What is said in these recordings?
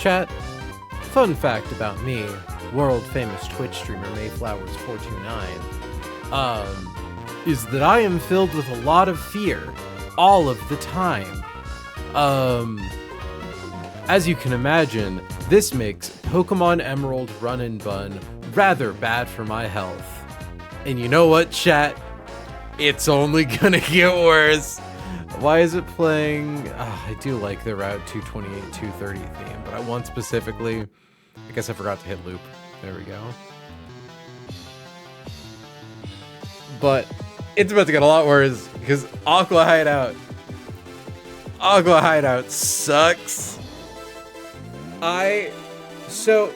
Chat, fun fact about me, world famous Twitch streamer Mayflowers429, is that I am filled with a lot of fear all of the time. As you can imagine, this makes Pokemon Emerald Run and Bun rather bad for my health. And you know what, chat? It's only gonna get worse. Why is it playing? I do like the Route 228, 230 theme, but I want specifically, I guess I forgot to hit loop. There we go. But it's about to get a lot worse because Aqua Hideout sucks. So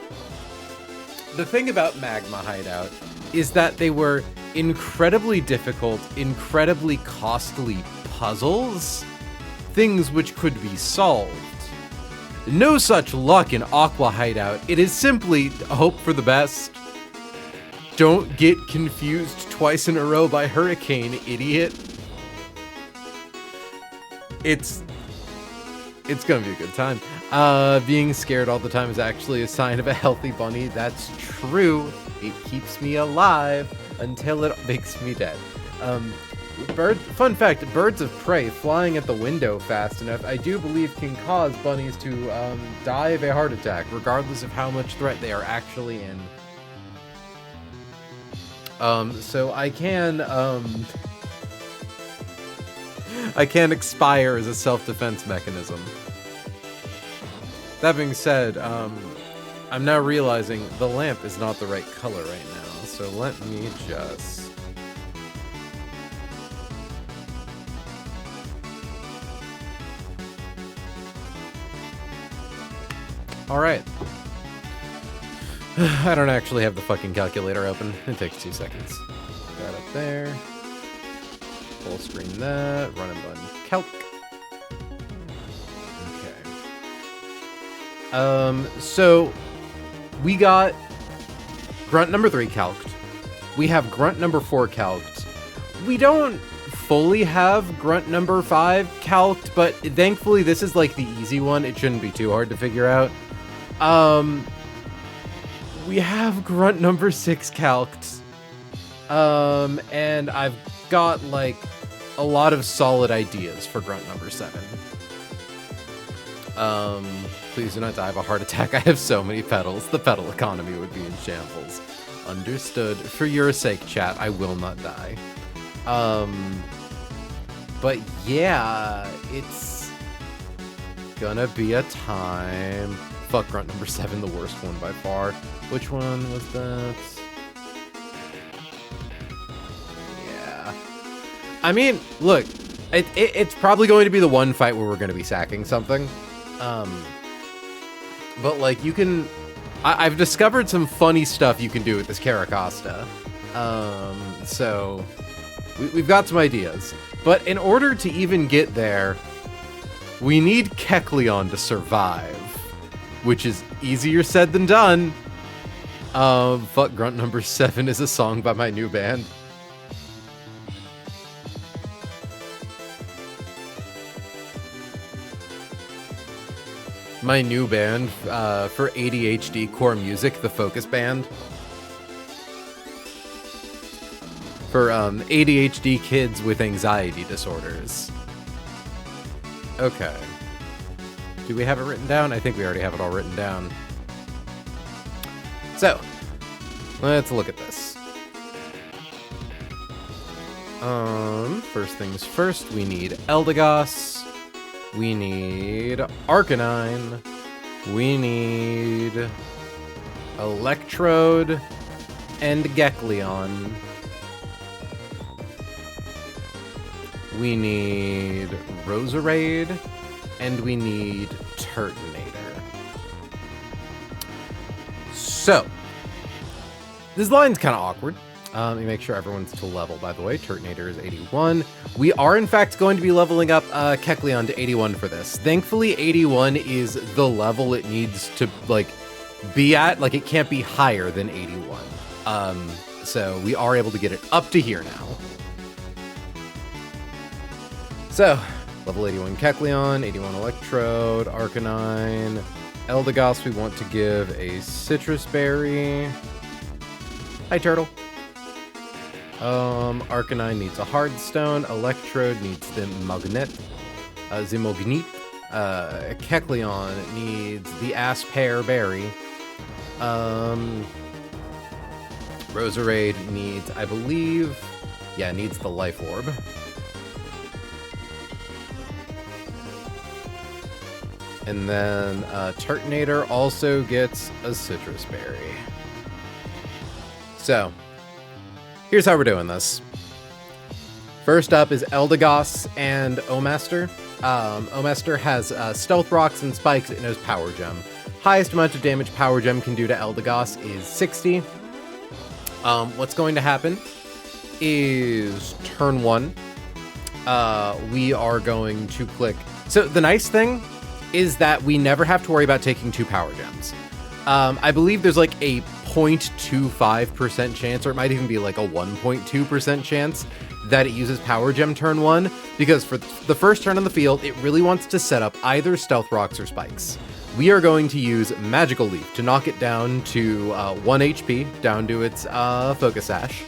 the thing about Magma Hideout is that they were incredibly difficult, incredibly costly puzzles, things which could be solved. No such luck in Aqua Hideout. It is simply hope for the best. Don't get confused twice in a row by Hurricane, idiot. It's gonna be a good time. Being scared all the time is actually a sign of a healthy bunny. That's true. It keeps me alive until it makes me dead. Fun fact, birds of prey flying at the window fast enough, I do believe can cause bunnies to die of a heart attack, regardless of how much threat they are actually in. So I can expire as a self-defense mechanism. That being said, I'm now realizing the lamp is not the right color right now, so let me just... Alright. I don't actually have the fucking calculator open. It takes 2 seconds. That up there. Full screen that. Run and bun calc. Okay. So we got grunt number 3 calced. We have grunt number 4 calced. We don't fully have grunt number 5 calced, but thankfully this is like the easy one. It shouldn't be too hard to figure out. We have grunt number 6 calced. And I've got like a lot of solid ideas for grunt number 7. Please do not die of a heart attack. I have so many pedals. The pedal economy would be in shambles. Understood. For your sake, chat, I will not die. But yeah, it's gonna be a time. Fuck grunt number 7, the worst one by far. Which one was that? Yeah. I mean, look, it's probably going to be the one fight where we're going to be sacking something. But like you can, I've discovered some funny stuff you can do with this Caracosta. So we've got some ideas. But in order to even get there, we need Kecleon to survive. Which is easier said than done. Fuck grunt number 7 is a song by my new band. My new band for ADHD core music, the Focus Band. For ADHD kids with anxiety disorders. Okay. Do we have it written down? I think we already have it all written down. So, let's look at this. First things first, we need Eldegoss. We need Arcanine. We need Electrode and Kecleon. We need Roserade. And we need Turtonator. So, this line's kind of awkward. Let me make sure everyone's to level, by the way. Turtonator is 81. We are, in fact, going to be leveling up Kecleon to 81 for this. Thankfully, 81 is the level it needs to, like, be at. Like, it can't be higher than 81. So, we are able to get it up to here now. So... Level 81 Kecleon, 81 Electrode, Arcanine, Eldegoss we want to give a Citrus Berry. Hi, Turtle. Arcanine needs a Hard Stone, Electrode needs the Magnet, Kecleon needs the Ass-Pear Berry. Roserade needs, I believe... Yeah, needs the Life Orb. And then Turtonator also gets a Citrus Berry. So, here's how we're doing this. First up is Eldegoss and Omaster. Omaster has Stealth Rocks and Spikes. It knows Power Gem. Highest amount of damage Power Gem can do to Eldegoss is 60. What's going to happen is turn 1. We are going to click. So the nice thing is that we never have to worry about taking 2 Power Gems. I believe there's like a 0.25% chance, or it might even be like a 1.2% chance that it uses Power Gem turn 1, because for the first turn on the field, it really wants to set up either Stealth Rocks or Spikes. We are going to use Magical Leaf to knock it down to 1 HP, down to its Focus Sash.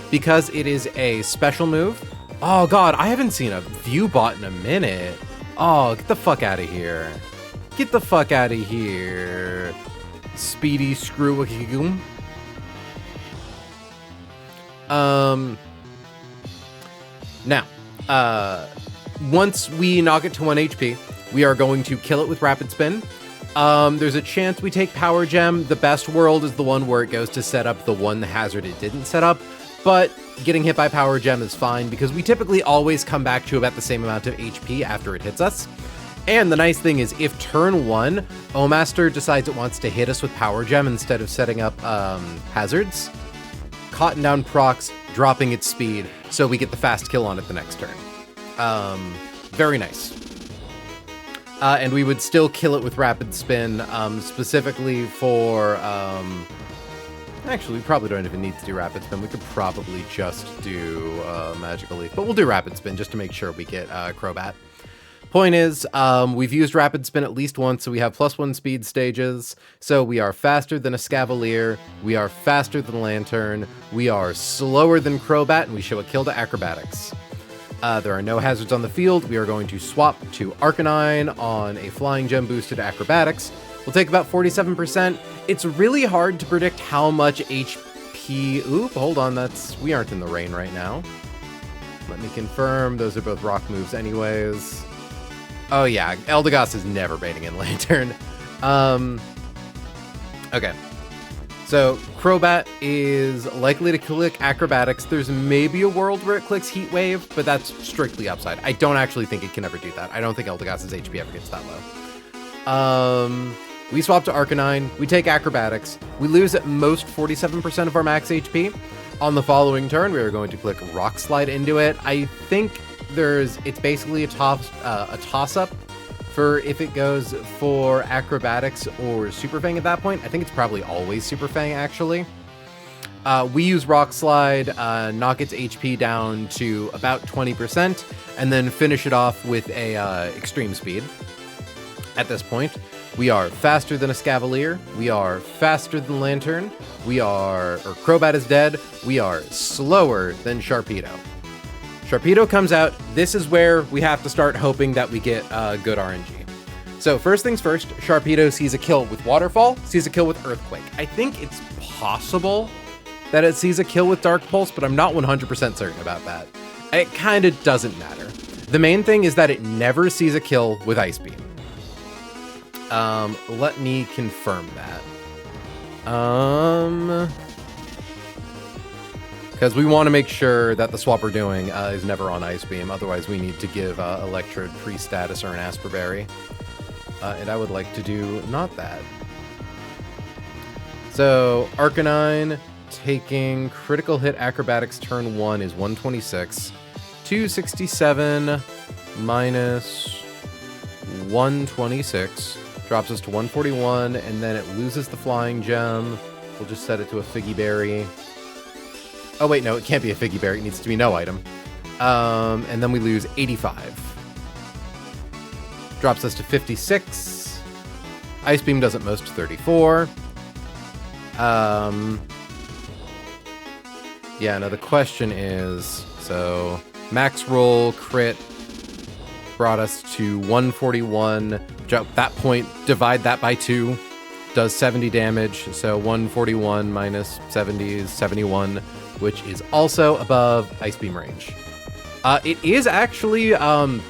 Because it is a special move. Oh god, I haven't seen a View Bot in a minute. Oh, get the fuck out of here. Get the fuck out of here. Speedy Screw-a-Goom. Now, once we knock it to 1 HP, we are going to kill it with Rapid Spin. There's a chance we take Power Gem. The best world is the one where it goes to set up the one hazard it didn't set up, but getting hit by Power Gem is fine because we typically always come back to about the same amount of HP after it hits us. And the nice thing is, if turn 1, Omaster decides it wants to hit us with Power Gem instead of setting up hazards, Cotton Down procs, dropping its speed, so we get the fast kill on it the next turn. Very nice. And we would still kill it with Rapid Spin, specifically for... Actually, we probably don't even need to do Rapid Spin. We could probably just do Magical Leaf, but we'll do Rapid Spin just to make sure we get Crobat. Point is, we've used Rapid Spin at least once, so we have +1 speed stages. So we are faster than a Scavalier, we are faster than Lantern, we are slower than Crobat, and we show a kill to Acrobatics. There are no hazards on the field. We are going to swap to Arcanine on a Flying Gem boosted Acrobatics. We'll take about 47%. It's really hard to predict how much HP... Oop, hold on, we aren't in the rain right now. Let me confirm, those are both rock moves anyways. Oh yeah, Eldegoss is never baiting in Lantern. Okay. So, Crobat is likely to click Acrobatics. There's maybe a world where it clicks Heat Wave, but that's strictly upside. I don't actually think it can ever do that. I don't think Eldegoss's HP ever gets that low. We swap to Arcanine, we take Acrobatics, we lose at most 47% of our max HP. On the following turn, we are going to click Rock Slide into it. I think it's basically a toss-up for if it goes for Acrobatics or Super Fang at that point. I think it's probably always Super Fang, actually. We use Rock Slide, knock its HP down to about 20%, and then finish it off with a Extreme Speed. At this point, we are faster than a Scavalier, we are faster than Lantern, Crobat is dead, we are slower than Sharpedo. Sharpedo comes out, this is where we have to start hoping that we get good RNG. So first things first, Sharpedo sees a kill with Waterfall, sees a kill with Earthquake. I think it's possible that it sees a kill with Dark Pulse, but I'm not 100% certain about that. It kind of doesn't matter. The main thing is that it never sees a kill with Ice Beam. Let me confirm that. Because we want to make sure that the swap we're doing is never on Ice Beam. Otherwise, we need to give Electrode pre-status or an Asper Berry. And I would like to do not that. So, Arcanine taking critical hit Acrobatics turn 1 is 126. 267 minus 126 drops us to 141, and then it loses the Flying Gem. We'll just set it to a Figgy Berry. Oh wait, no, it can't be a Figgy Berry. It needs to be no item. And then we lose 85. Drops us to 56. Ice Beam does at most 34. Yeah, no, the question is, so max roll, crit, brought us to 141, which at that point, divide that by 2, does 70 damage. So 141 minus 70 is 71, which is also above Ice Beam range. It is actually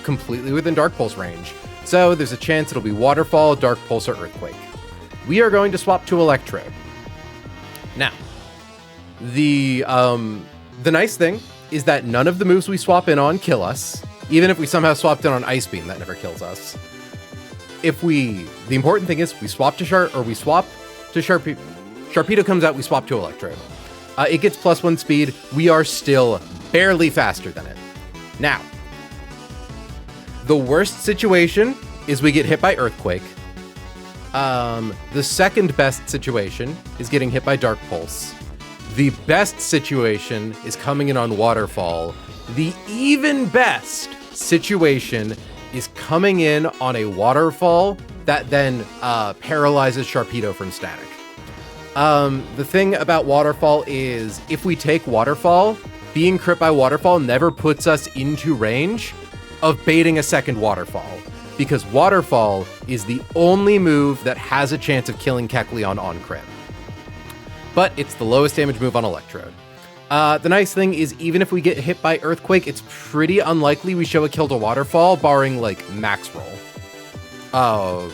completely within Dark Pulse range. So there's a chance it'll be Waterfall, Dark Pulse, or Earthquake. We are going to swap to Electrode. Now, the nice thing is that none of the moves we swap in on kill us. Even if we somehow swapped in on Ice Beam, that never kills us. The important thing is we swap to Sharpedo. Sharpedo comes out, we swap to Electrode. It gets +1 speed. We are still barely faster than it. Now, the worst situation is we get hit by Earthquake. The second best situation is getting hit by Dark Pulse. The best situation is coming in on Waterfall. The even best situation is coming in on a Waterfall that then paralyzes Sharpedo from static. The thing about Waterfall is if we take Waterfall, being crit by Waterfall never puts us into range of baiting a second Waterfall, because Waterfall is the only move that has a chance of killing Kecleon on crit. But it's the lowest damage move on Electrode. The nice thing is even if we get hit by Earthquake, it's pretty unlikely we show a kill to Waterfall, barring like max roll.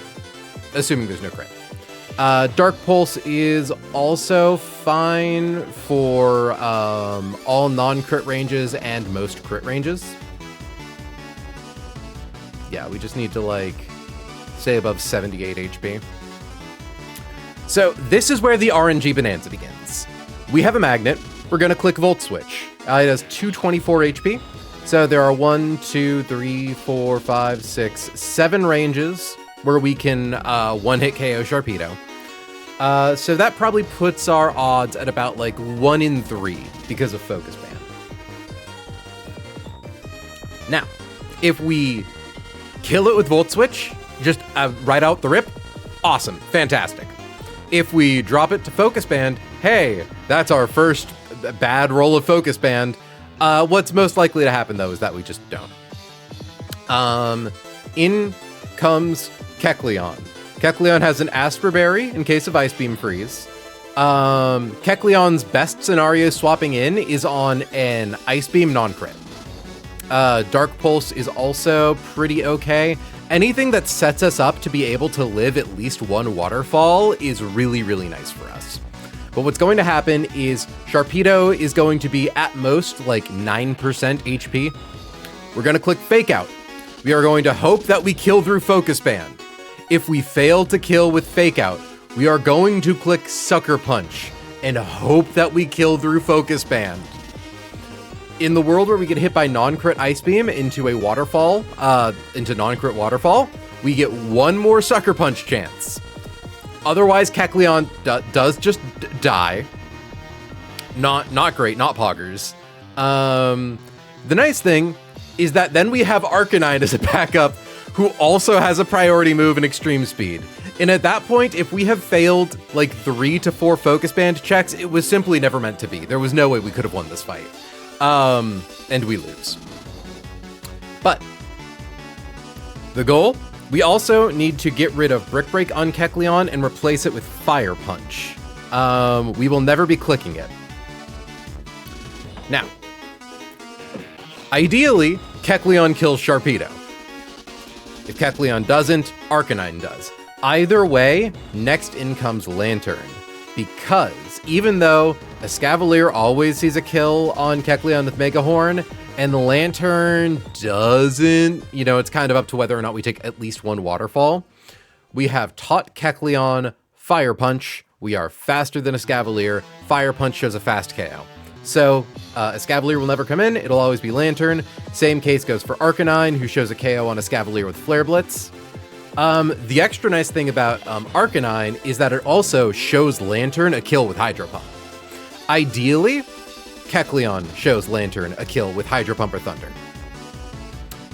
Assuming there's no crit. Dark Pulse is also fine for all non-crit ranges and most crit ranges. Yeah, we just need to like say above 78 HP. So this is where the RNG bonanza begins. We have a magnet. We're going to click Volt Switch. It has 224 HP. So there are 1, 2, 3, 4, 5, 6, 7 ranges where we can one-hit KO Sharpedo. So that probably puts our odds at about like 1 in 3 because of Focus Band. Now, if we kill it with Volt Switch, just right out the rip, awesome, fantastic. If we drop it to Focus Band, hey, that's our first bad roll of Focus Band. What's most likely to happen, though, is that we just don't. In comes Kecleon. Kecleon has an Asper Berry in case of Ice Beam Freeze. Kecleon's best scenario swapping in is on an Ice Beam non-crit. Dark Pulse is also pretty okay. Anything that sets us up to be able to live at least one Waterfall is really, really nice for us. But what's going to happen is Sharpedo is going to be at most like 9% HP. We're going to click Fake Out. We are going to hope that we kill through Focus Band. If we fail to kill with Fake Out, we are going to click Sucker Punch and hope that we kill through Focus Band. In the world where we get hit by non-crit Ice Beam into a Waterfall, into non-crit Waterfall, we get one more Sucker Punch chance. Otherwise, Kecleon does just die. Not great, not poggers. The nice thing is that then we have Arcanine as a backup who also has a priority move in Extreme Speed. And at that point, if we have failed like 3 to 4 Focus Band checks, it was simply never meant to be. There was no way we could have won this fight. And we lose. But the goal, we also need to get rid of Brick Break on Kecleon and replace it with Fire Punch. We will never be clicking it. Now, ideally, Kecleon kills Sharpedo. If Kecleon doesn't, Arcanine does. Either way, next in comes Lantern. Because even though Escavalier always sees a kill on Kecleon with Mega Horn, and the Lantern doesn't, you know, it's kind of up to whether or not we take at least one Waterfall. We have taught Kecleon Fire Punch. We are faster than Escavalier. Fire Punch shows a fast KO. So Escavalier will never come in. It'll always be Lantern. Same case goes for Arcanine, who shows a KO on Escavalier with Flare Blitz. The extra nice thing about Arcanine is that it also shows Lantern a kill with Hydro Pump. Ideally, Kecleon shows Lantern a kill with Hydro Pump or Thunder.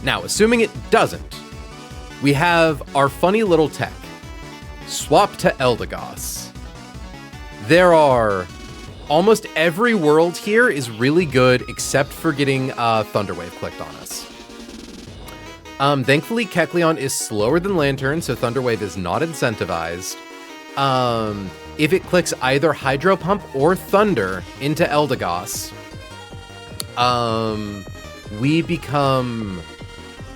Now, assuming it doesn't, we have our funny little tech. Swap to Eldegoss. There are... almost every world here is really good except for getting Thunder Wave clicked on us. Thankfully, Kecleon is slower than Lantern, so Thunder Wave is not incentivized. If it clicks either Hydro Pump or Thunder into Eldegoss, we become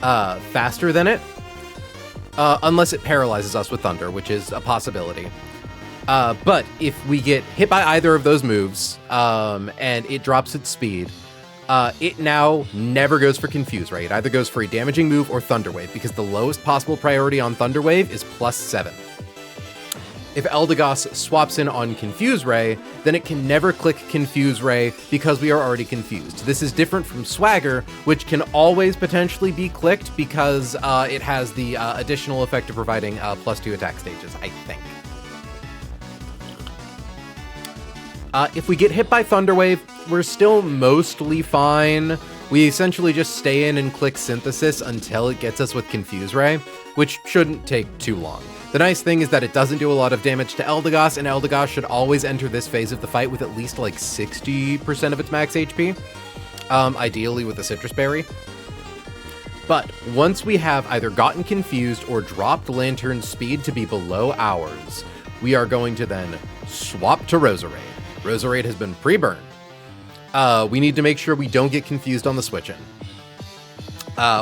faster than it, unless it paralyzes us with Thunder, which is a possibility. But if we get hit by either of those moves, and it drops its speed, it now never goes for Confuse Ray. It either goes for a damaging move or Thunder Wave, because the lowest possible priority on Thunder Wave is +7. If Eldegoss swaps in on Confuse Ray, then it can never click Confuse Ray because we are already confused. This is different from Swagger, which can always potentially be clicked because it has the additional effect of providing +2 attack stages, I think. If we get hit by Thunder Wave, we're still mostly fine. We essentially just stay in and click Synthesis until it gets us with Confuse Ray, which shouldn't take too long. The nice thing is that it doesn't do a lot of damage to Eldegoss, and Eldegoss should always enter this phase of the fight with at least like 60% of its max HP, ideally with a Citrus Berry. But once we have either gotten confused or dropped Lantern's speed to be below ours, we are going to then swap to Roserade. Roserade has been pre-burned. We need to make sure we don't get confused on the switch-in.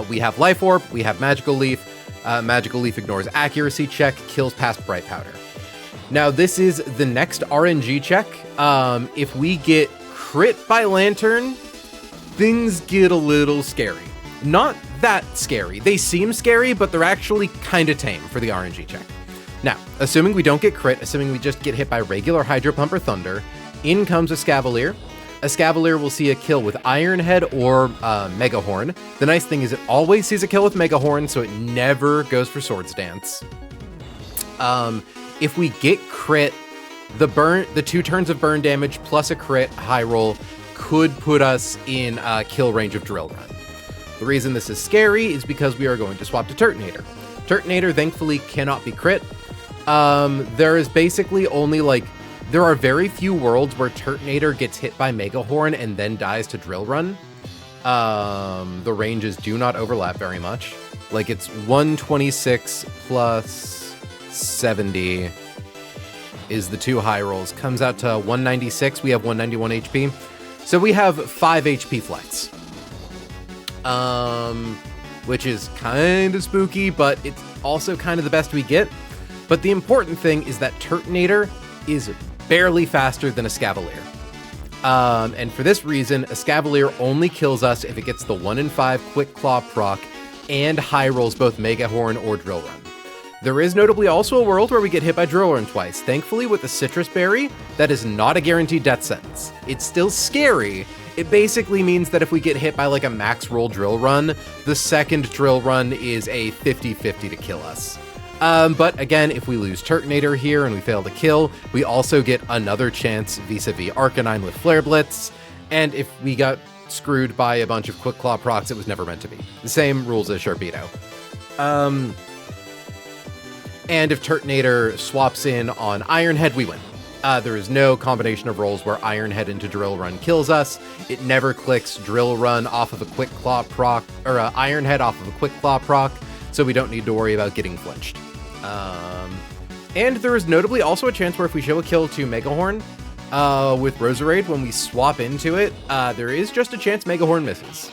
We have Life Orb, we have Magical Leaf. Magical Leaf ignores accuracy check, kills past Bright Powder. Now, this is the next RNG check. If we get crit by Lantern, things get a little scary. Not that scary. They seem scary, but they're actually kind of tame for the RNG check. Now, assuming we don't get crit, assuming we just get hit by regular Hydro Pump or Thunder, in comes a Scavalier. A Scavalier will see a kill with Iron Head or Mega Horn. The nice thing is it always sees a kill with Mega Horn, so it never goes for Swords Dance. If we get crit, the 2 turns of burn damage plus a crit high roll could put us in kill range of Drill Run. The reason this is scary is because we are going to swap to Turtonator. Turtonator thankfully cannot be crit. There is basically only there are very few worlds where Turtonator gets hit by Mega Horn and then dies to Drill Run. The ranges do not overlap very much. It's 126 plus 70 is the 2 high rolls. Comes out to 196. We have 191 HP. So we have 5 HP flex. Which is kind of spooky, but it's also kind of the best we get. But the important thing is that Turtonator is barely faster than a Scavalier. And for this reason, a Scavalier only kills us if it gets the 1 in 5 Quick Claw proc and high rolls both Mega Horn or Drill Run. There is notably also a world where we get hit by Drill Run twice. Thankfully, with the Citrus Berry, that is not a guaranteed death sentence. It's still scary. It basically means that if we get hit by a max roll Drill Run, the second Drill Run is a 50-50 to kill us. But again, if we lose Turtonator here and we fail to kill, we also get another chance vis-a-vis Arcanine with Flare Blitz. And if we got screwed by a bunch of Quick Claw procs, it was never meant to be. The same rules as Sharpedo. And if Turtonator swaps in on Iron Head, we win. There is no combination of rolls where Iron Head into Drill Run kills us. It never clicks Drill Run off of a Quick Claw proc, or Iron Head off of a Quick Claw proc, so we don't need to worry about getting flinched. And there is notably also a chance where if we show a kill to Mega Horn with Roserade, when we swap into it, there is just a chance Mega Horn misses.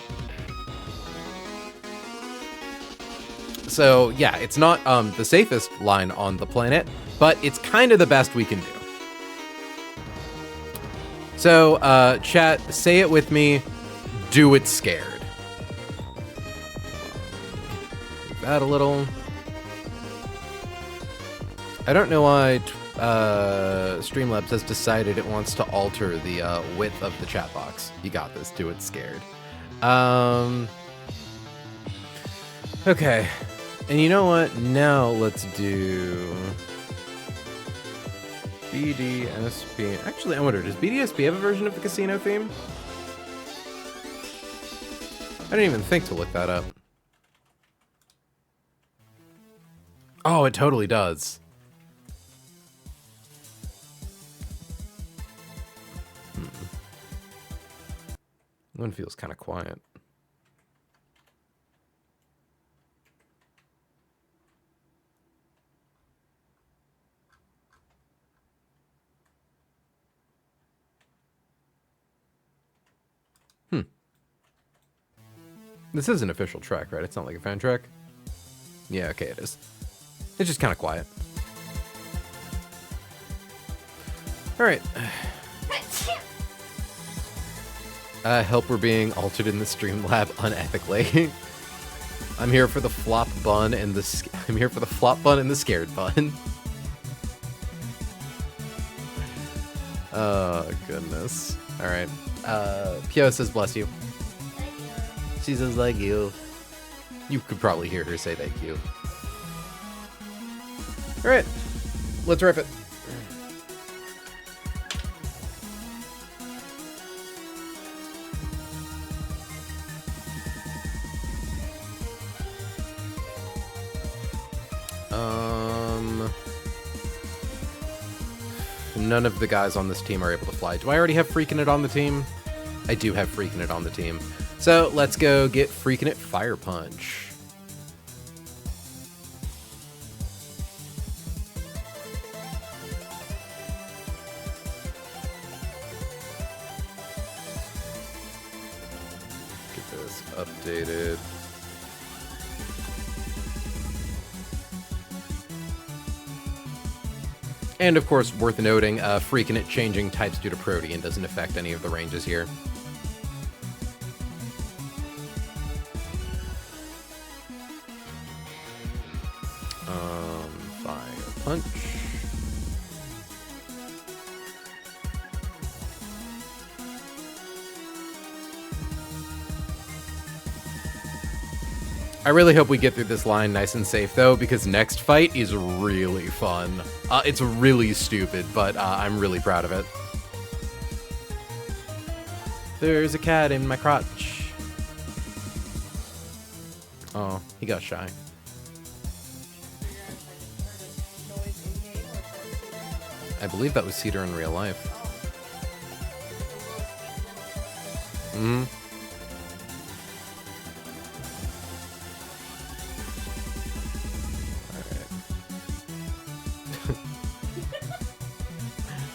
So yeah, it's not the safest line on the planet, but it's kind of the best we can do. So, chat, say it with me, do it scared. Move that a little. I don't know why Streamlabs has decided it wants to alter the width of the chat box. You got this, do it scared. Okay, and you know what? Now let's do BDSP. Actually, I wonder, does BDSP have a version of the casino theme? I didn't even think to look that up. Oh, it totally does. One feels kind of quiet. This is an official track, right? It's not like a fan track? Yeah, okay, it is. It's just kind of quiet. Alright. Help, we're being altered in the Streamlab unethically. I'm here for the flop bun and the I'm here for the flop bun and the scared bun. Oh goodness. Alright. Pio says bless you. Thank you. She says like you. You could probably hear her say thank you. Alright. Let's rip it. None of the guys on this team are able to fly. Do I already have Freaking It on the team? I do have Freaking It on the team. So let's go get Freaking It Fire Punch. Get this updated. And of course, worth noting, Freaking It changing types due to Protean doesn't affect any of the ranges here. Fire Punch. I really hope we get through this line nice and safe, though, because next fight is really fun. It's really stupid, but I'm really proud of it. There's a cat in my crotch. Oh, he got shy. I believe that was Cedar in real life. Mm-hmm.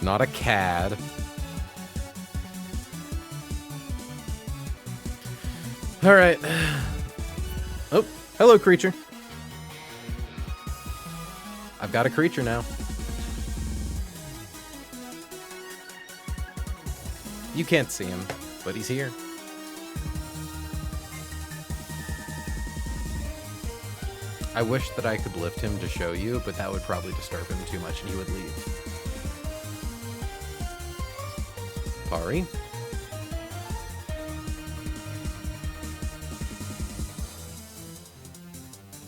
Not a cad. All right. Oh, hello, creature. I've got a creature now. You can't see him, but he's here. I wish that I could lift him to show you, but that would probably disturb him too much and he would leave. Pari.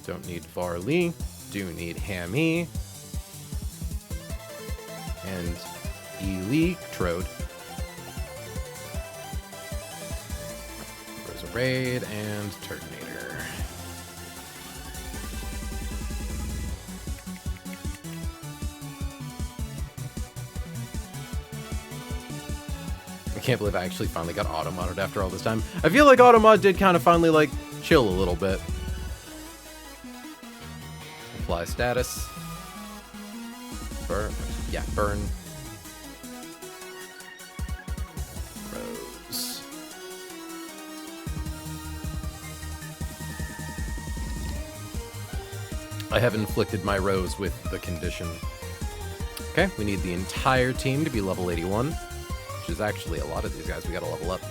Don't need Varley. Do need Hammy. And Electrode. Roserade and Turtonator. I can't believe I actually finally got auto-modded after all this time. I feel like auto-mod did kind of finally, like, chill a little bit. Apply status. Burn. Yeah, burn. Rose. I have inflicted my rose with the condition. Okay, we need the entire team to be level 81. Which is actually a lot of these guys we gotta level up.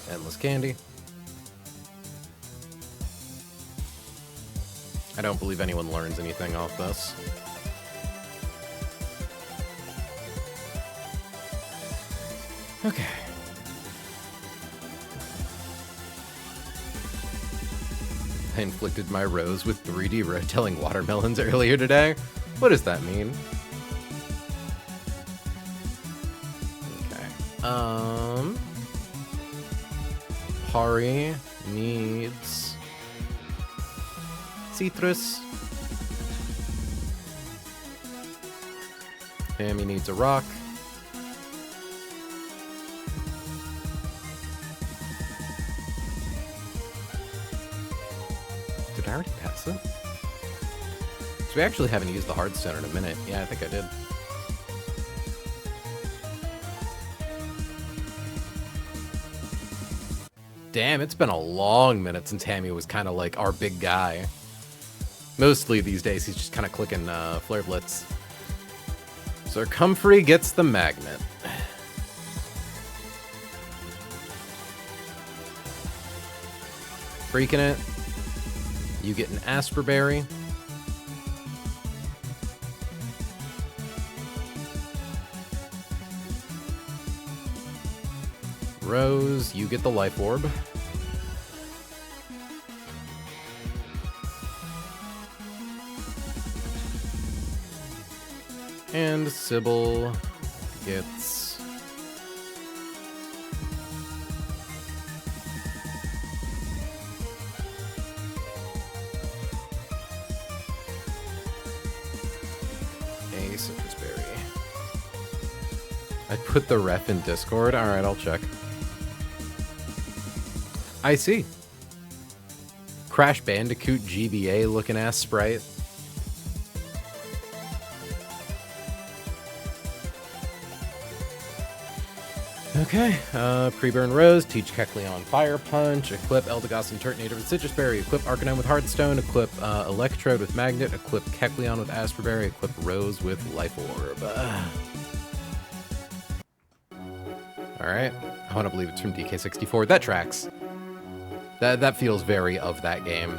Endless candy. I don't believe anyone learns anything off this. Okay. I inflicted my rose with 3D red-telling watermelons earlier today. What does that mean? Pari needs citrus. Hammy needs a rock. Did I already pass it? So we actually haven't used the hard stone in a minute. Yeah, I think I did. Damn, it's been a long minute since Hammy was kind of like our big guy. Mostly these days, he's just kind of clicking Flare Blitz. So Comfrey gets the magnet. Freaking it. You get an Asperberry. Rose, you get the Life Orb. And Sybil gets... a Citrus Berry. I put the ref in Discord? Alright, I'll check. I see. Crash Bandicoot GBA looking ass sprite. Okay, pre-burn Rose, teach Kecleon Fire Punch, equip Eldegoss and Turtonator with Citrus Berry, equip Arcanine with Hearthstone, equip Electrode with Magnet, equip Kecleon with Asperberry, equip Rose with Life Orb. Alright, I want to believe it's from DK64. That tracks. That feels very of that game.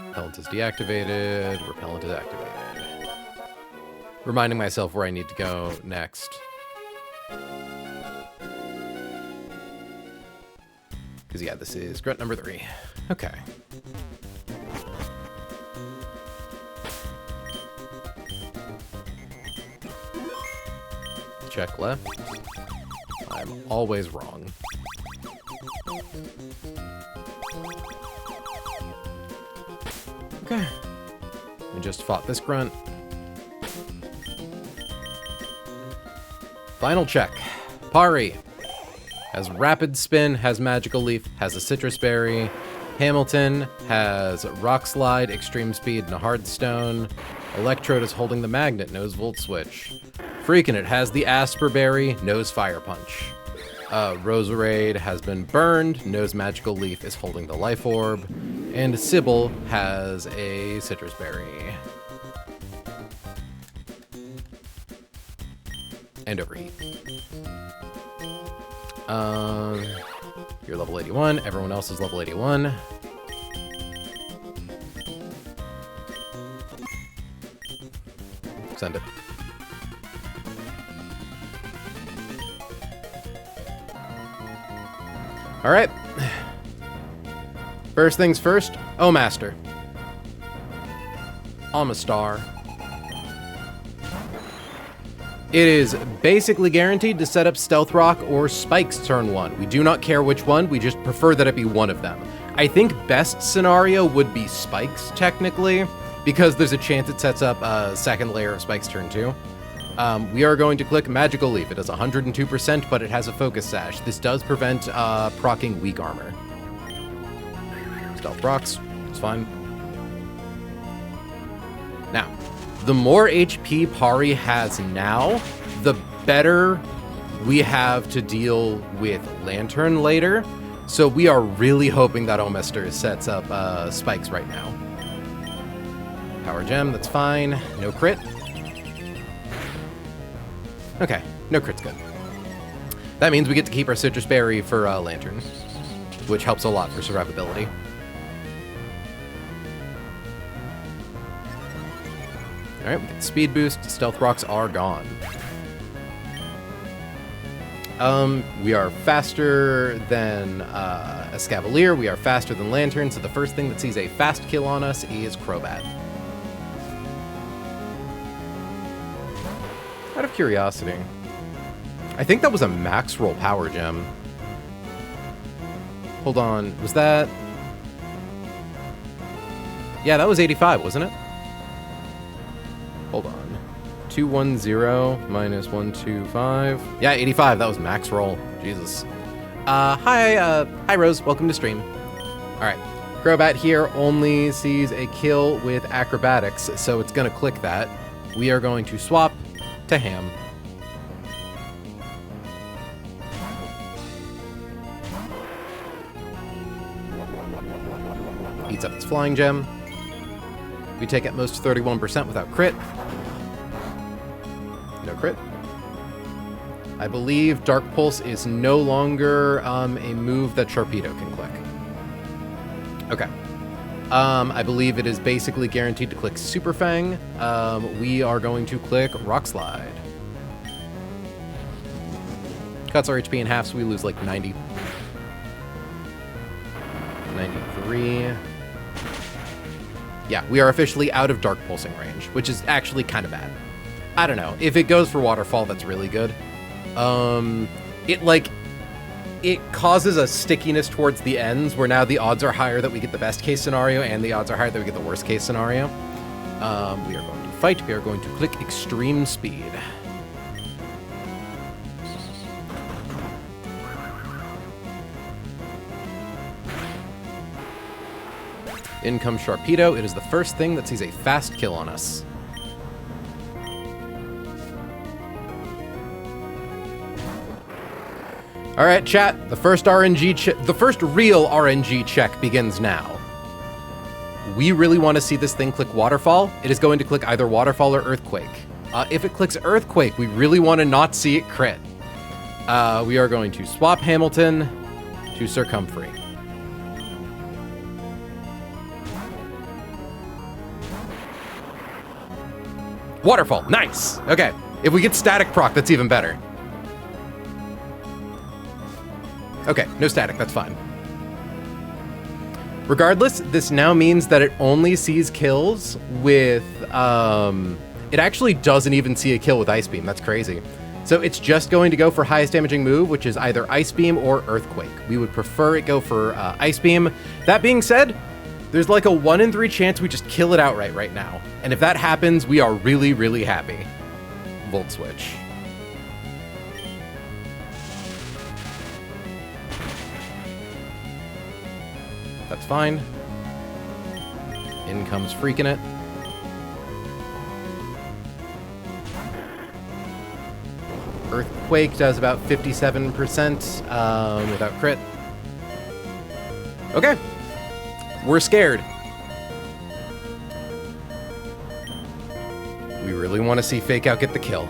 Repellent is deactivated. Repellent is activated. Reminding myself where I need to go next. Because, yeah, this is grunt number 3. Okay. Check left. I'm always wrong. Okay. We just fought this grunt. Final check. Pari has Rapid Spin, has Magical Leaf, has a Citrus Berry. Hamilton has Rock Slide, Extreme Speed, and a Hearthstone. Electrode is holding the Magnet, knows Volt Switch. Freaking it has the Asperberry, knows Fire Punch. Roserade has been burned, knows Magical Leaf is holding the Life Orb. And Sybil has a Citrus Berry. And Overheat. You're level 81. Everyone else is level 81. Send it. All right. First things first. Oh, Master. Amistar. It is basically guaranteed to set up Stealth Rock or Spikes turn 1. We do not care which one, we just prefer that it be one of them. I think best scenario would be Spikes, technically, because there's a chance it sets up a second layer of Spikes turn 2. We are going to click Magical Leaf. It does 102%, but it has a Focus Sash. This does prevent proccing weak armor. Stealth Rocks, it's fine. Now, the more HP Pari has now, the better we have to deal with Lantern later. So we are really hoping that Omister sets up Spikes right now. Power Gem, that's fine. No crit. Okay, no crit's good. That means we get to keep our Citrus Berry for Lantern, which helps a lot for survivability. Alright, we get Speed Boost. Stealth Rocks are gone. We are faster than Escavalier. We are faster than Lantern, so the first thing that sees a fast kill on us is Crobat. Out of curiosity, I think that was a max roll Power Gem. Hold on, was that... Yeah, that was 85, wasn't it? Hold on. 210 minus 125. Yeah, 85. That was max roll. Jesus. Hi Rose. Welcome to stream. All right. Crobat here only sees a kill with acrobatics, so it's gonna click that. We are going to swap to Ham. Eats up its flying gem. We take at most 31% without crit. No crit. I believe Dark Pulse is no longer a move that Sharpedo can click. Okay. I believe it is basically guaranteed to click Super Fang. We are going to click Rock Slide. Cuts our HP in half, so we lose like 90. 93. Yeah, we are officially out of Dark Pulsing range, which is actually kind of bad. I don't know. If it goes for Waterfall, that's really good. It causes a stickiness towards the ends, where now the odds are higher that we get the best case scenario, and the odds are higher that we get the worst case scenario. We are going to fight. We are going to click Extreme Speed. In comes Sharpedo. It is the first thing that sees a fast kill on us. All right, chat. The first real RNG check begins now. We really want to see this thing click Waterfall. It is going to click either Waterfall or Earthquake. If it clicks Earthquake, we really want to not see it crit. We are going to swap Hamilton to Circumfery. Waterfall, nice. Okay, if we get static proc, that's even better. Okay, no static, that's fine. Regardless, this now means that it only sees kills with, it actually doesn't even see a kill with Ice Beam. That's crazy. So it's just going to go for highest damaging move, which is either Ice Beam or Earthquake. We would prefer it go for Ice Beam. That being said, there's like a 1 in 3 chance we just kill it outright right now. And if that happens, we are really, really happy. Volt Switch. That's fine. In comes Freaking It. Earthquake does about 57% without crit. Okay. We're scared. We really want to see Fake Out get the kill.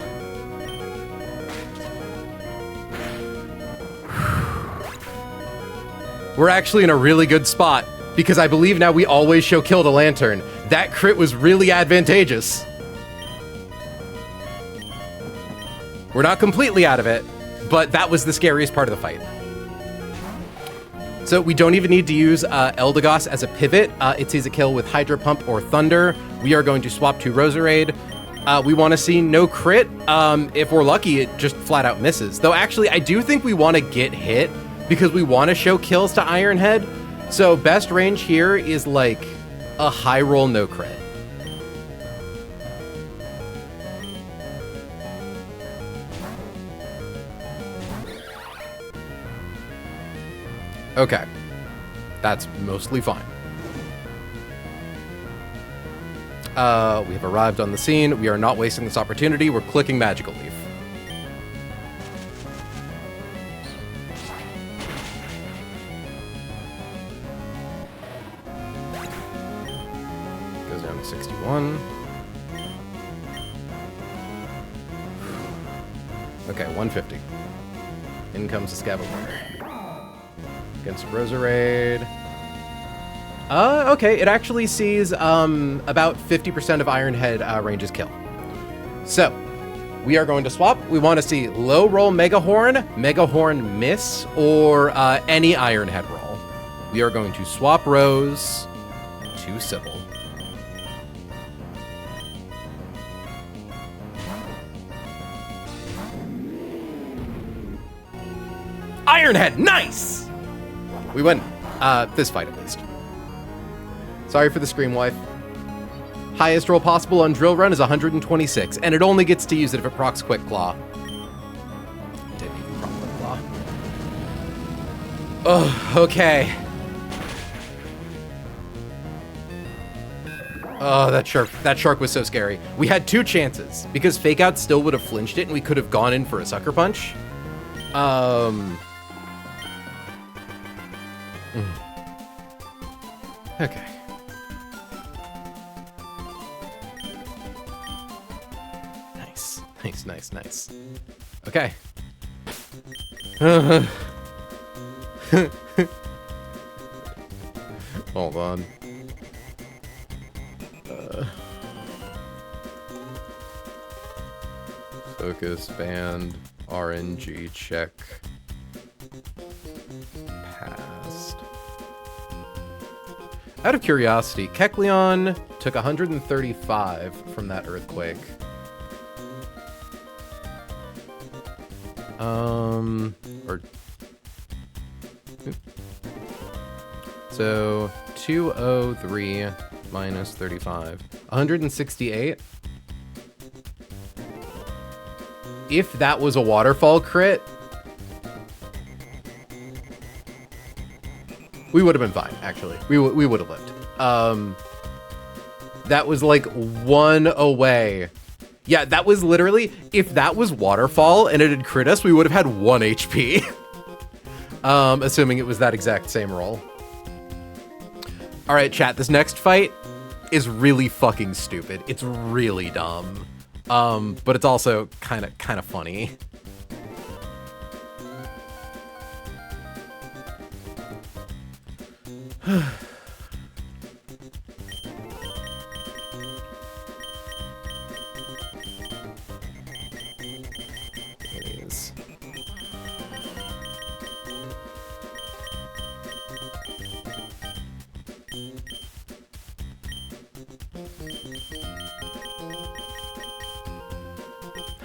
We're actually in a really good spot, because I believe now we always show kill to Lantern. That crit was really advantageous. We're not completely out of it, but that was the scariest part of the fight. So we don't even need to use Eldegoss as a pivot. It sees a kill with Hydro Pump or Thunder. We are going to swap to Roserade. We want to see no crit. If we're lucky, it just flat out misses. Though actually, I do think we want to get hit, because we want to show kills to Ironhead. So best range here is like a high roll no crit. Okay, that's mostly fine. We have arrived on the scene. We are not wasting this opportunity. We're clicking Magical Leaf. Goes down to 61. Okay, 150. In comes the Scavalier. Against Roserade. Okay, it actually sees about 50% of Ironhead range's kill. So, we are going to swap. We want to see low roll Mega Horn miss, or any Ironhead roll. We are going to swap Rose to Sybil. Ironhead, nice! We win. This fight, at least. Sorry for the scream, wife. Highest roll possible on Drill Run is 126, and it only gets to use it if it procs Quick Claw. Didn't even proc Quick Claw. Oh, okay. Oh, that shark was so scary. We had 2 chances, because Fake Out still would have flinched it, and we could have gone in for a Sucker Punch. Okay. Nice. Okay. Hold on. Focus, band, RNG, check. Passed. Out of curiosity, Kecleon took 135 from that earthquake. So 203 minus 35. 168. If that was a waterfall crit, we would have been fine, actually. We would have lived. That was like 1 away. Yeah, that was literally, if that was waterfall and it had crit us, we would have had 1 HP. Assuming it was that exact same roll. All right, chat, this next fight is really fucking stupid. It's really dumb. But it's also kind of funny. Please.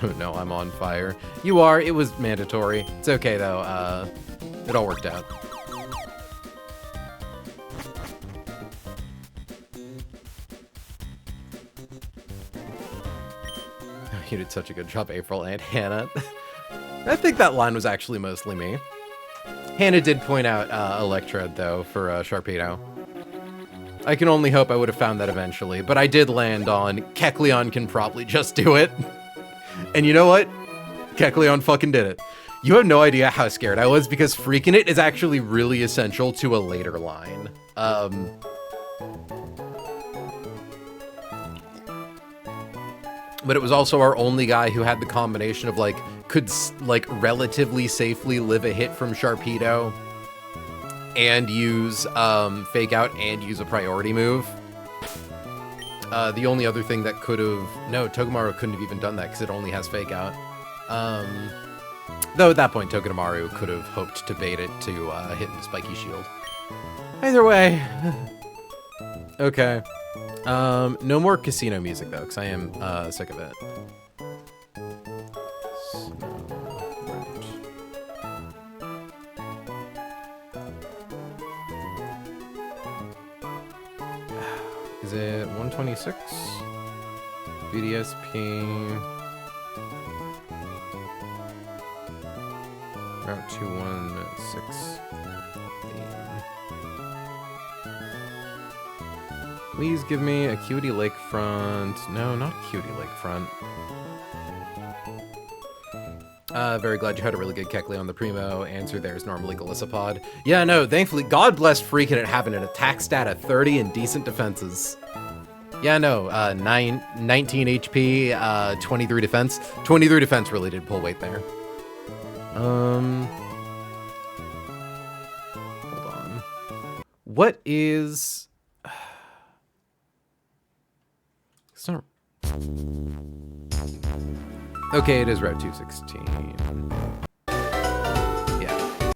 Oh no, I'm on fire. You are. It was mandatory. It's okay though. It all worked out. You did such a good job, April and Hannah. I think that line was actually mostly me. Hannah did point out Electrode, though, for Sharpedo. I can only hope I would have found that eventually, but I did land on Kecleon can probably just do it. And you know what? Kecleon fucking did it. You have no idea how scared I was, because freaking it is actually really essential to a later line. But it was also our only guy who had the combination of, like, could, like, relatively safely live a hit from Sharpedo and use Fake Out and use a priority move. The only other thing that could have... No, Togedemaru couldn't have even done that because it only has Fake Out. Though at that point, Togedemaru could have hoped to bait it to hit into Spiky Shield. Either way. Okay. No more casino music, though, because I am sick of it. Is it 126? BDSP. Route 216. Please give me a Cutie Lakefront. No, not Cutie Lakefront. Very glad you had a really good Kecleon on the Primo. Answer there is normally Galissapod. Yeah, no, thankfully, God bless freaking it having an attack stat of 30 and decent defenses. Yeah, no, 19 HP, 23 defense. 23 defense really did pull weight there. Hold on. What is... It's not... Okay, it is Route 216. Yeah.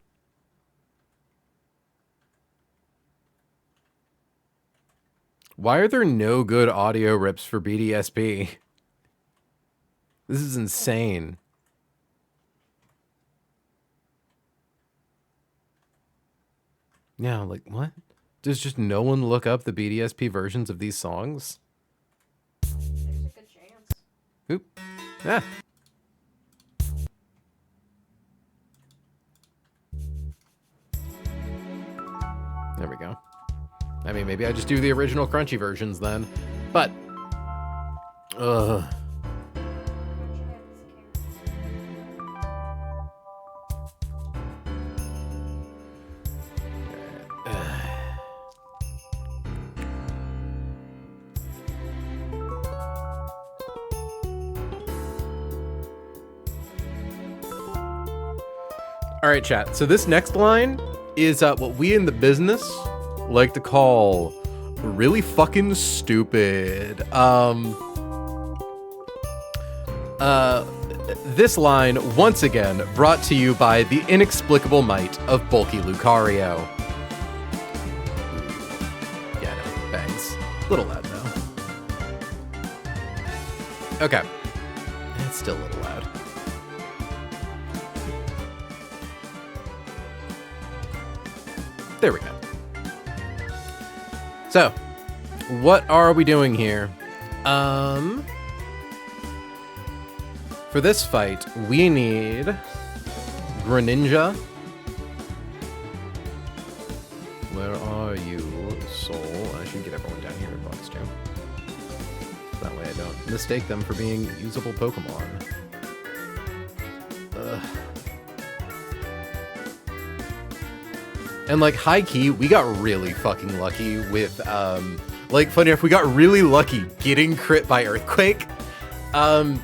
Why are there no good audio rips for BDSP? This is insane. Yeah, like, what? Does just no one look up the BDSP versions of these songs? Oop. Ah. There we go. I mean, maybe I just do the original crunchy versions then. But, ugh. All right, chat. So this next line is what we in the business like to call really fucking stupid. This line, once again, brought to you by the inexplicable might of bulky Lucario. Yeah, no, bangs. Little loud, though. Okay. It's still a little loud. There we go. So, what are we doing here? For this fight, we need Greninja. Where are you, Soul? I should get everyone down here in box 2. That way I don't mistake them for being usable Pokemon. And, like, high-key, we got really fucking lucky with, like, funny enough, we got really lucky getting crit by Earthquake.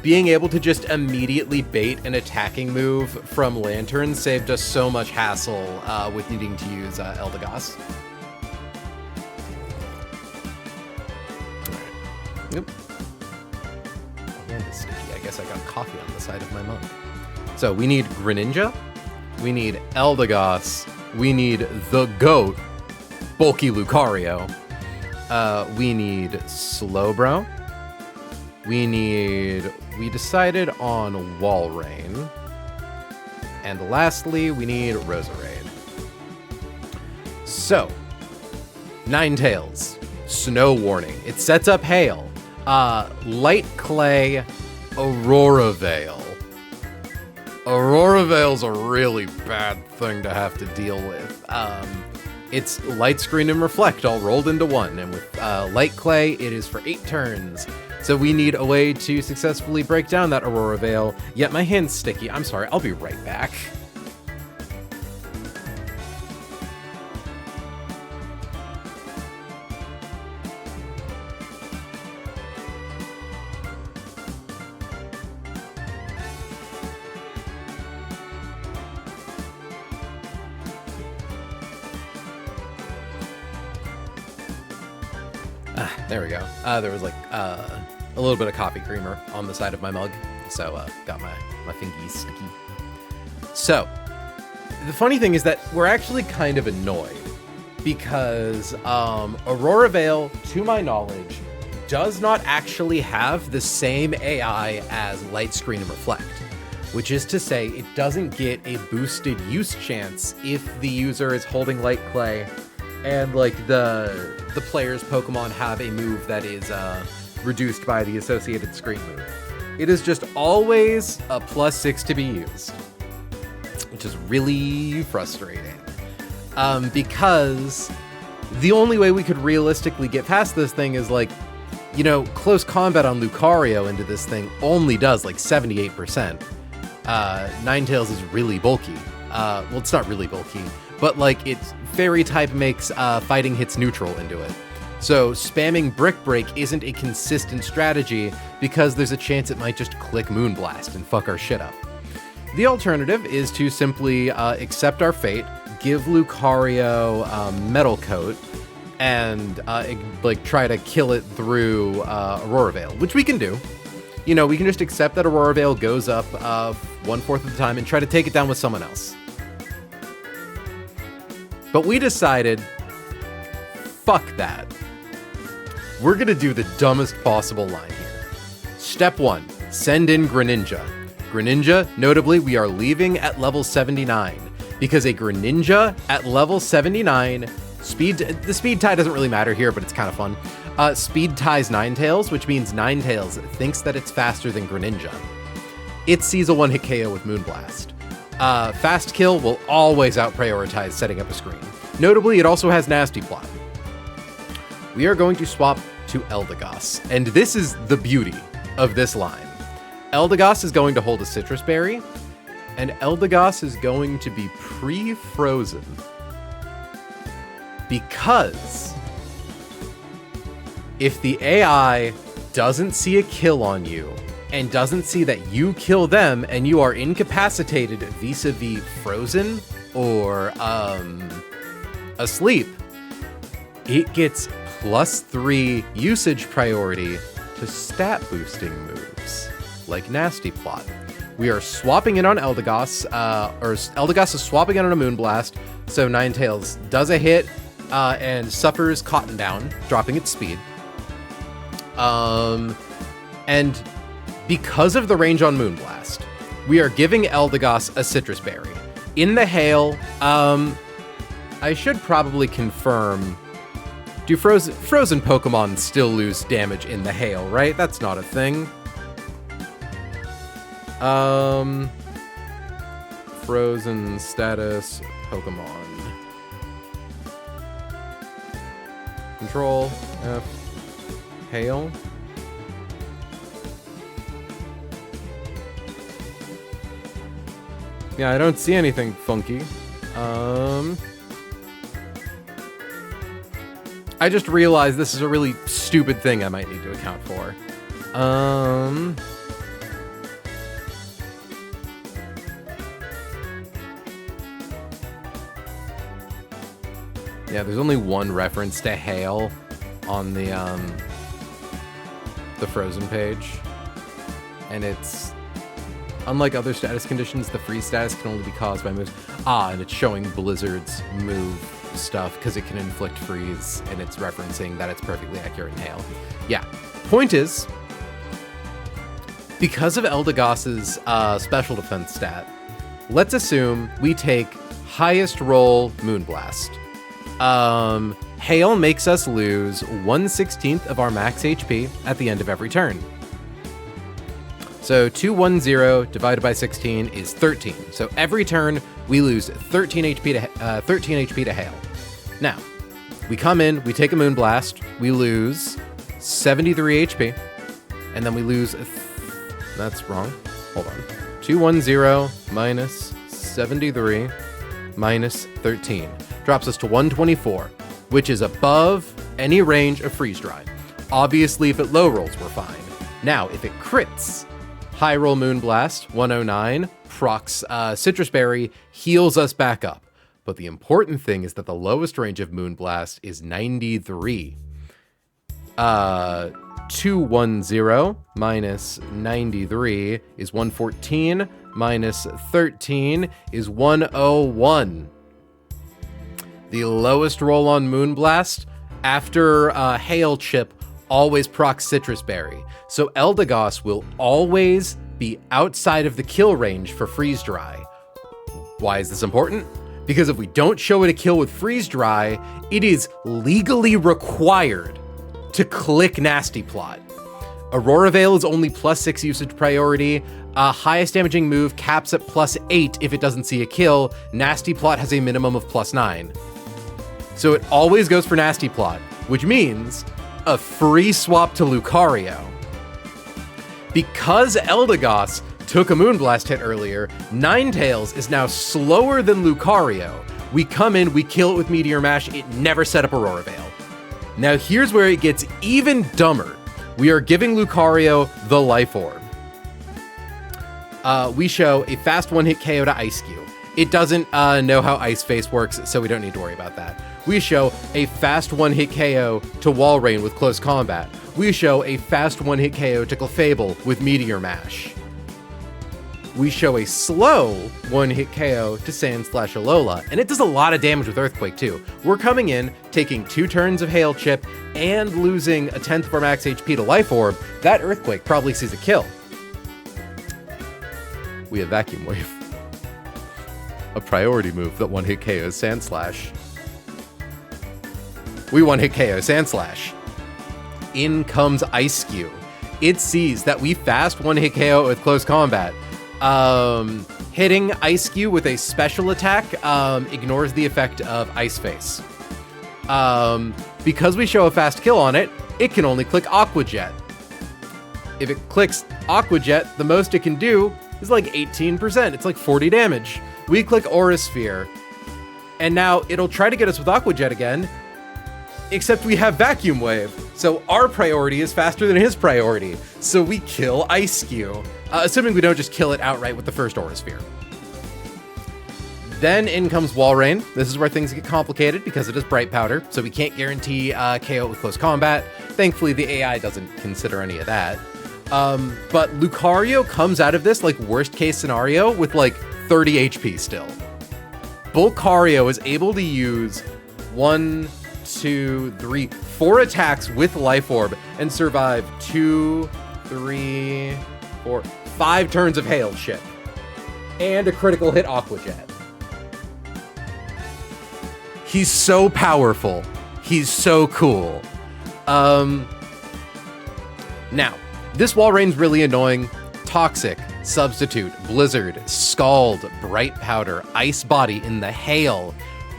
Being able to just immediately bait an attacking move from Lantern saved us so much hassle, with needing to use, Eldegoss. Alright. Yep. My hand is sticky. I guess I got coffee on the side of my mug. So, we need Greninja. We need Eldegoss. We need the GOAT, bulky Lucario. We need Slowbro. We decided on Walrein. And lastly, we need Roserade. So, Ninetales, Snow Warning. It sets up Hail. Light Clay, Aurora Veil. Aurora Veil's a really bad thing to have to deal with. It's Light Screen and Reflect all rolled into one, and with Light Clay, it is for 8 turns. So we need a way to successfully break down that Aurora Veil, yet my hand's sticky. I'm sorry, I'll be right back. There we go. There was like a little bit of coffee creamer on the side of my mug, so got my fingies sticky. So, the funny thing is that we're actually kind of annoyed because Aurora Veil, to my knowledge, does not actually have the same AI as Light Screen and Reflect, which is to say it doesn't get a boosted use chance if the user is holding Light Clay and like the player's Pokemon have a move that is reduced by the associated screen move. It is just always a +6 to be used, which is really frustrating. Because the only way we could realistically get past this thing is like, you know, close combat on Lucario into this thing only does like 78%. Ninetales is really bulky. Well, it's not really bulky, but like its fairy type makes fighting hits neutral into it. So spamming Brick Break isn't a consistent strategy because there's a chance it might just click Moonblast and fuck our shit up. The alternative is to simply accept our fate, give Lucario Metal Coat, and like try to kill it through Aurora Veil, which we can do. You know, we can just accept that Aurora Veil goes up 1/4 of the time and try to take it down with someone else. But we decided, fuck that. We're gonna do the dumbest possible line here. Step 1, send in Greninja. Greninja, notably, we are leaving at level 79, because a Greninja at level 79, the speed tie doesn't really matter here, but it's kind of fun. Speed ties Ninetales, which means Ninetales thinks that it's faster than Greninja. It sees a one-hit KO with Moonblast. Fast Kill will always out-prioritize setting up a screen. Notably, it also has Nasty Plot. We are going to swap to Eldegoss, and this is the beauty of this line. Eldegoss is going to hold a Citrus Berry, and Eldegoss is going to be pre-frozen. Because if the AI doesn't see a kill on you, and doesn't see that you kill them and you are incapacitated vis-a-vis frozen or asleep, it gets +3 usage priority to stat boosting moves, like Nasty Plot. We are swapping in on Eldegoss, or Eldegoss is swapping in on a Moonblast, so Ninetales does a hit and suffers Cotton Down, dropping its speed. And because of the range on Moonblast, we are giving Eldegoss a Citrus Berry. In the Hail, I should probably confirm, do frozen Pokemon still lose damage in the Hail, right? That's not a thing. Frozen status Pokemon. Control F. Hail. Yeah, I don't see anything funky. I just realized this is a really stupid thing I might need to account for. Yeah, there's only one reference to hail on the Frozen page, and it's, unlike other status conditions, the freeze status can only be caused by moves. And it's showing Blizzard's move stuff because it can inflict freeze, and it's referencing that it's perfectly accurate in hail. Yeah, point is, because of Eldegoss's special defense stat, let's assume we take highest roll Moonblast. Hail makes us lose 1/16 of our max HP at the end of every turn. So 210 divided by 16 is 13. So every turn we lose 13 HP to hail. Now, we come in, we take a Moonblast, we lose 73 HP, and then we lose, that's wrong, hold on. 210 minus 73 minus 13 drops us to 124, which is above any range of freeze dry. Obviously, if it low rolls, we're fine. Now, if it crits, high roll Moonblast, 109, procs Citrus Berry, heals us back up. But the important thing is that the lowest range of Moonblast is 93. 210 minus 93 is 114, minus 13 is 101. The lowest roll on Moonblast after Hail Chip always procs Citrus Berry. So Eldegoss will always be outside of the kill range for Freeze Dry. Why is this important? Because if we don't show it a kill with Freeze Dry, it is legally required to click Nasty Plot. Aurora Veil is only +6 usage priority. Highest damaging move caps at +8 if it doesn't see a kill. Nasty Plot has a minimum of +9. So it always goes for Nasty Plot, which means a free swap to Lucario. Because Eldegoss took a Moonblast hit earlier, Ninetales is now slower than Lucario. We come in, we kill it with Meteor Mash, it never set up Aurora Veil. Now here's where it gets even dumber. We are giving Lucario the Life Orb. We show a fast one-hit KO to Ice Cube. It doesn't know how Ice Face works, so we don't need to worry about that. We show a fast one-hit KO to Walrein with Close Combat. We show a fast one-hit KO to Clefable with Meteor Mash. We show a slow one-hit KO to Sandslash and it does a lot of damage with Earthquake too. We're coming in, taking 2 turns of Hail Chip, and losing 1/10 of our max HP to Life Orb. That Earthquake probably sees a kill. We have Vacuum Wave. A priority move that one-hit KOs Sandslash. We one-hit KO Sandslash. in comes Ice Skew. It sees that we fast one-hit KO with close combat. Hitting Ice Skew with a special attack ignores the effect of Ice Face. Because we show a fast kill on it, it can only click Aqua Jet. If it clicks Aqua Jet, the most it can do is like 18%. It's like 40 damage. We click Aura Sphere, and now it'll try to get us with Aqua Jet again, except we have Vacuum Wave. So our priority is faster than his priority. So we kill Ice Skew, assuming we don't just kill it outright with the first Aura Sphere. Then in comes Wall Rain. This is where things get complicated because it is Bright Powder, so we can't guarantee KO with close combat. Thankfully, the AI doesn't consider any of that. But Lucario comes out of this like worst case scenario with like 30 HP still. Bulcario is able to use 1, 2, 3, 4 attacks with Life Orb and survive 2, 3, 4, 5 turns of Hail Chip and a critical hit Aqua Jet. He's so powerful. He's so cool. Now, this Wall Rain's really annoying. Toxic, Substitute, Blizzard, Scald, Bright Powder, Ice Body in the Hail.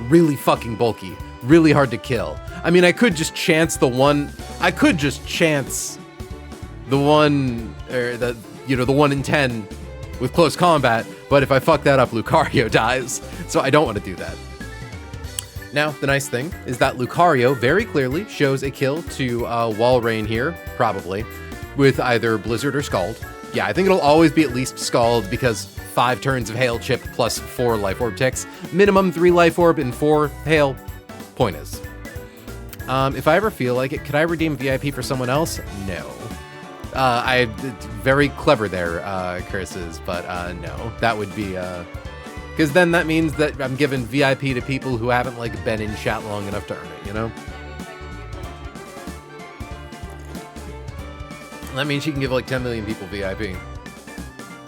Really fucking bulky. Really hard to kill. I mean, I could just chance the one... I could just chance the one... or the, you know, the 1 in 10 with close combat, but if I fuck that up, Lucario dies. So I don't want to do that. Now, the nice thing is that Lucario very clearly shows a kill to Wall Rain here, probably, with either Blizzard or Scald. Yeah, I think it'll always be at least Scald because 5 turns of Hail Chip plus 4 Life Orb ticks. Minimum 3 Life Orb and 4 Hail. Point is. If I ever feel like it, could I redeem VIP for someone else? No. Very clever there, Curses, but no. That would be... Because then that means that I'm giving VIP to people who haven't, like, been in chat long enough to earn it, you know? That means she can give, like, 10 million people VIP.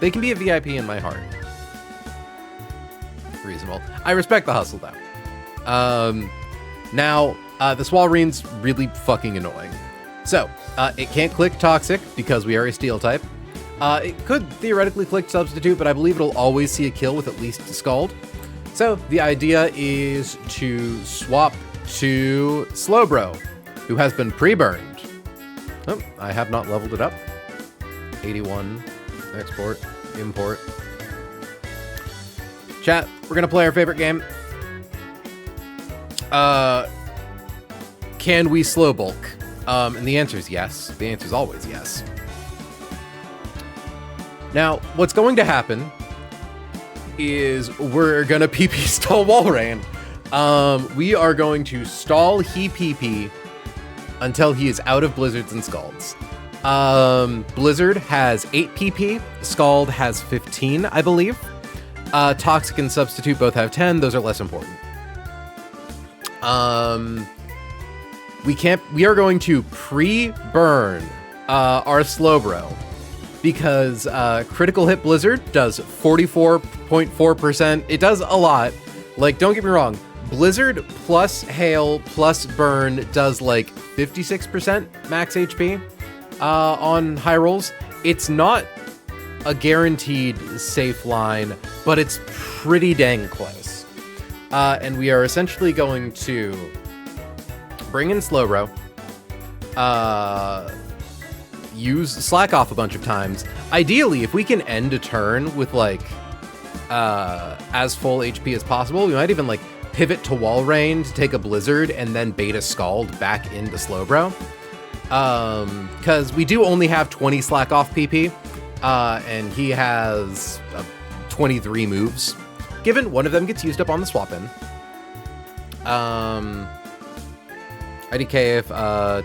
They can be a VIP in my heart. Reasonable. I respect the hustle, though. Now, this Wall Rain's really fucking annoying. So, it can't click Toxic because we are a Steel type. It could theoretically click Substitute, but I believe it'll always see a kill with at least Scald. So the idea is to swap to Slowbro, who has been pre-burned. Oh, I have not leveled it up. 81, export, import. Chat, we're gonna play our favorite game. Can we slow bulk? And the answer is yes. The answer is always yes. Now, what's going to happen is we're gonna PP stall Wall Rain. We are going to stall he PP until he is out of Blizzards and Scalds. Blizzard has 8 PP, Scald has 15, I believe. Toxic and Substitute both have 10, those are less important. We are going to pre-burn our Slowbro. Because critical hit Blizzard does 44.4%. It does a lot. Like, don't get me wrong. Blizzard plus Hail plus Burn does like 56% max HP on high rolls. It's not a guaranteed safe line, but it's pretty dang close. And we are essentially going to bring in Slowbro. Use Slack Off a bunch of times. Ideally, if we can end a turn with like as full HP as possible, we might even like pivot to Wall Rain to take a Blizzard and then beta Scald back into Slowbro. Because we do only have 20 Slack Off PP, and he has 23 moves. Given one of them gets used up on the swap-in. IDK if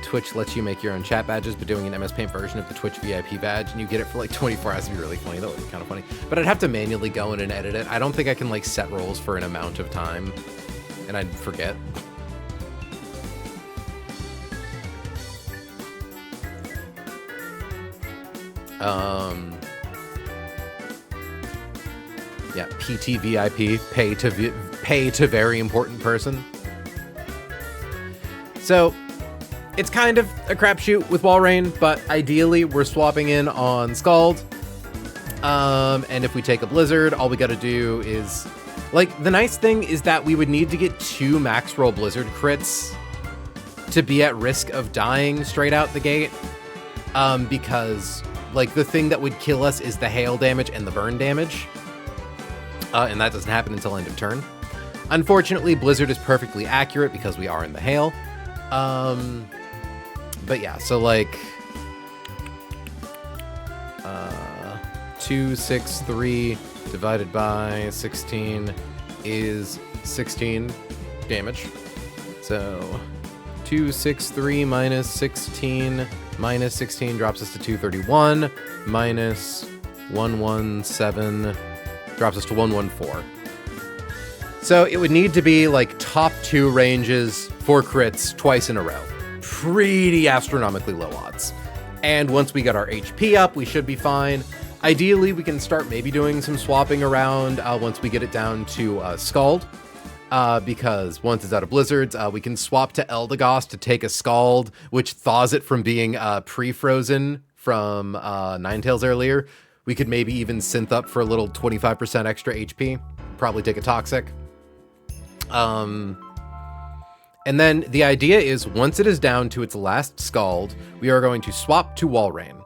Twitch lets you make your own chat badges, but doing an MS Paint version of the Twitch VIP badge, and you get it for like 24 hours, would be really funny. That would be kind of funny. But I'd have to manually go in and edit it. I don't think I can like set roles for an amount of time, and I'd forget. Yeah, PT VIP, pay to very important person. So, It's kind of a crapshoot with Walrein, but ideally we're swapping in on Scald. And if we take a Blizzard, all we gotta do is... Like, the nice thing is that we would need to get 2 max roll Blizzard crits to be at risk of dying straight out the gate. Because, like, the thing that would kill us is the hail damage and the burn damage. And that doesn't happen until end of turn. Unfortunately, Blizzard is perfectly accurate because we are in the hail. But yeah, so like... 263 divided by 16 is 16 damage. So 263 minus 16 drops us to 231, minus 117 drops us to 114. So it would need to be like top 2 ranges for crits twice in a row. Pretty astronomically low odds. And once we get our HP up, we should be fine. Ideally, we can start maybe doing some swapping around once we get it down to Scald. Because once it's out of Blizzards, we can swap to Eldegoss to take a Scald, which thaws it from being pre-frozen from Ninetales earlier. We could maybe even synth up for a little 25% extra HP. Probably take a Toxic. And then the idea is once it is down to its last Scald, we are going to swap to Walrein,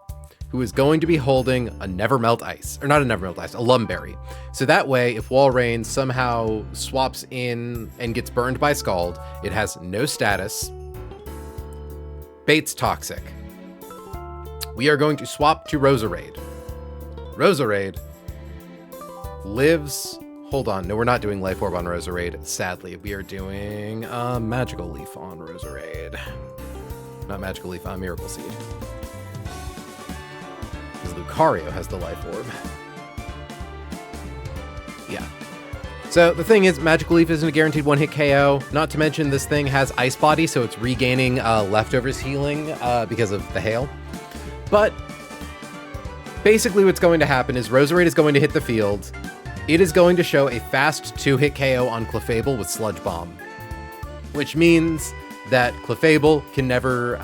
who is going to be holding a Nevermelt Ice, or not a Nevermelt Ice, a Lumberry. So that way, if Walrein somehow swaps in and gets burned by Scald, it has no status. Bait's Toxic. We are going to swap to Roserade. Roserade lives... Hold on, no, we're not doing Life Orb on Roserade, sadly. We are doing Magical Leaf on Roserade. Not Magical Leaf, Miracle Seed. Because Lucario has the Life Orb. Yeah. So the thing is, Magical Leaf isn't a guaranteed one-hit KO. Not to mention this thing has Ice Body, so it's regaining leftovers healing because of the hail. But basically what's going to happen is Roserade is going to hit the field. It is going to show a fast 2-hit KO on Clefable with Sludge Bomb, which means that Clefable can never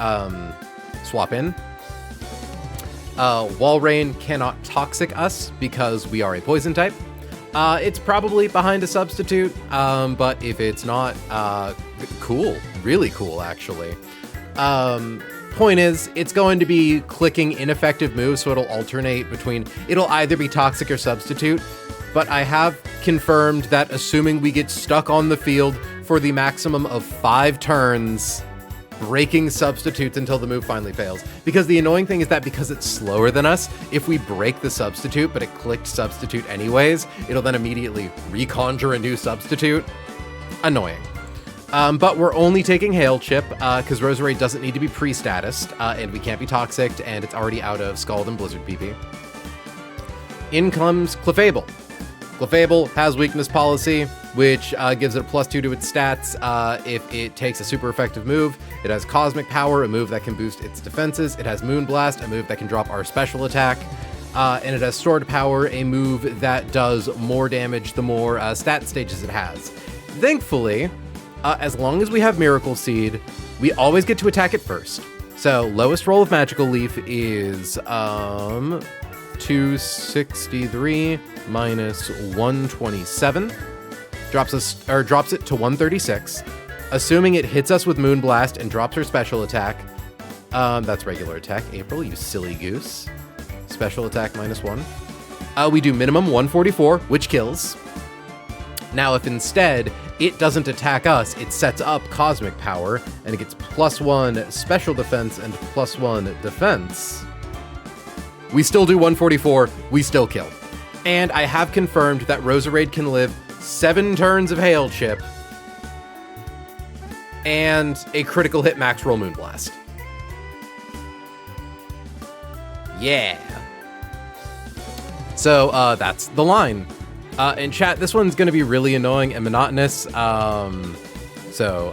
swap in. Walrein cannot Toxic us because we are a Poison type. It's probably behind a substitute, but if it's not, cool. Really cool, actually. Point is, it's going to be clicking ineffective moves, so it'll alternate between... It'll either be Toxic or Substitute, but I have confirmed that assuming we get stuck on the field for the maximum of 5 turns, breaking substitutes until the move finally fails. Because the annoying thing is that because it's slower than us, if we break the substitute, but it clicked substitute anyways, it'll then immediately reconjure a new substitute. Annoying. But we're only taking Hail Chip, because Roserade doesn't need to be pre-statused, and we can't be Toxic, and it's already out of Scald and Blizzard PP. In comes Clefable. Clefable has Weakness Policy, which gives it a +2 to its stats if it takes a super effective move. It has Cosmic Power, a move that can boost its defenses. It has Moonblast, a move that can drop our special attack. And it has Sword Power, a move that does more damage the more stat stages it has. Thankfully, as long as we have Miracle Seed, we always get to attack it first. So lowest roll of Magical Leaf is 263 minus 127. Drops it to 136. Assuming it hits us with Moonblast and drops her special attack. That's regular attack. April, you silly goose. Special attack -1. We do minimum 144, which kills. Now, if instead it doesn't attack us, it sets up Cosmic Power, and it gets +1 special defense and +1 defense. We still do 144, we still kill. And I have confirmed that Roserade can live 7 turns of Hail Chip and a critical hit max roll Moonblast. Yeah. So that's the line. And chat, this one's going to be really annoying and monotonous, so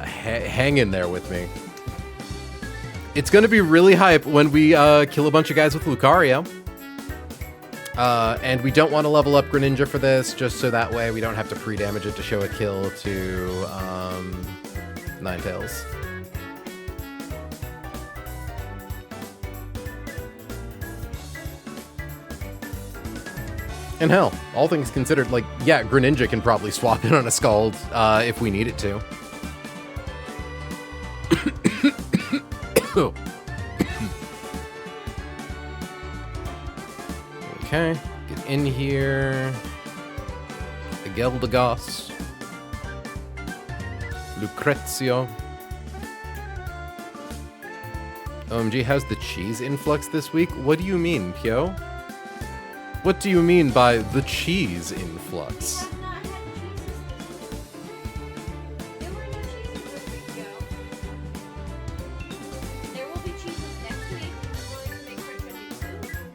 hang in there with me. It's going to be really hype when we kill a bunch of guys with Lucario. And we don't want to level up Greninja for this, just so that way we don't have to pre-damage it to show a kill to Ninetales. And hell, all things considered, like, yeah, Greninja can probably swap in on a Scald if we need it to. Okay, get in here. The Geldagos. Lucrezio. OMG, how's the cheese influx this week? What do you mean, Pio? What do you mean by the cheese influx?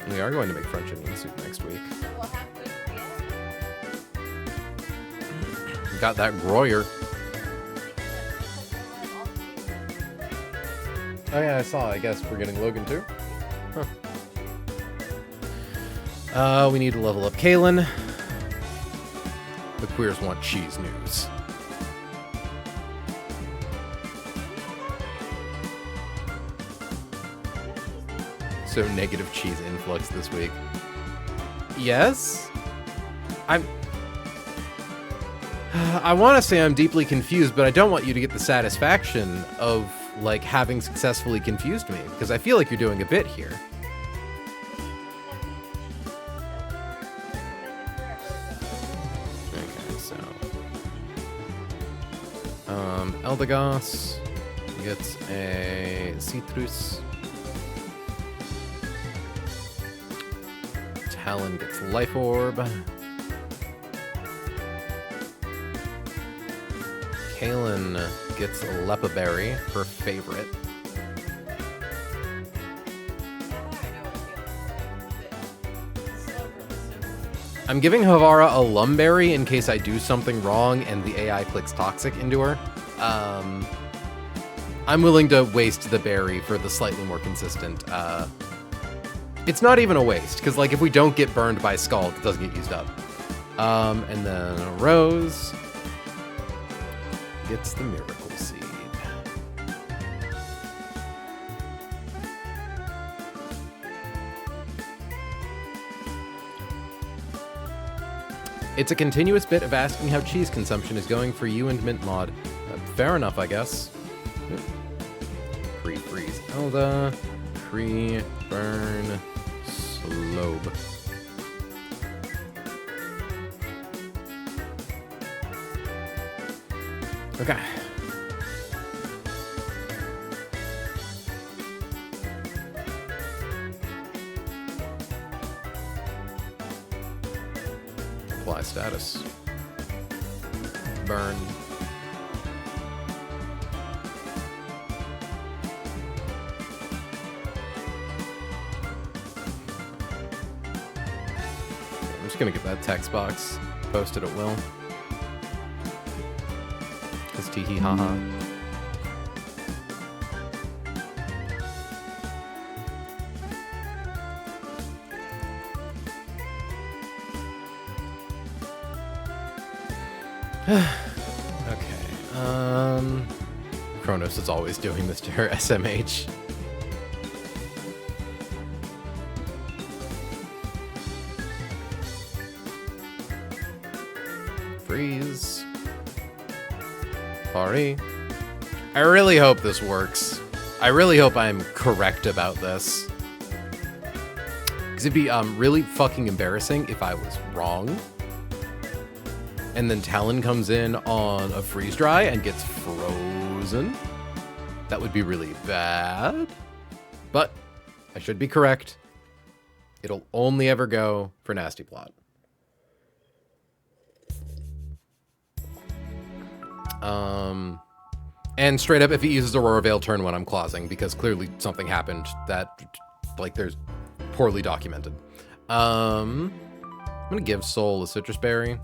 We are going to make French onion soup next week. Got that Groyer. Oh yeah, I saw. I guess we're getting Logan too. Huh. We need to level up Kalen. The queers want cheese news. So negative cheese influx this week. Yes? I want to say I'm deeply confused, but I don't want you to get the satisfaction of, like, having successfully confused me, because I feel like you're doing a bit here. Okay, so... Eldegoss gets a Citrus. Talon gets Life Orb. Kalen gets Lepa Berry, her favorite. I'm giving Havara a Lumberry in case I do something wrong and the AI clicks Toxic into her. I'm willing to waste the berry for the slightly more consistent. It's not even a waste, because like if we don't get burned by Scald, it doesn't get used up. And then Rose gets the Miracle Seed. It's a continuous bit of asking how cheese consumption is going for you and Mint Mod. Fair enough, I guess. Pre-freeze Elda. Pre-burn Slobe. Okay. Apply status. Burn. I'm just gonna get that text box posted at will. Cause tee hee ha ha. Okay, Kronos is always doing this to her SMH. Freeze. Sorry. I really hope this works. I really hope I'm correct about this. Because it'd be really fucking embarrassing if I was wrong. And then Talon comes in on a freeze dry and gets frozen. That would be really bad. But I should be correct. It'll only ever go for Nasty Plot. And straight up, if he uses Aurora Veil turn 1, I'm clausing, because clearly something happened that, like, there's poorly documented. I'm gonna give Soul a Citrus Berry.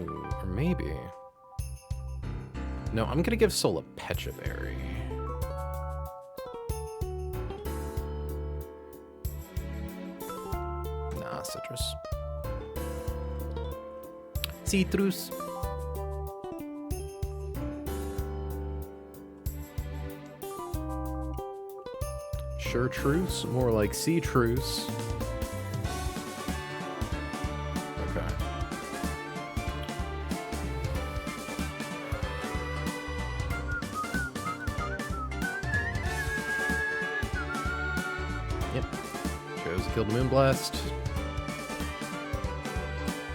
Ooh, or maybe... No, I'm gonna give Soul a Pecha Berry. Nah, Citrus. Citrus. Sure truce, more like sea truce. Okay. Yep. Chose to kill the Moonblast.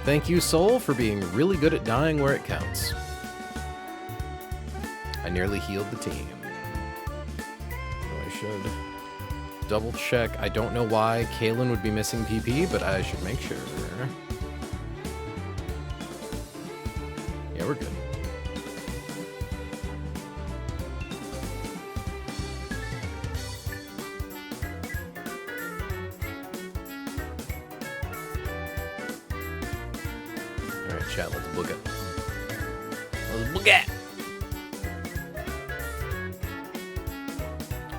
Thank you, Soul, for being really good at dying where it counts. I nearly healed the team. Oh, I should double check. I don't know why Kalen would be missing PP, but I should make sure. Yeah, we're good. Alright, chat, let's book it. Let's book it!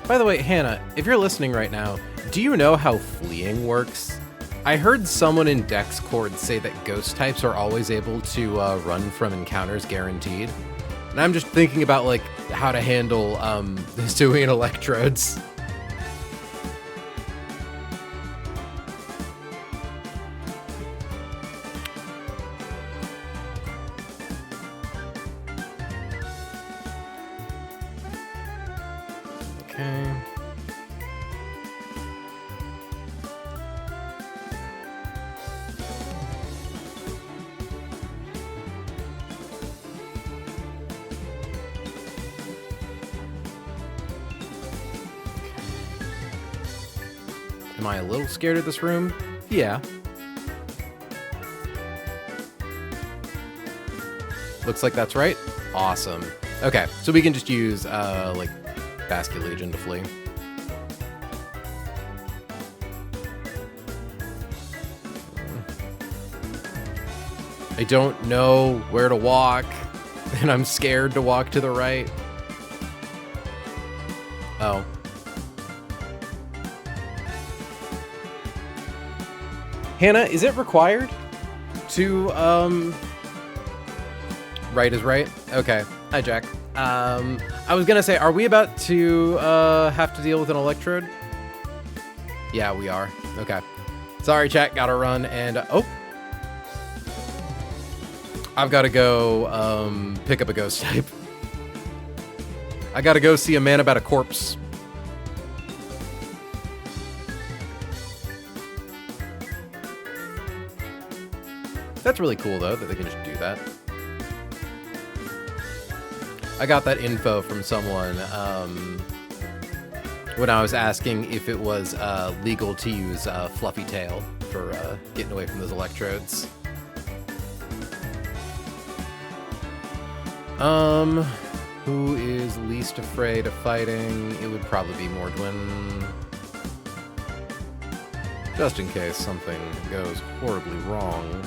By the way, Hannah, if you're listening right now, do you know how fleeing works? I heard someone in Dexcord say that ghost types are always able to run from encounters guaranteed. And I'm just thinking about, like, how to handle the Hisuian electrodes. Okay. Am I a little scared of this room? Yeah. Looks like that's right. Awesome. Okay, so we can just use, like, Basket Legion to flee. I don't know where to walk, and I'm scared to walk to the right. Oh. Hannah, is it required to, right is right? Okay. Hi, Jack. I was gonna say, are we about to, have to deal with an electrode? Yeah, we are. Okay. Sorry, chat, gotta run, and, oh! I've gotta go, pick up a ghost type. I gotta go see a man about a corpse. That's really cool, though, that they can just do that. I got that info from someone when I was asking if it was legal to use Fluffy Tail for getting away from those electrodes. Who is least afraid of fighting? It would probably be Mordwin. Just in case something goes horribly wrong.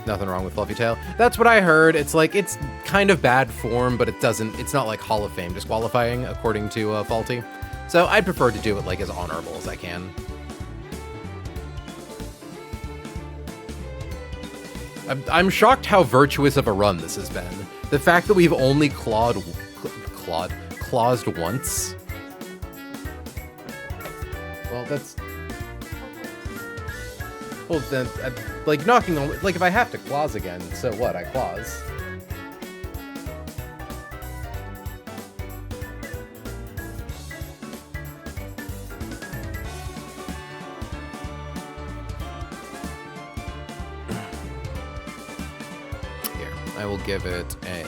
Nothing wrong with Fluffy Tail. That's what I heard. It's like, it's kind of bad form, but it's not like Hall of Fame disqualifying, according to Faulty. So I'd prefer to do it like as honorable as I can. I'm shocked how virtuous of a run this has been. The fact that we've only clawed once. Well, that's... Well, then, like, knocking on... Like, if I have to claws again, so what? I claws. Here, I will give it a...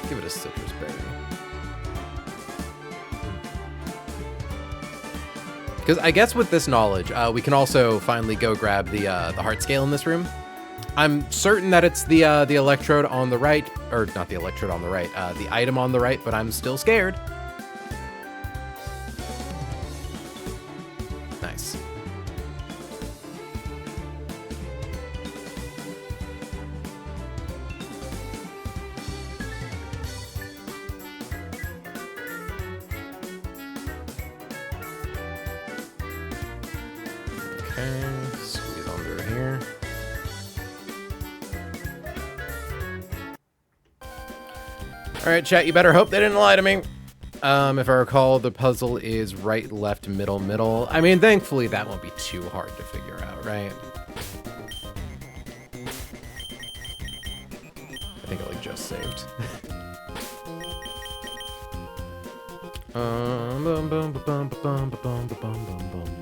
give it a citrus berry. Because I guess with this knowledge, we can also finally go grab the heart scale in this room. I'm certain that it's the electrode on the right, or not the electrode on the right, the item on the right, but I'm still scared. Nice. Okay, squeeze under here. All right, chat, you better hope they didn't lie to me. If I recall, the puzzle is right, left, middle, middle. I mean, thankfully, that won't be too hard to figure out, right? I think I, like, just saved. Bum, bum, bum, bum, bum, bum, bum, bum, bum.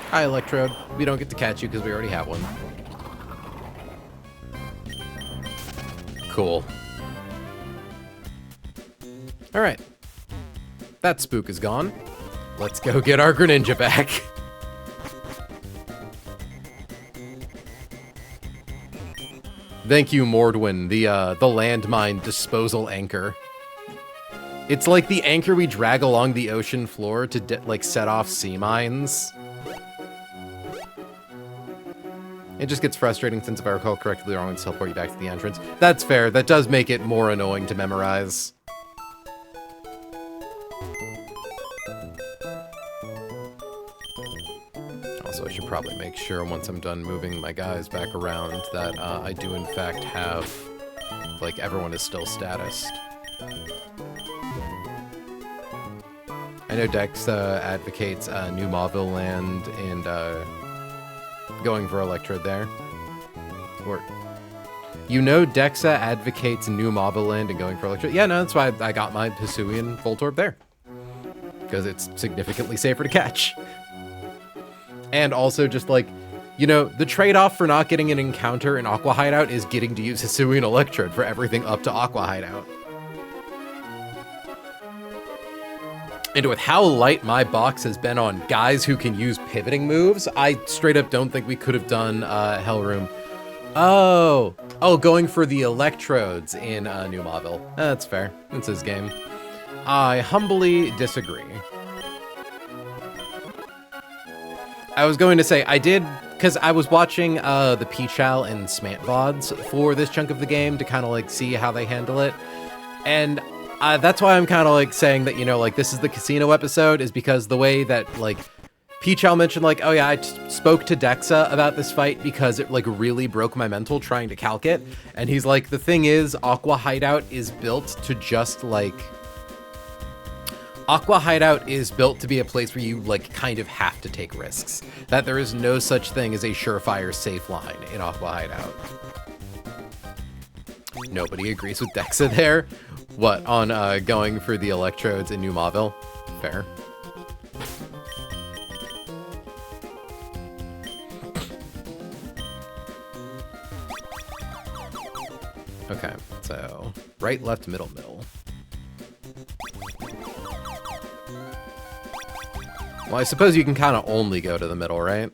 Hi, Electrode. We don't get to catch you because we already have one. Cool. All right. That spook is gone. Let's go get our Greninja back. Thank you, Mordwin, the landmine disposal anchor. It's like the anchor we drag along the ocean floor to like set off sea mines. It just gets frustrating since, if I recall correctly, wrong, to teleport you back to the entrance. That's fair. That does make it more annoying to memorize. Also, I should probably make sure once I'm done moving my guys back around that I do in fact have, like, everyone is still statused. I know Dex advocates New Mauville Land and going for Electrode there. Or, you know, Dexa advocates New Mauville Land and going for Electrode. Yeah, no, that's why I got my Hisuian Voltorb there. Because it's significantly safer to catch. And also just like, you know, the trade-off for not getting an encounter in Aqua Hideout is getting to use Hisuian Electrode for everything up to Aqua Hideout. And with how light my box has been on guys who can use pivoting moves, I straight up don't think we could have done Hellroom. Oh, going for the Electrodes in New Mauville. That's fair. That's his game. I humbly disagree. I was going to say, I did, because I was watching the Peachal and Smant VODs for this chunk of the game to kind of like see how they handle it. And that's why I'm kind of like saying that, you know, like this is the casino episode, is because the way that like Peachal mentioned like, oh yeah, I spoke to Dexa about this fight because it like really broke my mental trying to calc it. And he's like, the thing is, Aqua Hideout is built to just like, Aqua Hideout is built to be a place where you like kind of have to take risks. That there is no such thing as a surefire safe line in Aqua Hideout. Nobody agrees with Dexa there. What, on going for the Electrodes in New Mauville? Fair. Okay, so right, left, middle, middle. Well, I suppose you can kind of only go to the middle, right?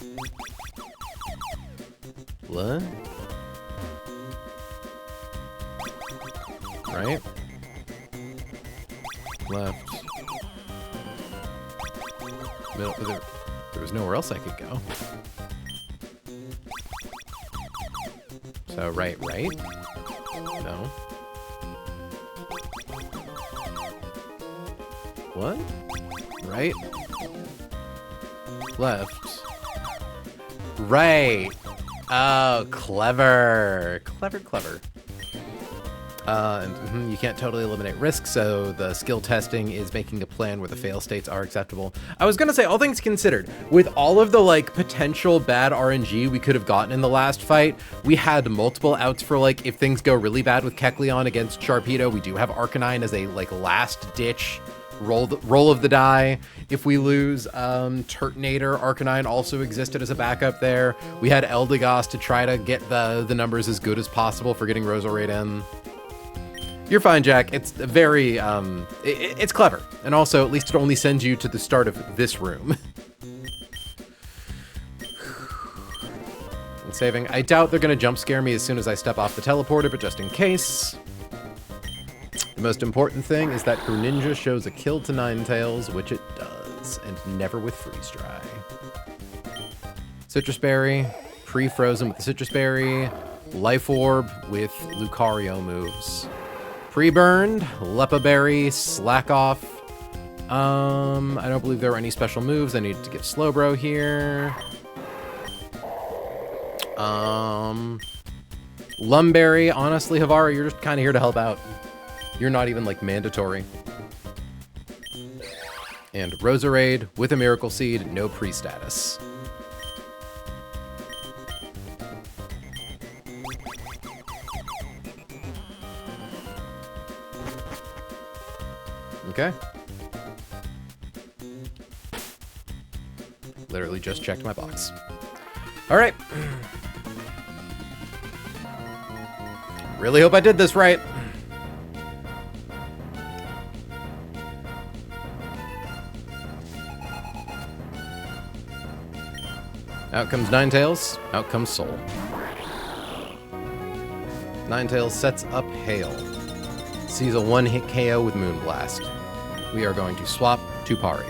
What? Right? Left. Middle. There was nowhere else I could go. So right. No. What? Right? Left. Right. Oh, clever. Clever. You can't totally eliminate risk, so the skill testing is making a plan where the fail states are acceptable. I was gonna say, all things considered, with all of the like potential bad RNG we could have gotten in the last fight, we had multiple outs for like, if things go really bad with Kecleon against Sharpedo, we do have Arcanine as a like last ditch roll of the die. If we lose Turtonator, Arcanine also existed as a backup there. We had Eldegoss to try to get the numbers as good as possible for getting Roserade in. You're fine, Jack. It's very, it's clever. And also, at least it only sends you to the start of this room. And saving. I doubt they're going to jump scare me as soon as I step off the teleporter, but just in case. The most important thing is that Greninja shows a kill to Ninetales, which it does, and never with Freeze Dry. Citrus Berry, pre-frozen with the Citrus Berry, Life Orb with Lucario moves. Pre-burned, Lepa Berry, Slack Off. I don't believe there were any special moves. I need to get Slowbro here. Lumberry, honestly, Havara, you're just kind of here to help out. You're not even, like, mandatory. And Roserade with a Miracle Seed, no pre-status. Okay. Literally just checked my box. All right. Really hope I did this right. Out comes Ninetales. Out comes Soul. Ninetales sets up Hail. Sees a one-hit KO with Moonblast. We are going to swap to Pari.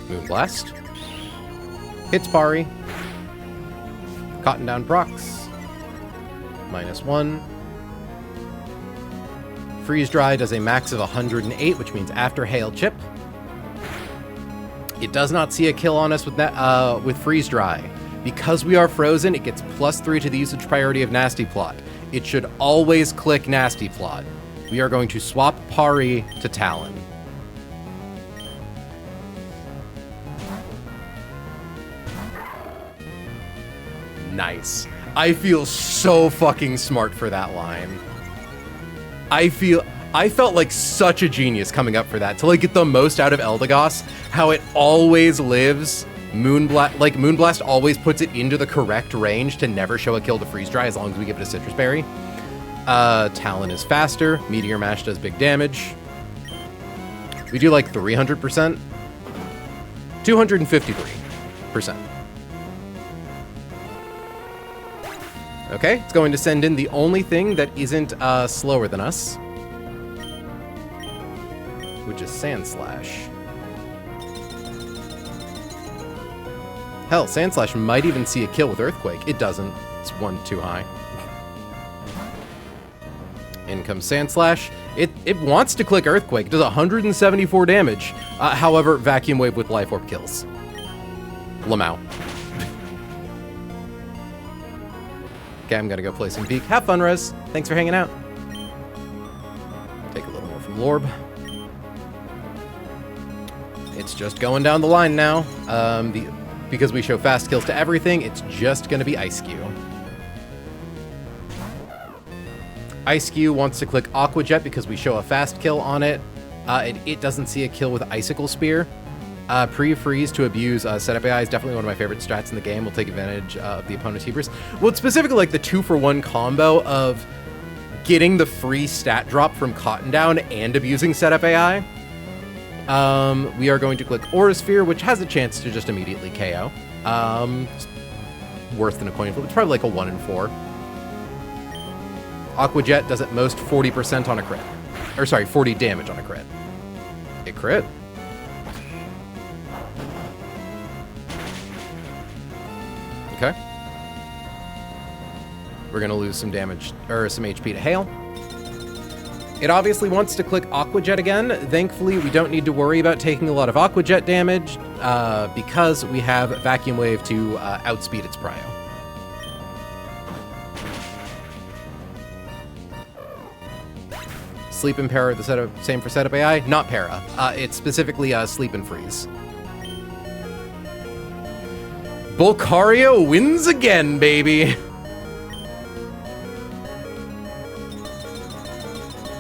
Moonblast. Hits Pari. Cotton down procs. -1. Freeze Dry does a max of 108, which means after Hail Chip. It does not see a kill on us with that, with Freeze Dry. Because we are frozen, it gets +3 to the usage priority of Nasty Plot. It should always click Nasty Plot. We are going to swap Pari to Talon. Nice. I feel so fucking smart for that line. I felt like such a genius coming up for that to like get the most out of Eldegoss. How it always lives. Moonblast always puts it into the correct range to never show a kill to Freeze Dry as long as we give it a Citrus Berry. Talon is faster. Meteor Mash does big damage. We do like 300%. 253%. Okay, it's going to send in the only thing that isn't slower than us, which is Sand Slash. Hell, Sand Slash might even see a kill with Earthquake. It doesn't. It's one too high. In comes Sand Slash. It wants to click Earthquake. It does 174 damage. However, Vacuum Wave with Life Orb kills. Lamau. Okay, I'm gonna go play some Peak. Have fun, Rez. Thanks for hanging out. Take a little more from Lorb. It's just going down the line now. Because we show fast kills to everything, it's just gonna be Ice-Q. Ice-Q wants to click Aqua Jet because we show a fast kill on it. It doesn't see a kill with Icicle Spear. Pre-freeze to abuse setup AI is definitely one of my favorite strats in the game. We'll take advantage of the opponent's Hebrews. Well, it's specifically like the 2-for-1 combo of getting the free stat drop from Cotton Down and abusing setup AI. We are going to click Aura Sphere, which has a chance to just immediately KO. Worse than a coin flip. It's probably like a 1 in 4. Aqua Jet does at most 40% on a crit. Or sorry, 40 damage on a crit. It crit. Okay. We're gonna lose some damage, or some HP to Hail. It obviously wants to click Aqua Jet again. Thankfully, we don't need to worry about taking a lot of Aqua Jet damage, because we have Vacuum Wave to outspeed its prio. Sleep and Para, the setup, same for setup AI? Not Para. It's specifically Sleep and Freeze. Volcario wins again, baby!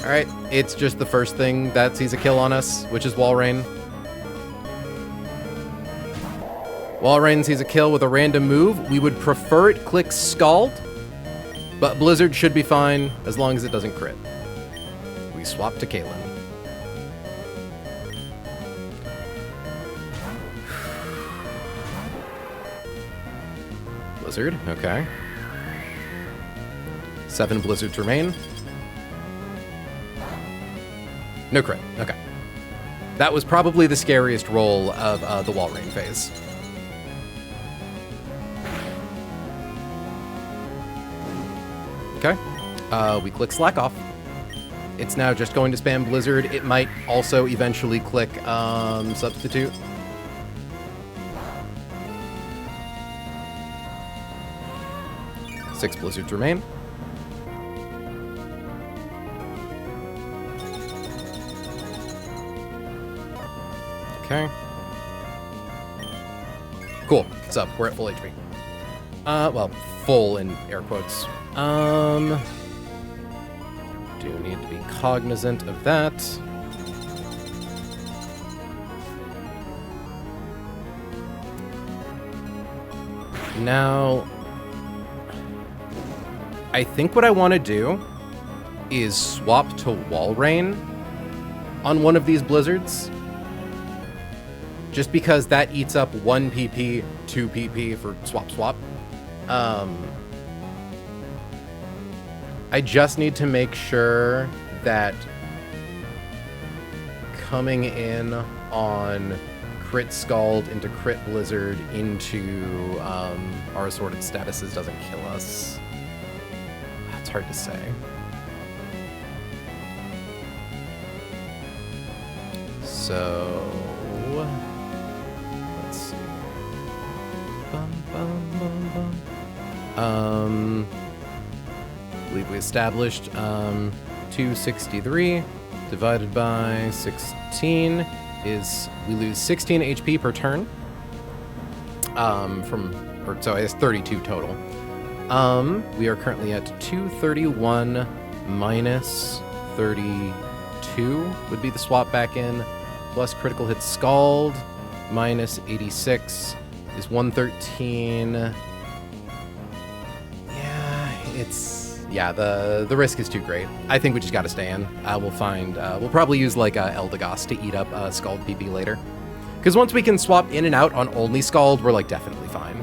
Alright, it's just the first thing that sees a kill on us, which is Walrein. Walrein sees a kill with a random move. We would prefer it click Scald, but Blizzard should be fine as long as it doesn't crit. We swap to Kaelin. Blizzard, okay. 7 Blizzards remain. No crit, okay. That was probably the scariest roll of the Walrein phase. Okay. We click slack off. It's now just going to spam Blizzard. It might also eventually click substitute. Six blizzards remain. Okay. Cool. What's up? We're at full HP. Well, full in air quotes. Do need to be cognizant of that. Now, I think what I want to do is swap to wall rain on one of these blizzards. Just because that eats up 1 PP, 2 PP for swap. I just need to make sure that coming in on crit Scald into crit Blizzard into our assorted statuses doesn't kill us. It's hard to say. So let's see. I believe we established 263 divided by 16 is we lose 16 HP per turn. So I guess 32 total. We are currently at 231 minus 32 would be the swap back in, plus critical hit Scald minus 86 is 113. Yeah, the risk is too great. I think we just got to stay in. We'll probably use like Eldegoss to eat up Scald PP later. Because once we can swap in and out on only Scald, we're like definitely fine.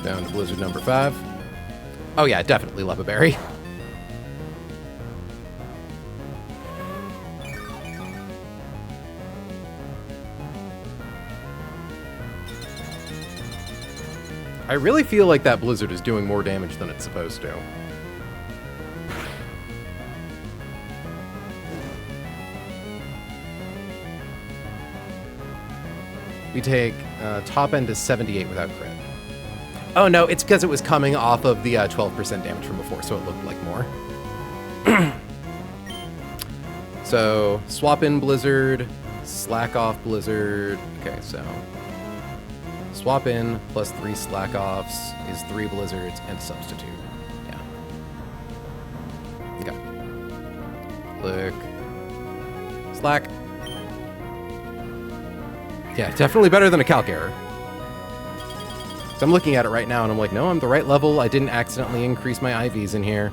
Down to Blizzard number 5. Oh yeah, definitely Lepa Berry. I really feel like that Blizzard is doing more damage than it's supposed to. We take top end to 78 without crit. Oh no, it's because it was coming off of the 12% damage from before, so it looked like more. So, swap in Blizzard, slack off Blizzard. Okay, so swap in plus 3 slack offs is 3 blizzards and substitute. Yeah. Okay. Click. Slack. Yeah, definitely better than a calc error. So I'm looking at it right now and I'm like, no, I'm the right level. I didn't accidentally increase my IVs in here.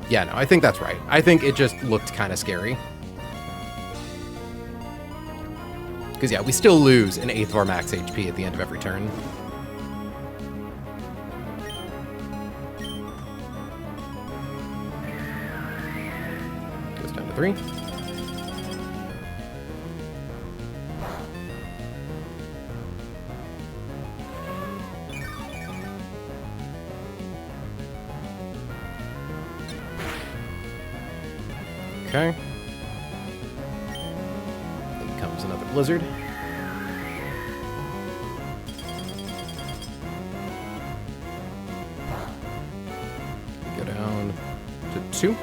Yeah, no, I think that's right. I think it just looked kind of scary. Because, yeah, we still lose an eighth of our max HP at the end of every turn. Goes down to 3. Okay. Then comes another blizzard. Go down to 2.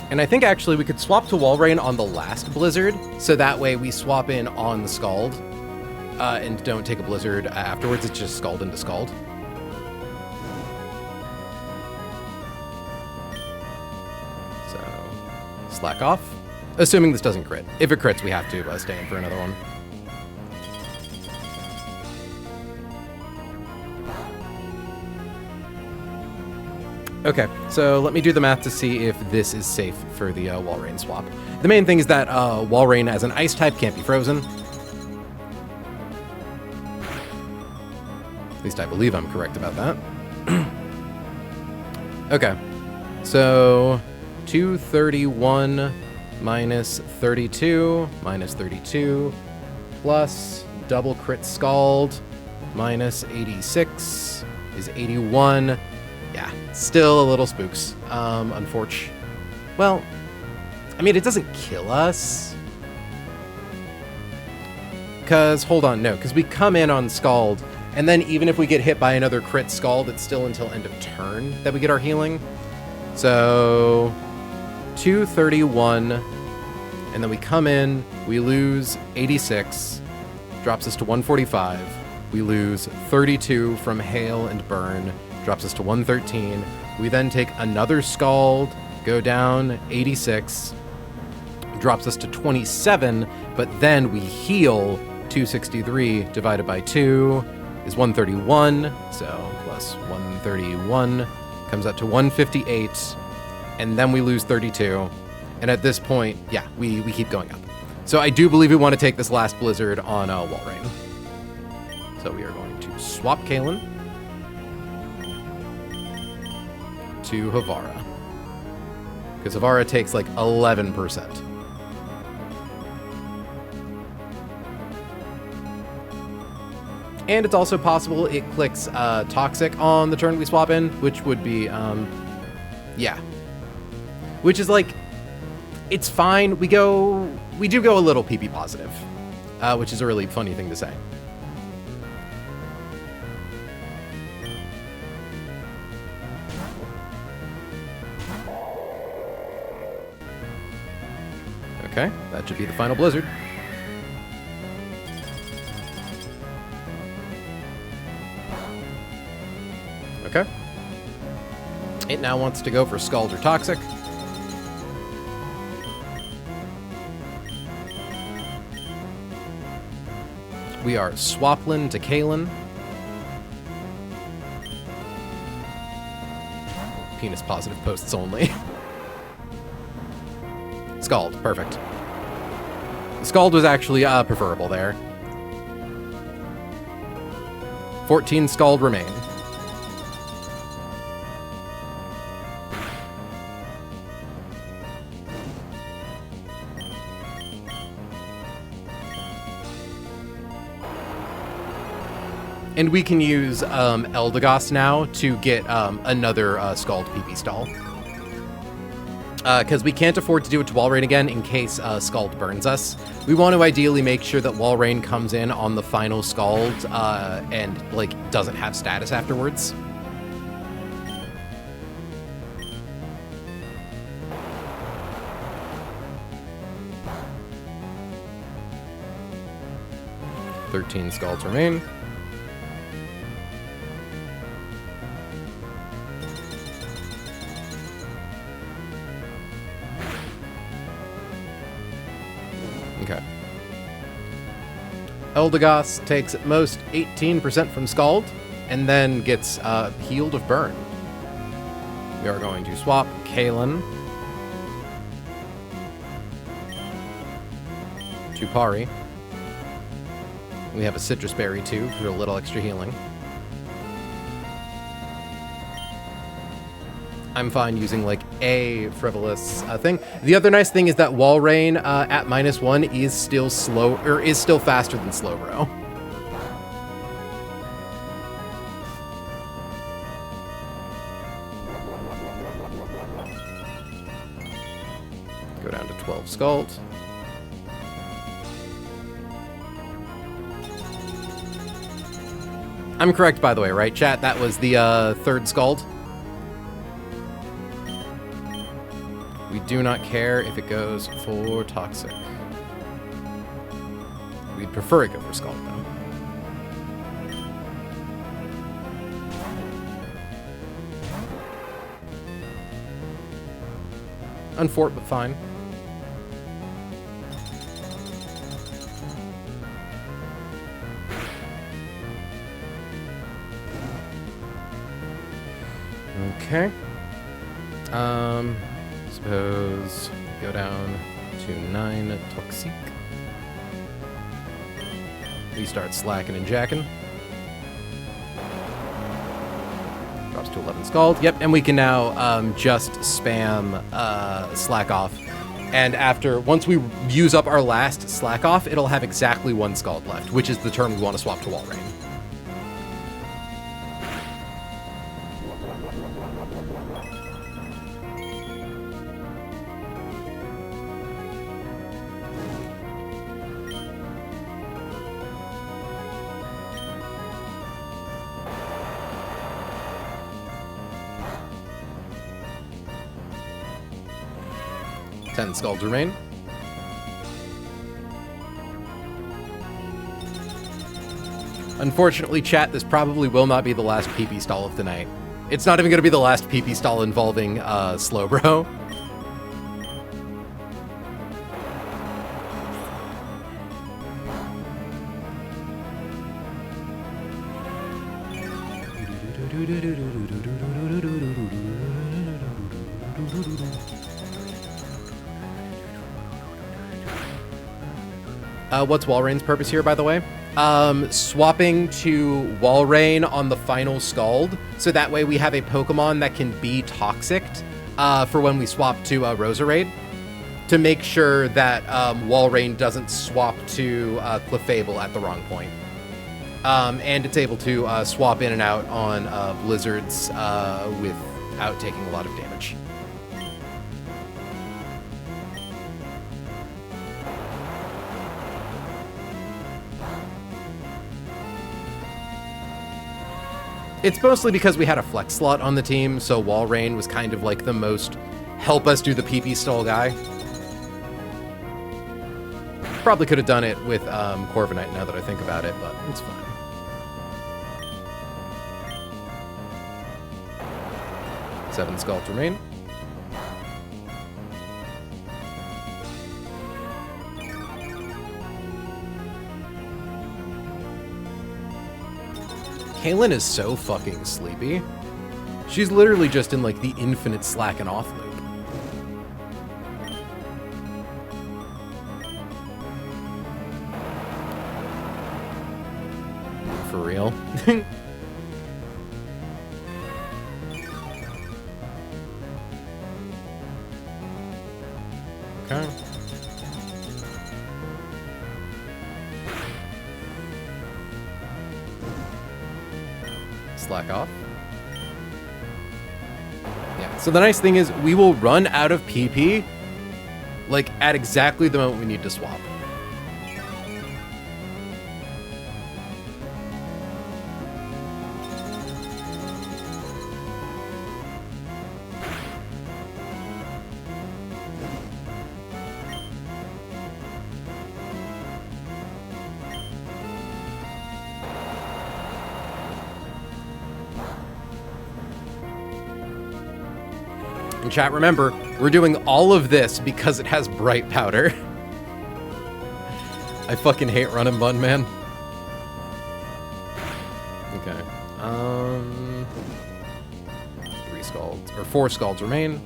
And I think actually we could swap to Wall Rain on the last blizzard, so that way we swap in on the Scald and don't take a blizzard afterwards. It's just Scald into Scald. Slack off, assuming this doesn't crit. If it crits, we have to stay in for another one. Okay, so let me do the math to see if this is safe for the Wall Rain swap. The main thing is that Wall Rain as an ice type can't be frozen. At least I believe I'm correct about that. Okay, so 231 minus 32, minus 32, plus double crit scald, minus 86 is 81. Yeah, still a little spooks. Unfortunately. Well, I mean, it doesn't kill us. Because, hold on, no, because we come in on Scald, and then even if we get hit by another crit Scald, it's still until end of turn that we get our healing. So, 231, and then we come in, we lose 86, drops us to 145. We lose 32 from Hail and Burn, drops us to 113. We then take another Scald, go down 86, drops us to 27, but then we heal 263 divided by 2 is 131, so plus 131 comes out to 158, and then we lose 32, and at this point, yeah, we keep going up. So I do believe we want to take this last Blizzard on Walrein. So we are going to swap Kalen to Havara, because Havara takes like 11%. And it's also possible it clicks Toxic on the turn we swap in, which would be, yeah. Which is like, it's fine. We do go a little PP positive, which is a really funny thing to say. Okay, that should be the final Blizzard. Okay. It now wants to go for Scald or Toxic. We are Swaplin to Kalen. Penis positive posts only. Scald, perfect. Scald was actually preferable there. 14 Scald remain. And we can use Eldegoss now to get another Scald PP stall. Because we can't afford to do it to Walrein again in case Scald burns us. We want to ideally make sure that Walrein comes in on the final Scald and like doesn't have status afterwards. "13 Scalds remain. Okay. Eldegoss takes at most 18% from Scald, and then gets Healed of Burn. We are going to swap Kalen to Pari. We have a Citrus Berry too for a little extra healing. I'm fine using like a frivolous thing. The other nice thing is that Walrein at -1 is still slow, or is still faster than Slowbro. Go down to 12 Scald. I'm correct, by the way, right, chat? That was the third Scald. We do not care if it goes for Toxic. We'd prefer it go for Scald, though. Unfort, but fine. Okay. Suppose go down to 9 Toxic. We start slacking and jacking. Drops to 11 Scald. Yep, and we can now just spam Slack off And once we use up our last slack off, it'll have exactly 1 Scald left, which is the turn we want to swap to Walrein. Scalds remain. Unfortunately, chat, this probably will not be the last PP stall of the night. It's not even going to be the last PP stall involving Slowbro. What's Walrein's purpose here, by the way? Swapping to Walrein on the final Scald, so that way we have a Pokemon that can be toxic for when we swap to Roserade, to make sure that Walrein doesn't swap to Clefable at the wrong point. And it's able to swap in and out on Blizzards without taking a lot of damage. It's mostly because we had a flex slot on the team, so Walrein was kind of like the most help us do the PP stall guy. Probably could have done it with Corviknight now that I think about it, but it's fine. Seven Scalds remain. Kaylin is so fucking sleepy. She's literally just in like the infinite slack and off loop. For real. Okay. Slack off. Yeah, so the nice thing is we will run out of PP like at exactly the moment we need to swap. And chat, remember, we're doing all of this because it has bright powder. I fucking hate run and bun, man. Okay. 3 Scalds, or 4 Scalds remain.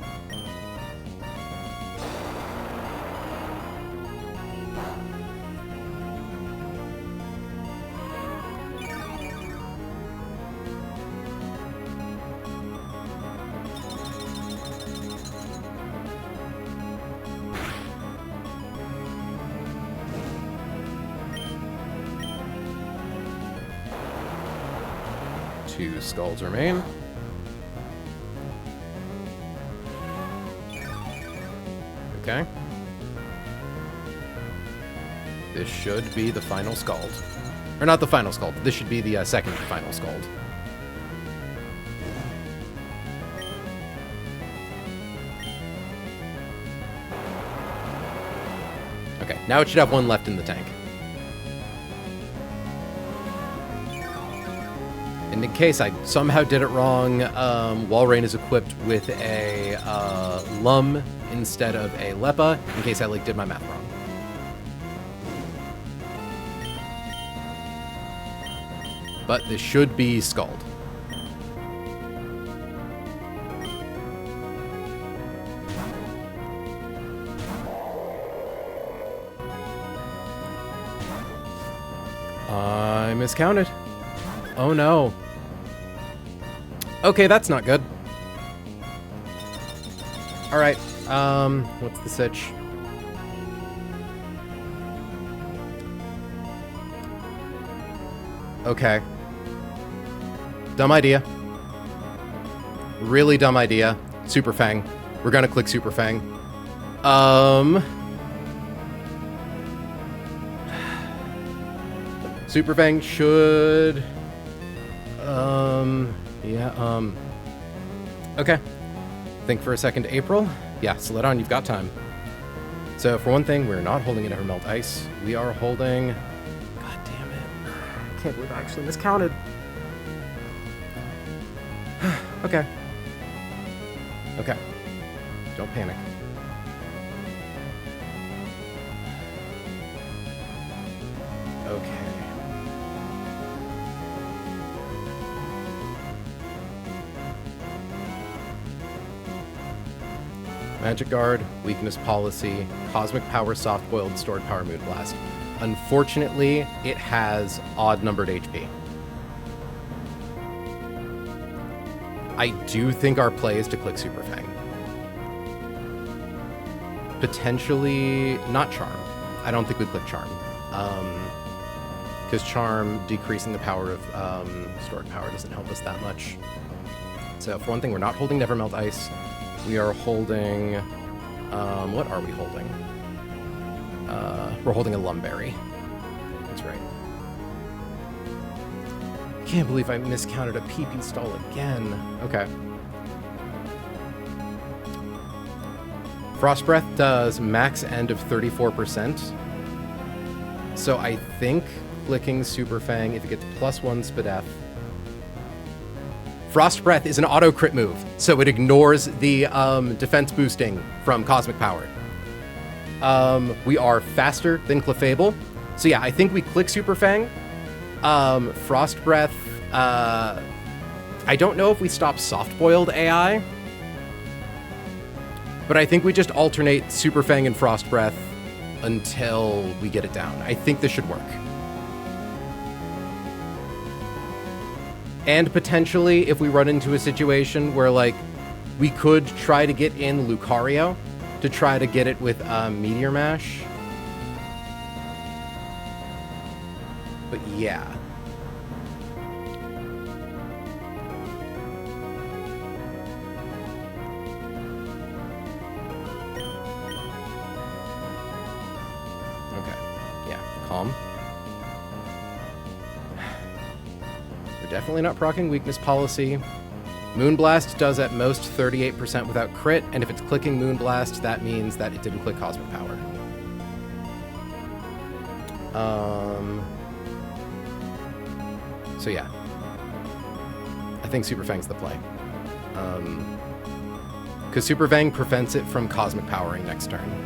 Scalds remain. Okay. This should be the final Scald. Or not the final Scald. This should be the second final Scald. Okay, now it should have 1 left in the tank. And in case I somehow did it wrong, Walrein is equipped with a Lum instead of a Leppa, in case I like did my math wrong. But this should be Scald. I miscounted. Oh no. Okay, that's not good. Alright, what's the sitch? Okay. Dumb idea. Really dumb idea. Super Fang. We're gonna click Super Fang. Super Fang should... yeah, okay. Think for a second, April. Yeah, Celadon, you've got time. So, for one thing, we're not holding an Evermelt Ice. We are holding... God damn it. I can't believe I actually miscounted. Okay. Okay. Don't panic. Okay. Magic Guard, Weakness Policy, Cosmic Power, Soft-Boiled, Stored Power, Moonblast. Unfortunately, it has odd-numbered HP. I do think our play is to click Super Fang. Potentially not Charm. I don't think we click Charm. Because Charm, decreasing the power of stored power, doesn't help us that much. So for one thing, we're not holding Nevermelt Ice. We are holding... what are we holding? We're holding a Lumberry. That's right. Can't believe I miscounted a PP stall again. Okay. Frost Breath does max end of 34%. So I think clicking Super Fang, if it gets +1 SPDF. Frost Breath is an auto crit move, so it ignores the defense boosting from Cosmic Power. We are faster than Clefable. So yeah, I think we click Super Fang. Frost Breath, I don't know if we stop soft-boiled AI, but I think we just alternate Super Fang and Frost Breath until we get it down. I think this should work. And potentially, if we run into a situation where, like, we could try to get in Lucario to try to get it with Meteor Mash. But yeah. Calm. We're definitely not proccing Weakness Policy. Moonblast does at most 38% without crit, and if it's clicking Moonblast, that means that it didn't click Cosmic Power. So yeah. I think Super Fang's the play. Because Super Fang prevents it from Cosmic Powering next turn.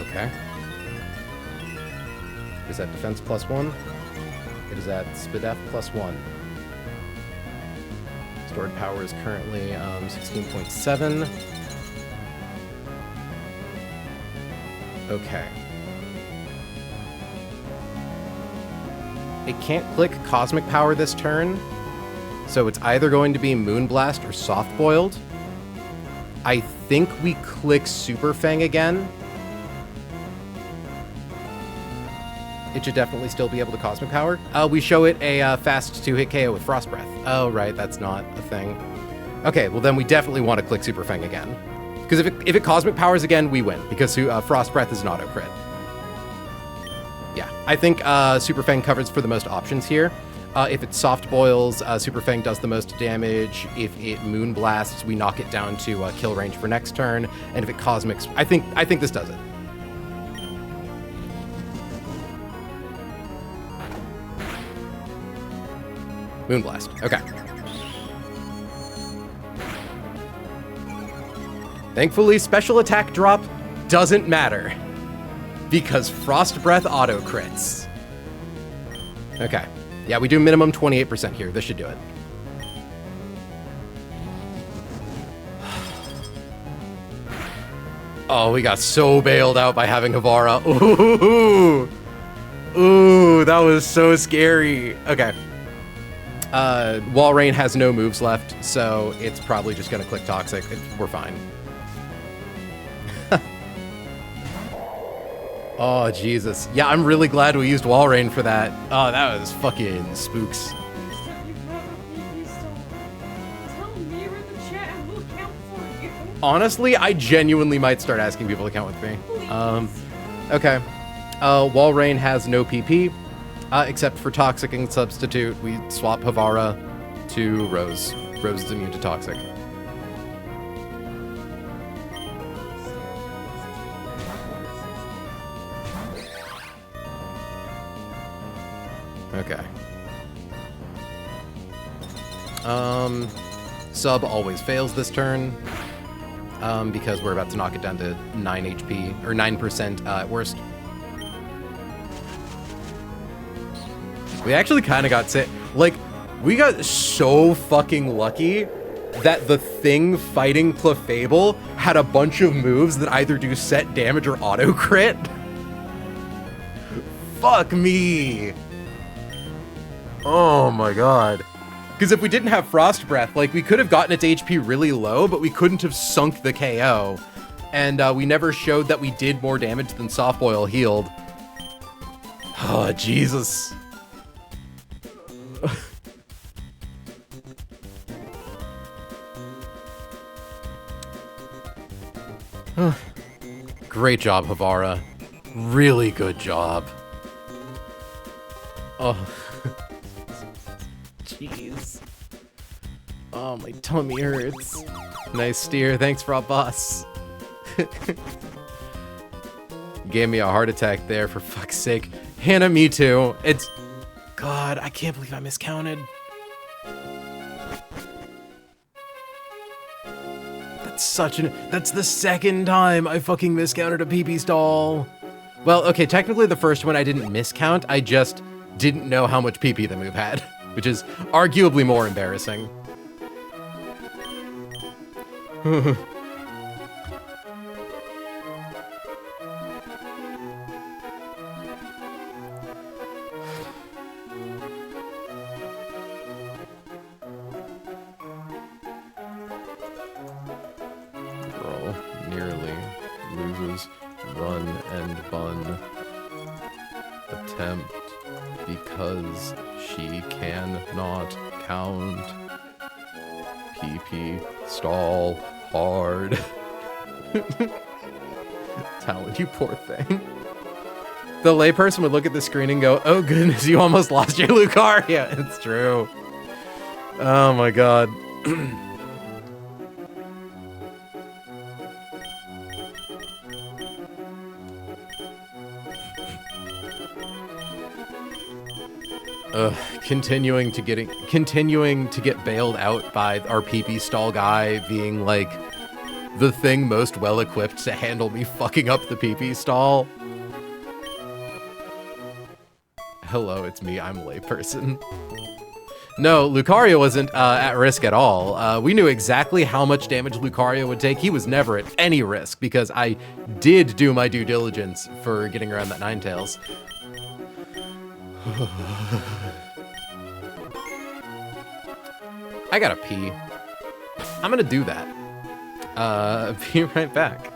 Okay. Is that defense +1? It is at SPDF +1. Stored power is currently 16.7. Okay. It can't click Cosmic Power this turn, so it's either going to be Moonblast or Soft Boiled. I think we click Super Fang again. It should definitely still be able to Cosmic Power. We show it a fast 2-hit KO with Frost Breath. Oh, right, that's not a thing. Okay, well then we definitely want to click Super Fang again. Because if it Cosmic Powers again, we win. Because Frost Breath is an auto crit. Yeah, I think Super Fang covers for the most options here. If it Soft Boils, Super Fang does the most damage. If it Moon Blasts, we knock it down to kill range for next turn. And if it Cosmics, I think this does it. Moonblast. Okay. Thankfully, special attack drop doesn't matter because Frost Breath auto crits. Okay. Yeah, we do minimum 28% here. This should do it. Oh, we got so bailed out by having Havara. Ooh. Ooh, that was so scary. Okay. Walrein has no moves left, so it's probably just gonna click Toxic. We're fine. Oh, Jesus. Yeah, I'm really glad we used Walrein for that. Oh, that was fucking spooks. Honestly, I genuinely might start asking people to count with me. Okay. Walrein has no PP, except for Toxic and Substitute. We swap Havara to Rose. Rose is immune to Toxic. Okay. Sub always fails this turn. Because we're about to knock it down to 9 HP, or 9% at worst. We actually kind of got like, we got so fucking lucky that the thing fighting Clefable had a bunch of moves that either do set damage or auto crit. Fuck me. Oh my god. Because if we didn't have Frost Breath, like, we could have gotten its HP really low, but we couldn't have sunk the KO. And we never showed that we did more damage than Soft Boil healed. Oh, Jesus. Great job, Havara. Really good job. Oh. Jeez. Oh, my tummy hurts. Nice steer. Thanks, Rob Boss. Gave me a heart attack there, for fuck's sake. Hannah, me too. It's... God, I can't believe I miscounted. That's the second time I fucking miscounted a PP stall. Well, okay, technically the first one I didn't miscount. I just didn't know how much PP the move had, which is arguably more embarrassing. Girl nearly loses run and bun attempt because she cannot count. PP stall hard. Talon, you poor thing. The layperson would look at the screen and go, oh goodness, you almost lost your Lucaria. It's true. Oh my god. Continuing to get bailed out by our PP stall guy being like the thing most well equipped to handle me fucking up the PP stall. Hello, it's me, I'm a layperson. No, Lucario wasn't at risk at all. We knew exactly how much damage Lucario would take. He was never at any risk because I did do my due diligence for getting around that Ninetales. I gotta pee. I'm gonna do that. Be right back.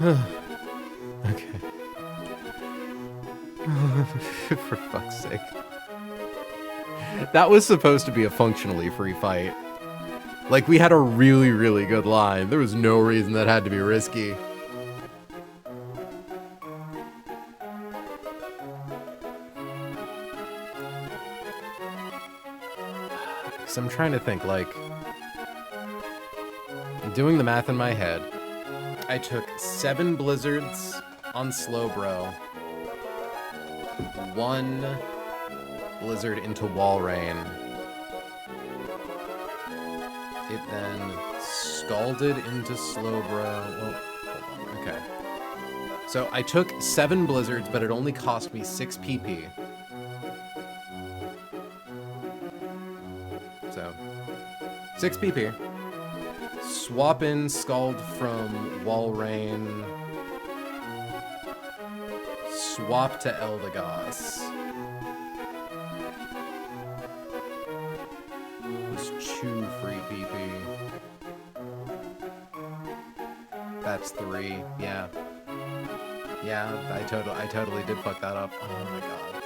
Okay. For fuck's sake. That was supposed to be a functionally free fight. Like, we had a really, really good line. There was no reason that had to be risky. So I'm trying to think, like, I'm doing the math in my head. I took 7 blizzards on Slowbro, 1 blizzard into Walrein. It then scalded into Slowbro. Well, hold on. Okay. So I took 7 blizzards, but it only cost me 6 PP. So 6 PP. Swap in Scald from Walrein. Swap to Eldegoss. Was 2 free PP. That's 3. Yeah. Yeah, I totally did fuck that up. Oh my god.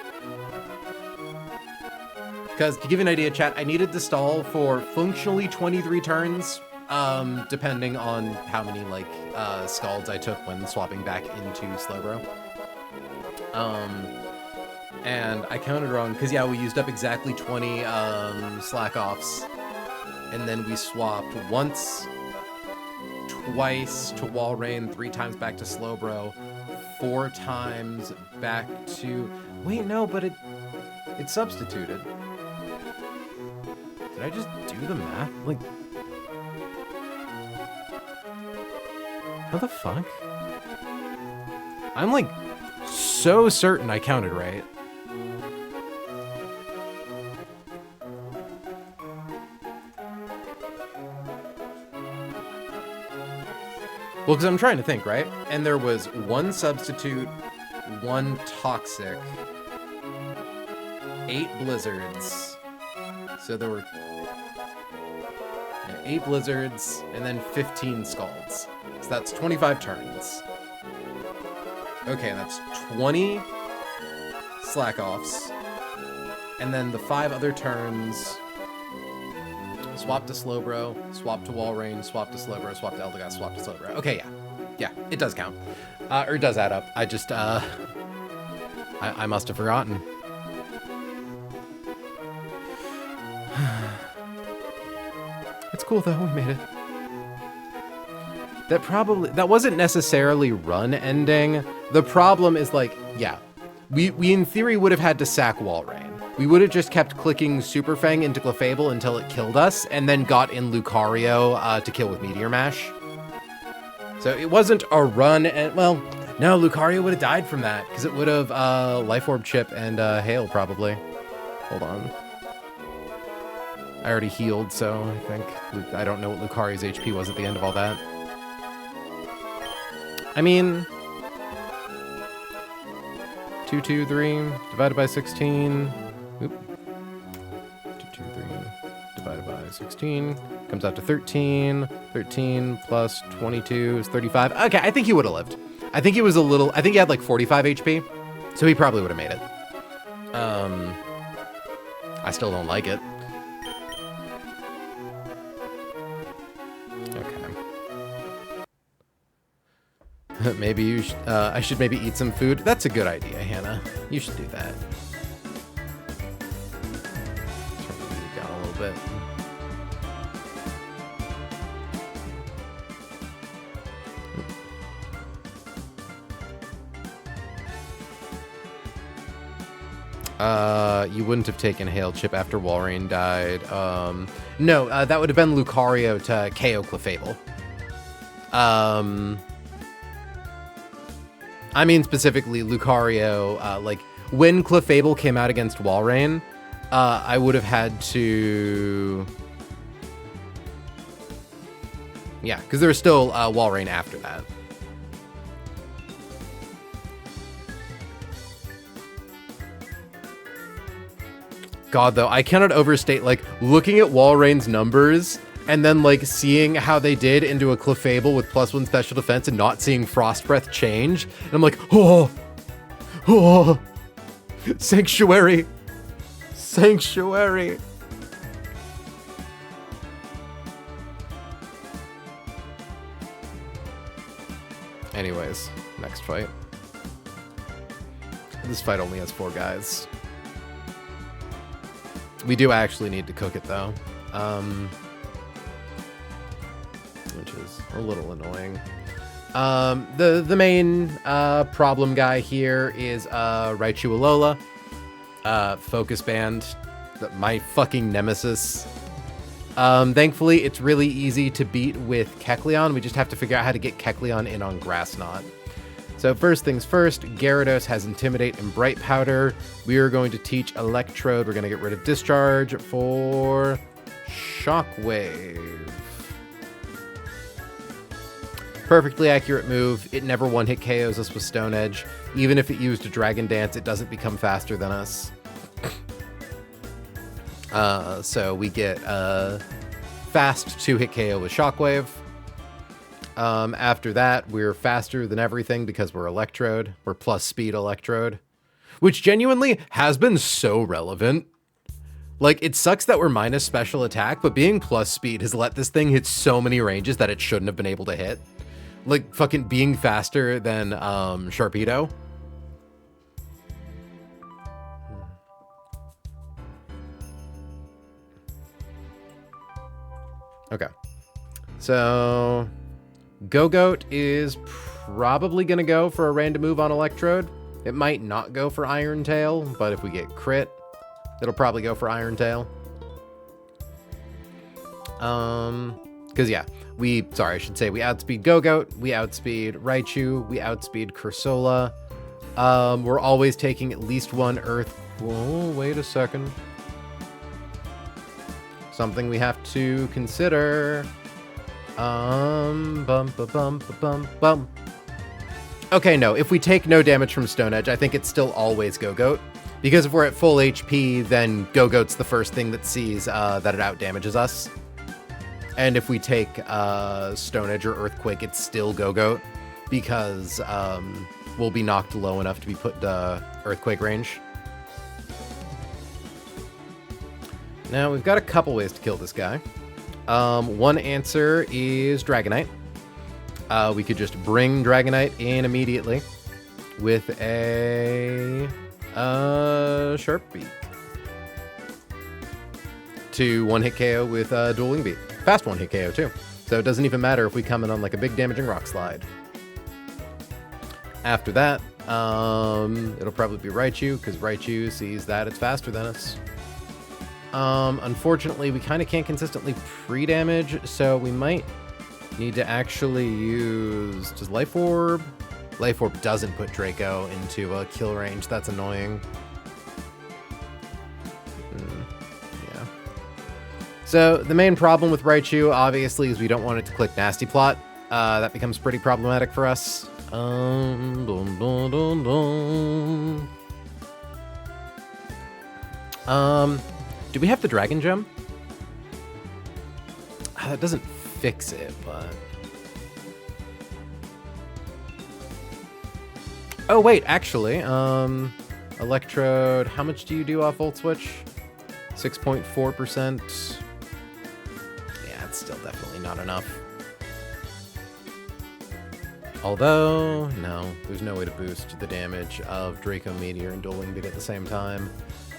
Because to give you an idea, chat, I needed to stall for functionally 23 turns. Depending on how many, like, scalds I took when swapping back into Slowbro. And I counted wrong, because, yeah, we used up exactly 20, slack-offs. And then we swapped once, twice to Walrein, 3 times back to Slowbro, 4 times back to... Wait, no, but it substituted. Did I just do the math? Like... How the fuck? I'm, like, so certain I counted right. Well, because I'm trying to think, right? And there was 1 substitute, 1 toxic, 8 blizzards. So there were 8 blizzards, and then 15 scalds. So that's 25 turns. Okay, that's 20 slack-offs. And then the 5 other turns... Swap to Slowbro, swap to Walrein, swap to Slowbro, swap to Eldegoss, swap to Slowbro. Okay, yeah. Yeah, it does count. Or it does add up. I just, I must have forgotten. It's cool, though. We made it. That wasn't necessarily run ending. The problem is, like, yeah. We in theory would have had to sack Walrein. We would have just kept clicking Super Fang into Clefable until it killed us, and then got in Lucario to kill with Meteor Mash. So it wasn't a run, and, well, no, Lucario would have died from that, because it would have Life Orb Chip and Hail, probably. Hold on. I already healed, so I think... I don't know what Lucario's HP was at the end of all that. I mean... 223 divided by 16... Oop. 223 divided by 16 comes out to 13. 13 plus 22 is 35. Okay, I think he would have lived. I think he was a little... I think he had like 45 HP, so he probably would have made it. I still don't like it. Okay. Maybe you I should maybe eat some food. That's a good idea, Hannah. You should do that. Down a little bit. You wouldn't have taken Hail Chip after Walrein died. No, that would have been Lucario to KO Clefable. I mean specifically Lucario, like, when Clefable came out against Walrein, I would have had to... Yeah, because there was still Walrein after that. God, though, I cannot overstate, like, looking at Walrein's numbers, and then like seeing how they did into a Clefable with +1 special defense and not seeing Frost Breath change. And I'm like, oh, Sanctuary. Sanctuary. Anyways, next fight. This fight only has 4 guys. We do actually need to cook it though. Which is a little annoying. The main problem guy here is Raichu Alola. Focus Band. My fucking nemesis. Thankfully, it's really easy to beat with Kecleon. We just have to figure out how to get Kecleon in on Grass Knot. So first things first, Gyarados has Intimidate and Bright Powder. We are going to teach Electrode. We're going to get rid of Discharge for Shockwave. Perfectly accurate move. It never one-hit KOs us with Stone Edge. Even if it used a Dragon Dance, it doesn't become faster than us. So we get fast 2-hit KO with Shockwave. After that, we're faster than everything because we're Electrode. We're plus speed Electrode, which genuinely has been so relevant. Like, it sucks that we're minus special attack, but being plus speed has let this thing hit so many ranges that it shouldn't have been able to hit. Like, fucking being faster than Sharpedo. Okay. So Go-Goat is probably going to go for a random move on Electrode. It might not go for Iron Tail, but if we get crit, it'll probably go for Iron Tail. Because yeah, we outspeed Go-Goat, we outspeed Raichu, we outspeed Cursola. We're always taking at least one Earth. Whoa, wait a second. Something we have to consider. Okay, no. If we take no damage from Stone Edge, I think it's still always Go-Goat. Because if we're at full HP, then Go-Goat's the first thing that sees that it out-damages us. And if we take Stone Edge or Earthquake, it's still Go-Goat. Because we'll be knocked low enough to be put to Earthquake range. Now, we've got a couple ways to kill this guy. One answer is Dragonite. We could just bring Dragonite in immediately with a Sharp Beak to one-hit KO with Dueling Beat. Fast one-hit KO, too. So it doesn't even matter if we come in on like a big damaging Rock Slide. After that, it'll probably be Raichu, because Raichu sees that it's faster than us. Unfortunately, we kind of can't consistently pre-damage, so we might need to actually use... Does Life Orb? Life Orb doesn't put Draco into a kill range. That's annoying. Yeah. So, the main problem with Raichu, obviously, is we don't want it to click Nasty Plot. That becomes pretty problematic for us. Do we have the Dragon Gem? That doesn't fix it, but... Oh, wait, actually, Electrode, how much do you do off Volt Switch? 6.4%. Yeah, it's still definitely not enough. Although, no, there's no way to boost the damage of Draco Meteor and Dueling Beat at the same time.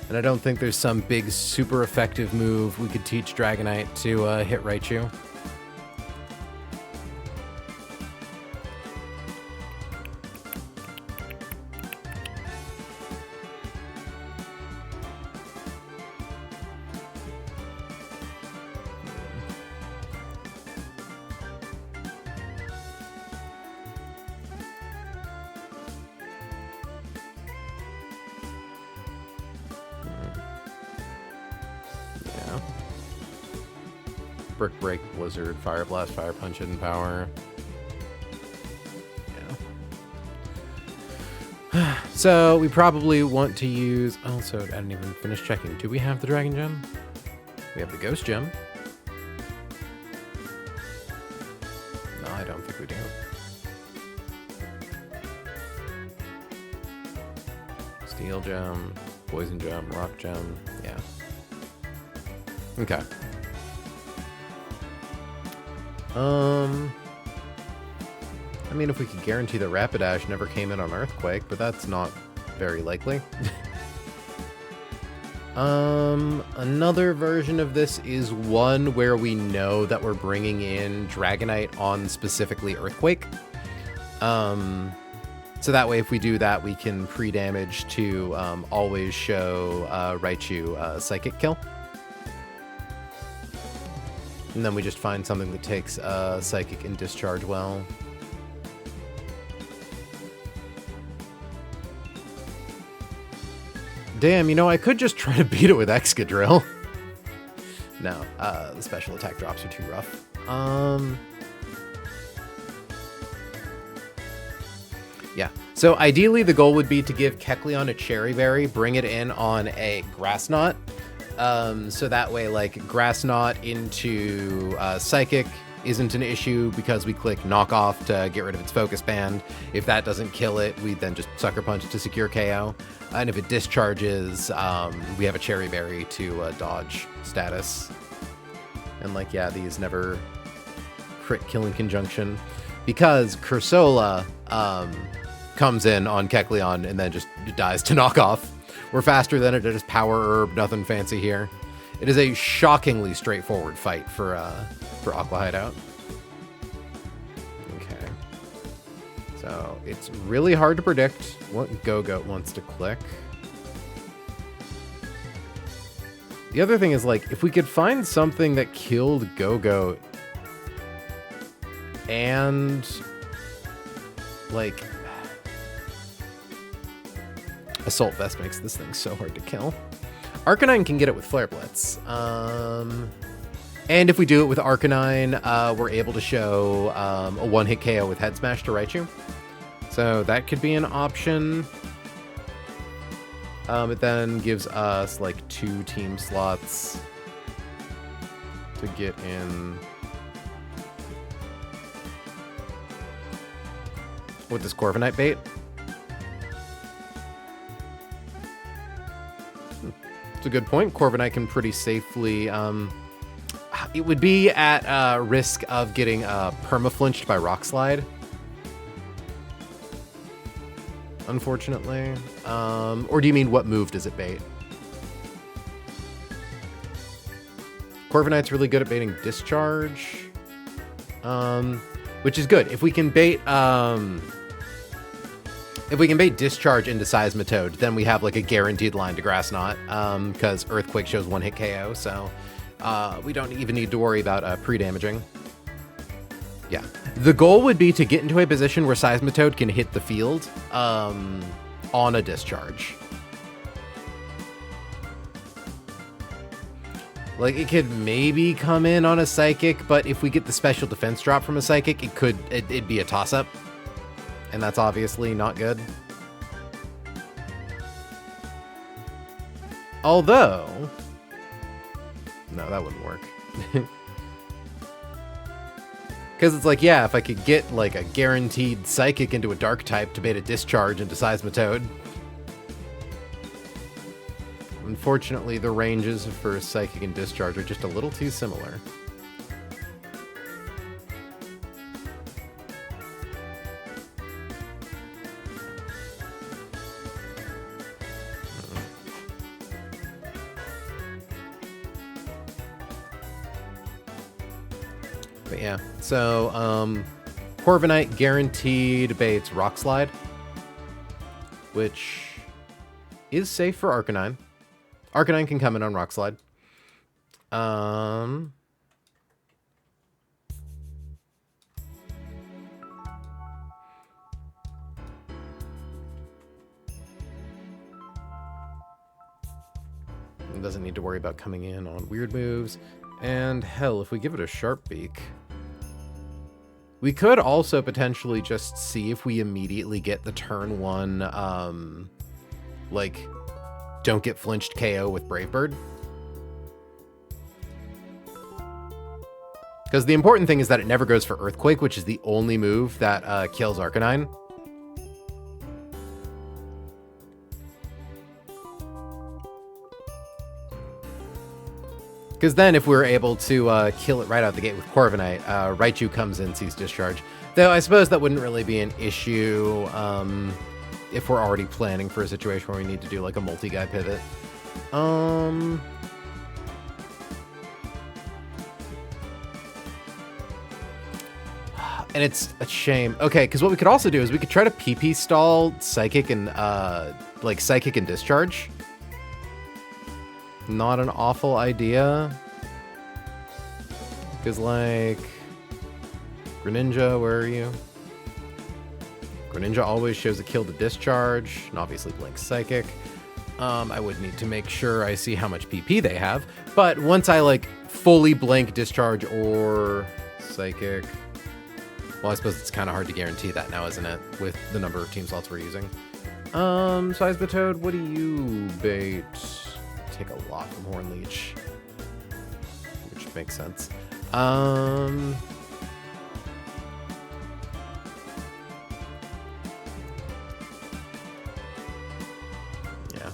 And I don't think there's some big, super effective move we could teach Dragonite to hit Raichu. Brick Break, Blizzard, Fire Blast, Fire Punch, Hidden Power. Yeah. So we probably want to use... Also, I didn't even finish checking. Do we have the Dragon Gem? We have the Ghost Gem. No, I don't think we do. Steel gem, poison gem, rock gem. Yeah. Okay. I mean, if we could guarantee that Rapidash never came in on Earthquake, but that's not very likely. Another version of this is one where we know that we're bringing in Dragonite on specifically Earthquake. So that way, if we do that, we can pre-damage to always show Raichu Psychic Kill. And then we just find something that takes Psychic and Discharge well. Damn, you know, I could just try to beat it with Excadrill. No, the special attack drops are too rough. Yeah, so ideally the goal would be to give Kecleon a Cherry Berry, bring it in on a Grass Knot. So that way, like, Grass Knot into Psychic isn't an issue because we click Knock Off to get rid of its Focus Band. If that doesn't kill it, we then just Sucker Punch to secure KO. And if it discharges, we have a Cherry Berry to dodge status. And, like, yeah, these never crit kill in conjunction because Cursola comes in on Kecleon and then just dies to Knock Off. We're faster than it, just Power Herb, nothing fancy here. It is a shockingly straightforward fight for Aqua Hideout. Okay. So it's really hard to predict what Go-Goat wants to click. The other thing is, like, if we could find something that killed Go-Goat and, like, Assault Vest makes this thing so hard to kill. Arcanine can get it with Flare Blitz. And if we do it with Arcanine, we're able to show a one-hit KO with Head Smash to Raichu. So that could be an option. It then gives us, like, 2 team slots to get in with this Corviknight bait. It's a good point. Corviknight can pretty safely... it would be at risk of getting permaflinched by Rock Slide. Unfortunately. Or do you mean what move does it bait? Corviknight's really good at baiting Discharge. Which is good. If we can bait... if we can bait Discharge into Seismitoad, then we have, like, a guaranteed line to Grass Knot, because Earthquake shows one-hit KO, so we don't even need to worry about pre-damaging. Yeah. The goal would be to get into a position where Seismitoad can hit the field on a Discharge. Like, it could maybe come in on a Psychic, but if we get the special defense drop from a Psychic, it'd be a toss-up. And that's obviously not good. Although... no, that wouldn't work. Because it's like, yeah, if I could get, like, a guaranteed Psychic into a Dark type to bait a Discharge into Seismitoad. Unfortunately, the ranges for Psychic and Discharge are just a little too similar. But yeah, so Corviknight guaranteed baits Rock Slide, which is safe for Arcanine. Arcanine can come in on Rock Slide. It doesn't need to worry about coming in on weird moves. And hell, if we give it a Sharp Beak, we could also potentially just see if we immediately get the turn 1, like, don't get flinched KO with Brave Bird. Because the important thing is that it never goes for Earthquake, which is the only move that kills Arcanine. Because then if we were able to kill it right out the gate with Corviknight, Raichu comes in, sees Discharge. Though I suppose that wouldn't really be an issue if we're already planning for a situation where we need to do like a multi-guy pivot. And it's a shame. Okay, because what we could also do is we could try to PP stall Psychic and like Psychic and Discharge. Not an awful idea. Because like Greninja, where are you? Greninja always shows a kill to Discharge, and obviously Blink Psychic. I would need to make sure I see how much PP they have, but once I like fully Blink Discharge or Psychic, well, I suppose it's kind of hard to guarantee that now, isn't it, with the number of team slots we're using. Seismitoad, what do you bait? Take a lot from Hornleech, which makes sense. Yeah,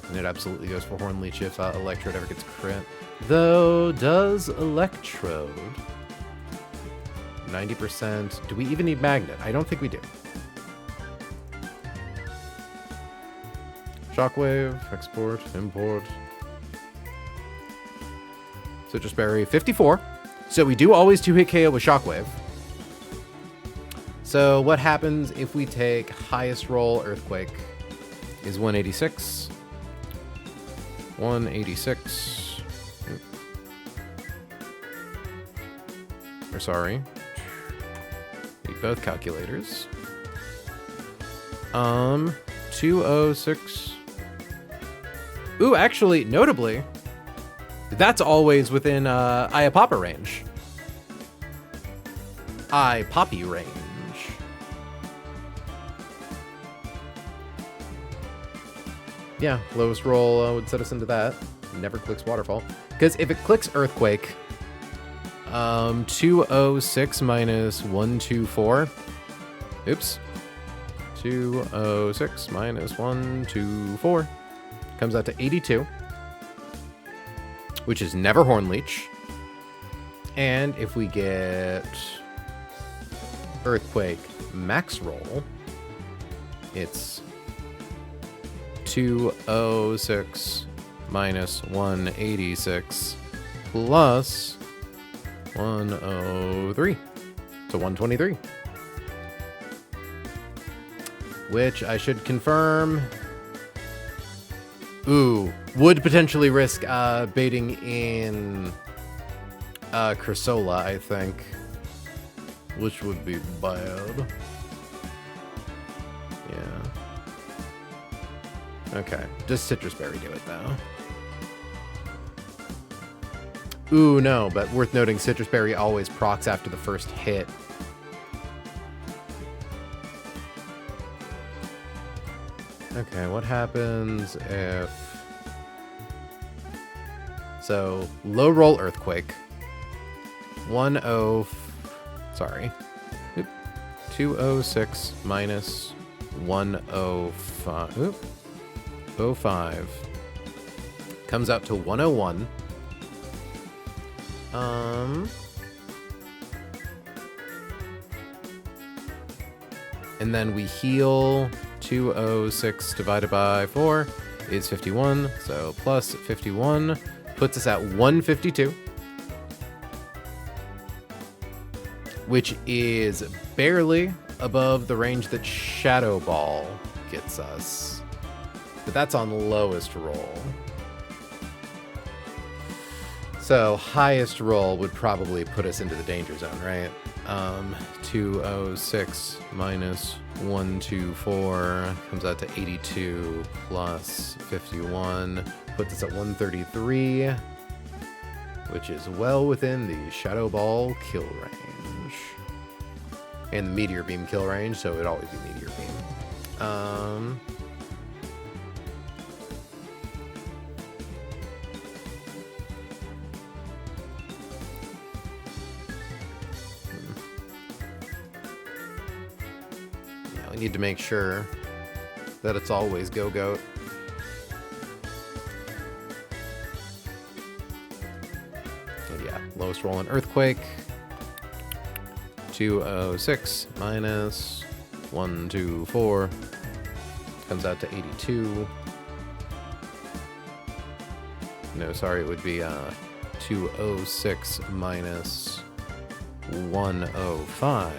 and it absolutely goes for Hornleech if Electrode ever gets crit. Though, does Electrode 90%? Do we even need Magnet? I don't think we do. Shockwave, export, import. Citrus Berry, 54. So we do always 2-hit KO with Shockwave. So what happens if we take highest roll Earthquake is 186. 186. Or sorry. Need both calculators. 206. Ooh, actually, notably, that's always within Iapapa range. Ipoppy range. Yeah, lowest roll would set us into that. Never clicks Waterfall. Because if it clicks Earthquake, 206 minus 124. Oops. 206 minus 124 comes out to 82, which is never Hornleech. And if we get Earthquake max roll, it's 206 minus 186 plus 103. So 123. Which I should confirm. Ooh, would potentially risk baiting in Cursola, I think. Which would be bad. Yeah. Okay, just Citrus Berry do it though. Ooh, no, but worth noting, Citrus Berry always procs after the first hit. Okay, what happens if... So, low roll Earthquake. 206 minus 105. Oop. 05. Comes out to 101. And then we heal 206 divided by 4 is 51. So plus 51 puts us at 152. Which is barely above the range that Shadow Ball gets us. But that's on lowest roll. So highest roll would probably put us into the danger zone, right? 206 minus 124 comes out to 82 plus 51 puts us at 133, which is well within the Shadow Ball kill range and the Meteor Beam kill range, so it'd always be Meteor Beam. I need to make sure that it's always Go-Goat. And yeah, lowest roll in Earthquake. 206 minus 124 comes out to 82. No, sorry, it would be 206 minus 105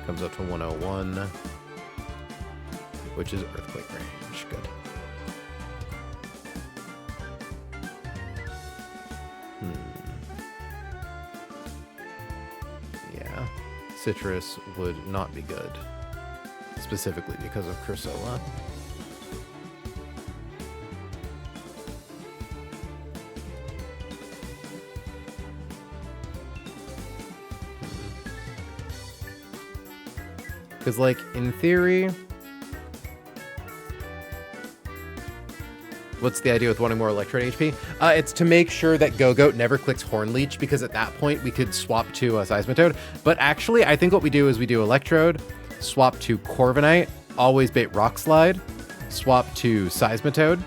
comes up to 101, which is Earthquake range. Good. Yeah, Citrus would not be good, specifically because of Cursola. Because, like, in theory, what's the idea with wanting more Electrode HP? It's to make sure that Go-Goat never clicks Horn Leech, because at that point we could swap to a Seismitoad. But actually, I think what we do is we do Electrode, swap to Corviknight, always bait Rock Slide, swap to Seismitoad.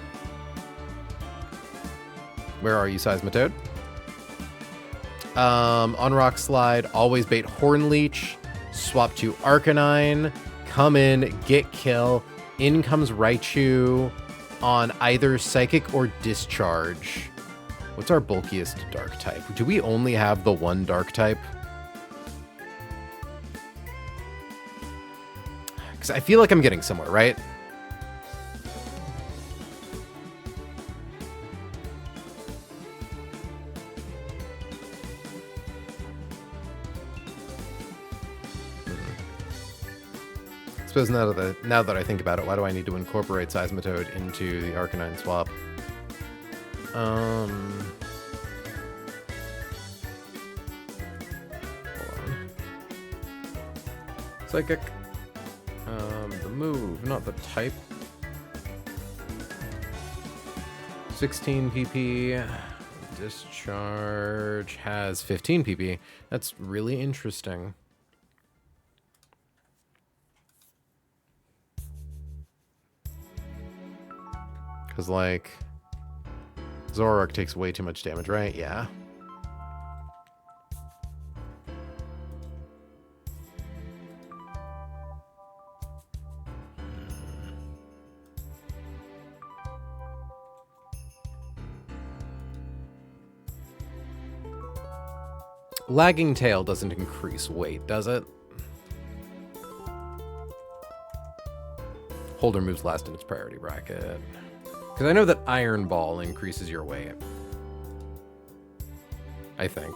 Where are you, Seismitoad? On Rock Slide, always bait Horn Leech, swap to Arcanine, come in, get kill, in comes Raichu on either Psychic or Discharge. What's our bulkiest Dark type? Do we only have the one Dark type? Because I feel like I'm getting somewhere, right? I suppose now that I think about it, why do I need to incorporate Seismitoad into the Arcanine swap? Hold on. Psychic. The move, not the type. 16 PP. Discharge has 15 PP. That's really interesting. Because, like, Zoroark takes way too much damage, right? Yeah. Lagging Tail doesn't increase weight, does it? Holder moves last in its priority bracket. Because I know that Iron Ball increases your weight. I think.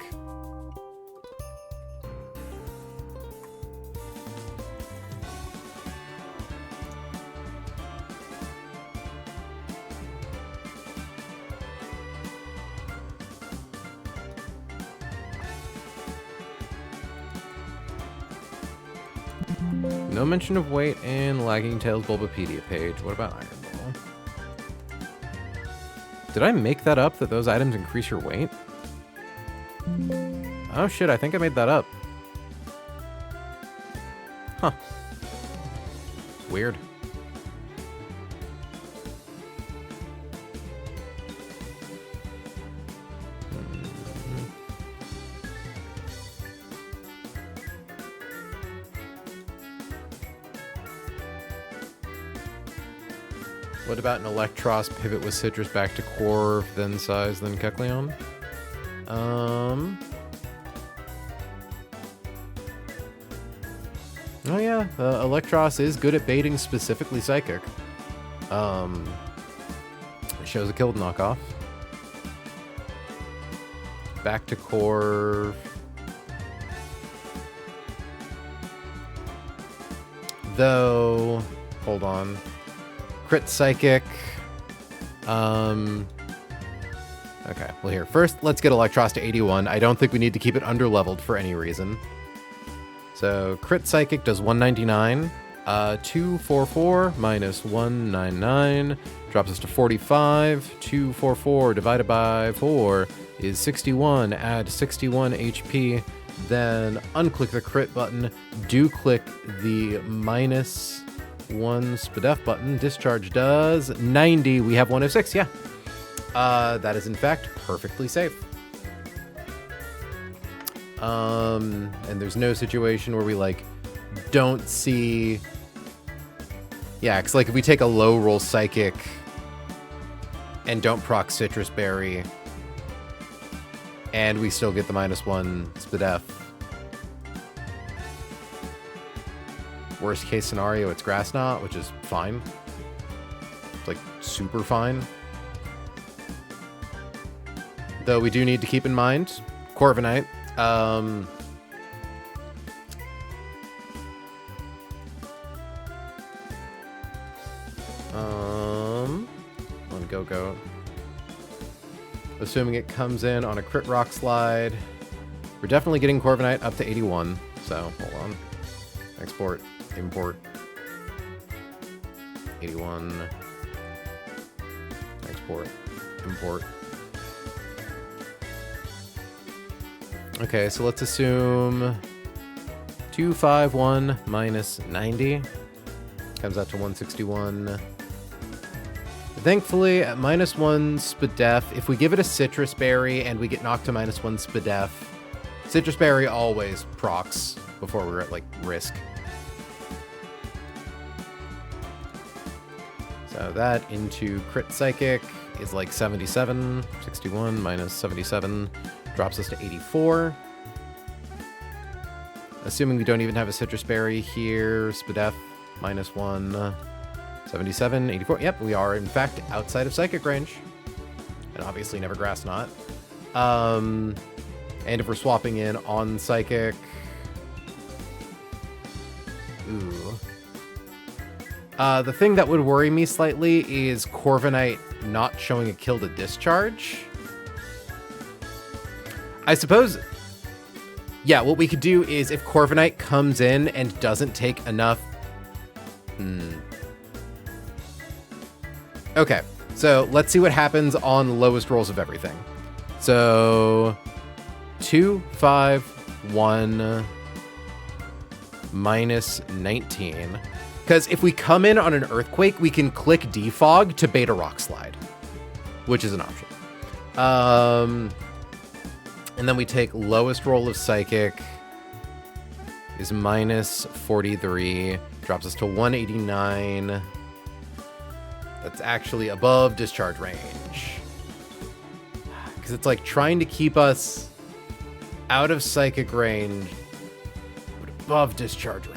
No mention of weight in Lagging Tail's Bulbapedia page. What about Iron Ball? Did I make that up, that those items increase your weight? Oh shit, I think I made that up. Huh. Weird. What about an Electros pivot with Citrus back to Corv, then Size, then Kecleon? Oh yeah, Electros is good at baiting specifically Psychic. It shows a killed knockoff. Back to Corv. Though, hold on. Crit Psychic. Okay, well here. First, let's get Electros to 81. I don't think we need to keep it under-leveled for any reason. So, Crit Psychic does 199. 244 minus 199 drops us to 45. 244 divided by 4 is 61. Add 61 HP then unclick the crit button, do click the -1 SPDEF button. Discharge does 90. We have 106, yeah. That is in fact perfectly safe. And there's no situation where we like don't see... Yeah, because like if we take a low roll Psychic and don't proc Citrus Berry, and we still get the -1 SPDEF. Worst case scenario, it's Grass Knot, which is fine. It's like super fine. Though we do need to keep in mind, Corviknight. Go. Assuming it comes in on a crit rock slide. We're definitely getting Corviknight up to 81. So, hold on. Export, import. 81. Export, import. Okay, so let's assume 251 minus 90 comes out to 161. Thankfully, at -1 SPDEF, if we give it a Citrus Berry and we get knocked to -1 SPDEF, Citrus Berry always procs before we're at, like, risk. So that into Crit Psychic is like 77. 61 minus 77 drops us to 84. Assuming we don't even have a Citrus Berry here, SPDEF -1... 77, 84. Yep, we are in fact outside of Psychic range. And obviously never Grass Knot. And if we're swapping in on Psychic... Ooh. The thing that would worry me slightly is Corviknight not showing a kill to discharge. I suppose... Yeah, what we could do is if Corviknight comes in and doesn't take enough... Okay, so let's see what happens on lowest rolls of everything. So 2, 5, 1, minus 19. Because if we come in on an Earthquake, we can click Defog to Beta Rock Slide, which is an option. And then we take lowest roll of Psychic is minus 43, drops us to 189. That's actually above discharge range. Because it's like trying to keep us out of Psychic range, but above discharge range.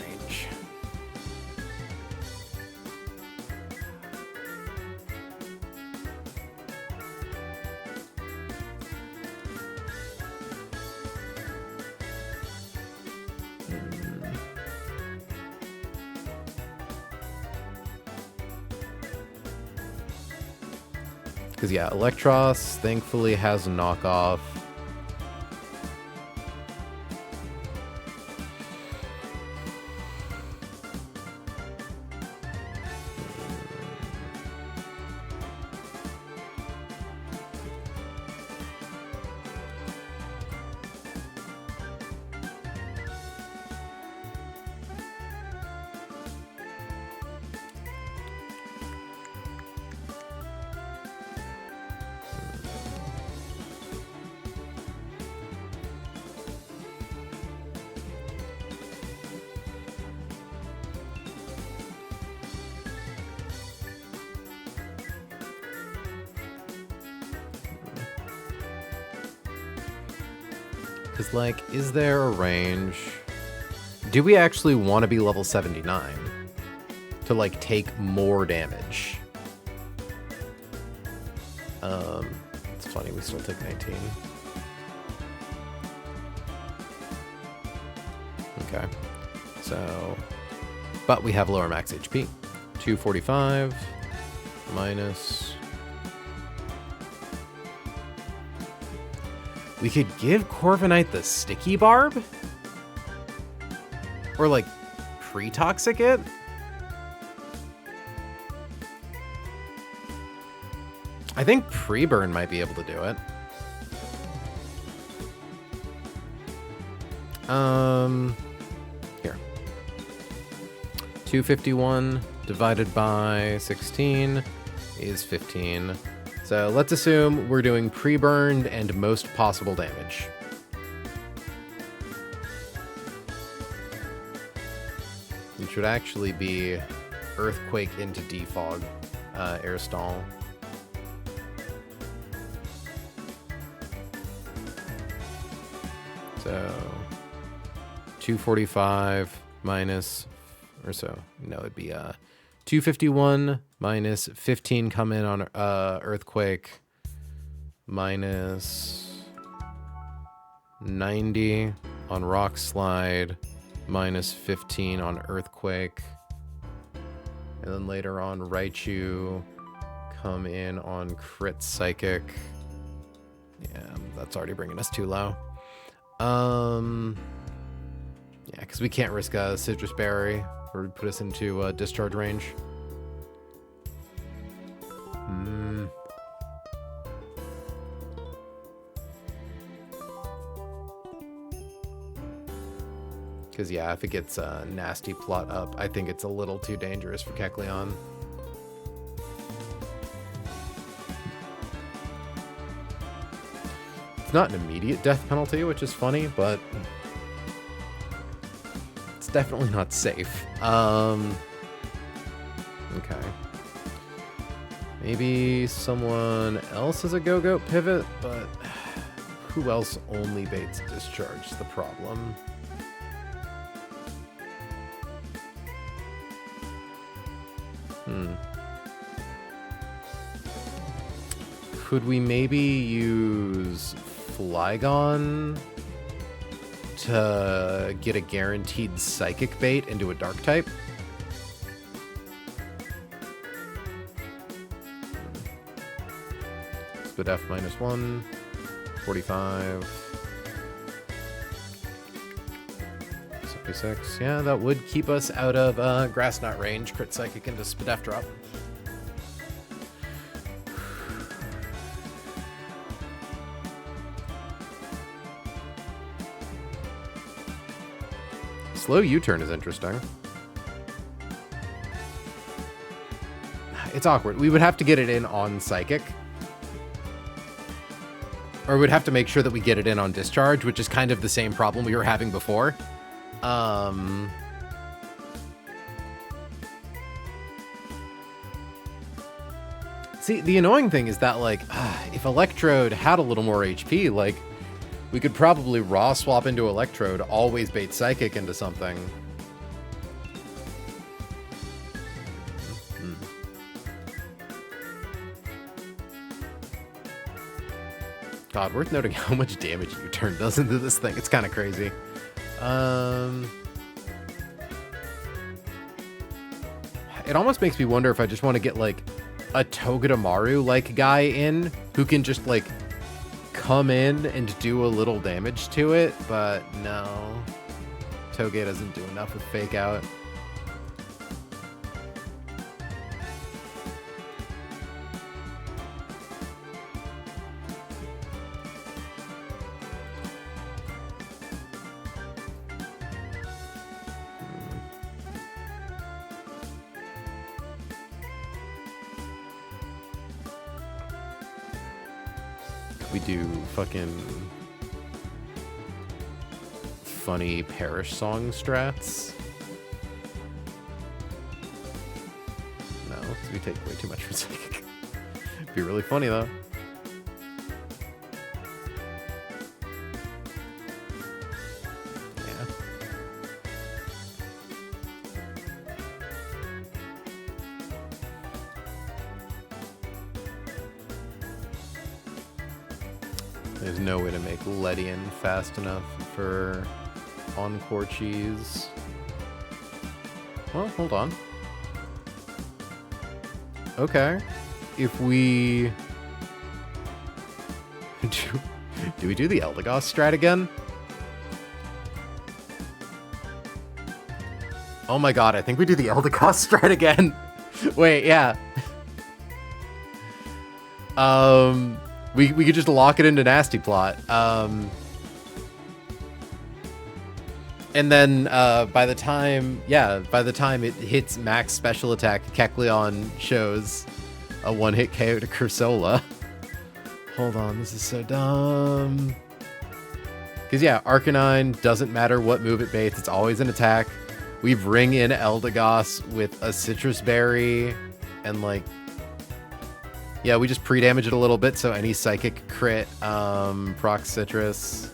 Because, yeah, Electros thankfully has a knockoff. Because, like, is there a range? Do we actually want to be level 79 to, like, take more damage? It's funny, we still take 19. Okay. So, but we have lower max HP. 245 minus... We could give Corviknight the Sticky Barb? Or, like, pre-toxic it? I think pre-burn might be able to do it. Here. 251 divided by 16 is 15. So let's assume we're doing pre-burned and most possible damage. It should actually be earthquake into defog, air stall. So 245 minus, or so, no, it'd be 251 minus 15 come in on earthquake, minus 90 on rock slide, minus 15 on earthquake, and then later on Raichu come in on crit psychic. Yeah, that's already bringing us too low. Yeah, because we can't risk a citrus berry or put us into discharge range. Because, yeah, if it gets a nasty plot up, I think it's a little too dangerous for Kecleon. It's not an immediate death penalty, which is funny, but it's definitely not safe. Okay. Maybe someone else has a Go-Goat pivot, but who else only baits discharge is the problem. Could we maybe use Flygon to get a guaranteed psychic bait into a dark type? Split F -1, 45, 66. Yeah, that would keep us out of Grass Knot range. Crit psychic into Spidef drop. Slow U-turn is interesting. It's awkward. We would have to get it in on Psychic. Or we'd have to make sure that we get it in on Discharge, which is kind of the same problem we were having before. See, the annoying thing is that, like, if Electrode had a little more HP, like, we could probably raw swap into Electrode, always bait Psychic into something. God, worth noting how much damage U-turn does into this thing. It's kind of crazy. It almost makes me wonder if I just want to get, like, a Togedemaru-like guy in who can just, like, come in and do a little damage to it, but no. Toge doesn't do enough with Fake Out. We do fucking funny Parish song strats. No, because we take way too much for Psychic. It'd be really funny though. Yeah. There's no way to make Ledian fast enough for Encore Cheese. Well, hold on. Okay. If we... do we do the Eldegoss strat again? Oh my god, I think we do the Eldegoss strat again. Wait, yeah. We could just lock it into Nasty Plot. And then by the time it hits max special attack, Kecleon shows a one-hit KO to Cursola. Hold on, this is so dumb. Because yeah, Arcanine doesn't matter what move it baits, it's always an attack. We bring in Eldegoss with a Citrus Berry, and like, yeah, we just pre-damage it a little bit, so any Psychic crit, proc Citrus.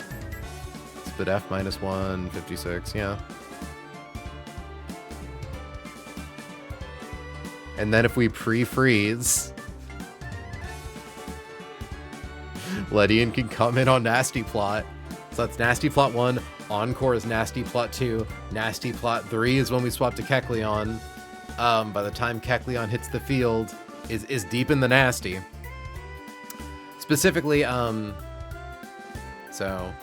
Spadef -1, 56, yeah. And then if we pre-freeze, Ledian can come in on Nasty Plot. So that's Nasty Plot 1, Encore is Nasty Plot 2, Nasty Plot 3 is when we swap to Kecleon. By the time Kecleon hits the field, is deep in the Nasty. Specifically, so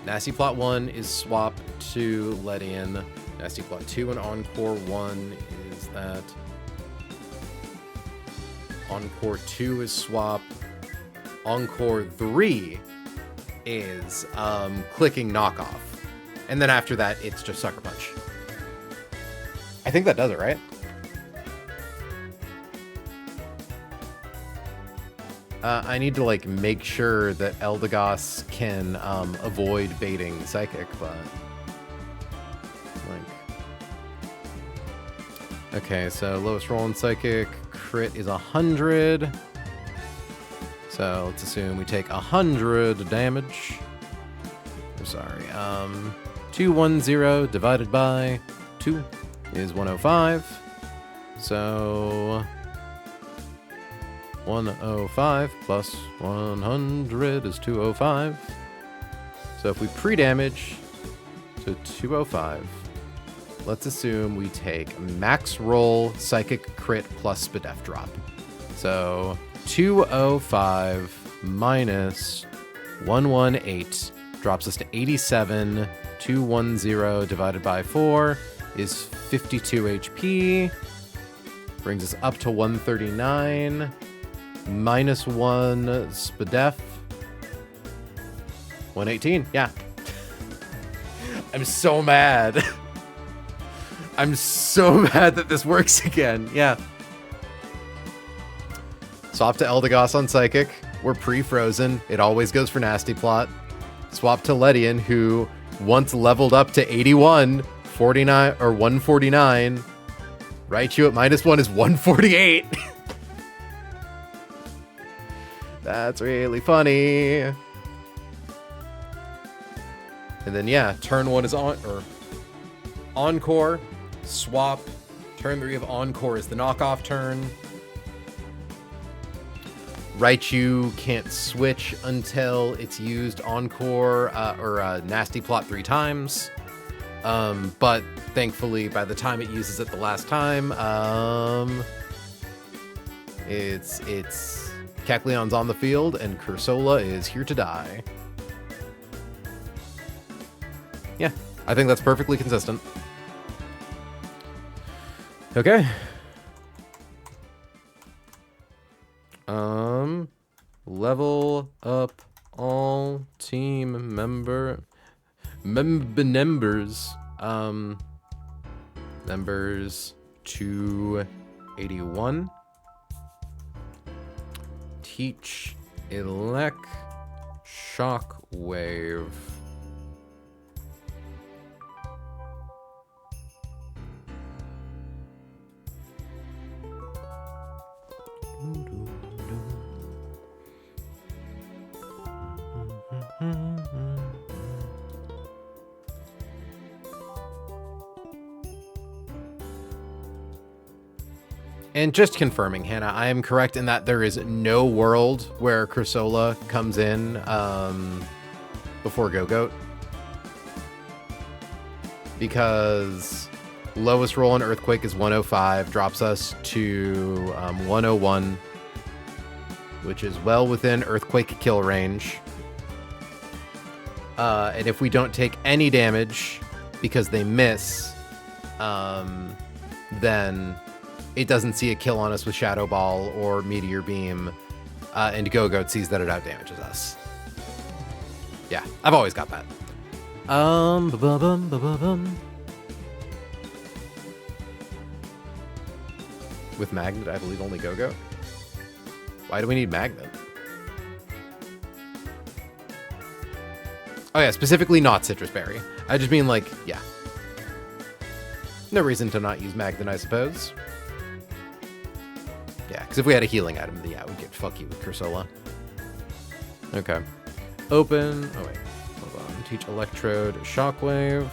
Nasty Plot 1 is swap to Ledian. Nasty Plot 2 and Encore 1 is that. Encore 2 is swap. Encore 3 is clicking knockoff. And then after that, it's just Sucker Punch. I think that does it, right? I need to like make sure that Eldegoss can avoid baiting Psychic, but like, okay, so lowest roll in Psychic crit is 100. So let's assume we take 100 damage. I'm sorry. 210 divided by 2 is 105. So 105 plus 100 is 205. So if we pre-damage to 205, let's assume we take max roll Psychic crit plus Spadef drop. So 205 minus 118 drops us to 87. 210 divided by 4 is 52 HP. Brings us up to 139. Minus 1 Spadef. 118, yeah. I'm so mad. I'm so mad that this works again, yeah. Swap to Eldegoss on Psychic. We're pre-frozen. It always goes for Nasty Plot. Swap to Ledian, who once leveled up to 81, 49 or 149. Raichu at -1 is 148. That's really funny. And then yeah, turn 1 is on or Encore, swap. Turn 3 of Encore is the knockoff turn. Raichu can't switch until it's used Encore or Nasty Plot 3 times. But thankfully, by the time it uses it the last time, it's Kecleon's on the field and Cursola is here to die. Yeah, I think that's perfectly consistent. Okay. Level up all team members. Members to 81. Teach Elec Shockwave. And just confirming, Hannah, I am correct in that there is no world where Cursola comes in before Go-Goat. Because lowest roll in Earthquake is 105, drops us to 101, which is well within Earthquake kill range. And if we don't take any damage because they miss, then it doesn't see a kill on us with Shadow Ball or Meteor Beam, and Go-Goat sees that it out-damages us. Yeah, I've always got that. Ba-bum. With magnet, I believe only go-go. Why do we need magnet? Oh yeah, specifically not citrus berry. I just mean like, yeah. No reason to not use magnet, I suppose. Yeah, because if we had a healing item, then yeah, we'd get fuck you with Cursola. Okay. Open. Oh wait. Hold on. Teach electrode. Shockwave.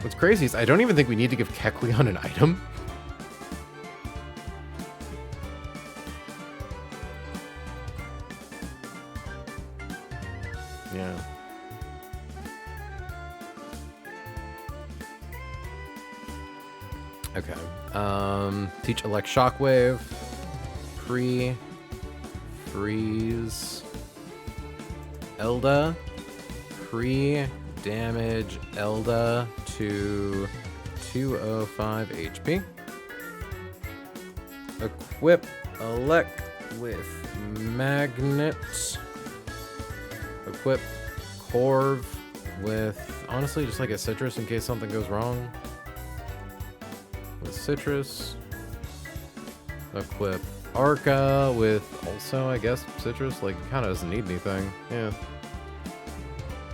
What's crazy is I don't even think we need to give Kecleon an item. Yeah. Okay. Teach Elect Shockwave. Freeze. Elda. Damage Elda to 205 HP. Equip Elect with Magnet. Equip Corv with, honestly, just like a Citrus in case something goes wrong. With Citrus. Equip Arca with also, I guess, Citrus. Like, kind of doesn't need anything. Yeah.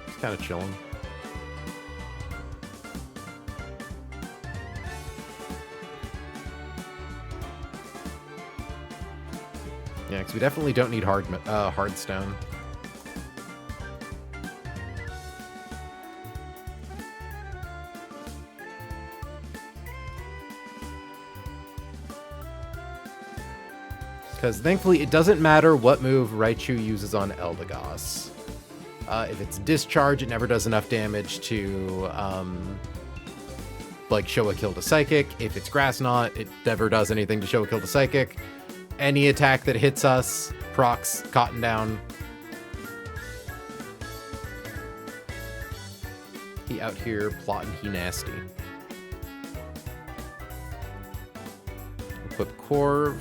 It's kind of chilling. Yeah, because we definitely don't need Hardstone. Because thankfully it doesn't matter what move Raichu uses on Eldegoss. If it's Discharge, it never does enough damage to like show a kill to Psychic. If it's Grass Knot, it never does anything to show a kill to Psychic. Any attack that hits us procs Cotton down. He out here plotting he nasty. Equip Corv.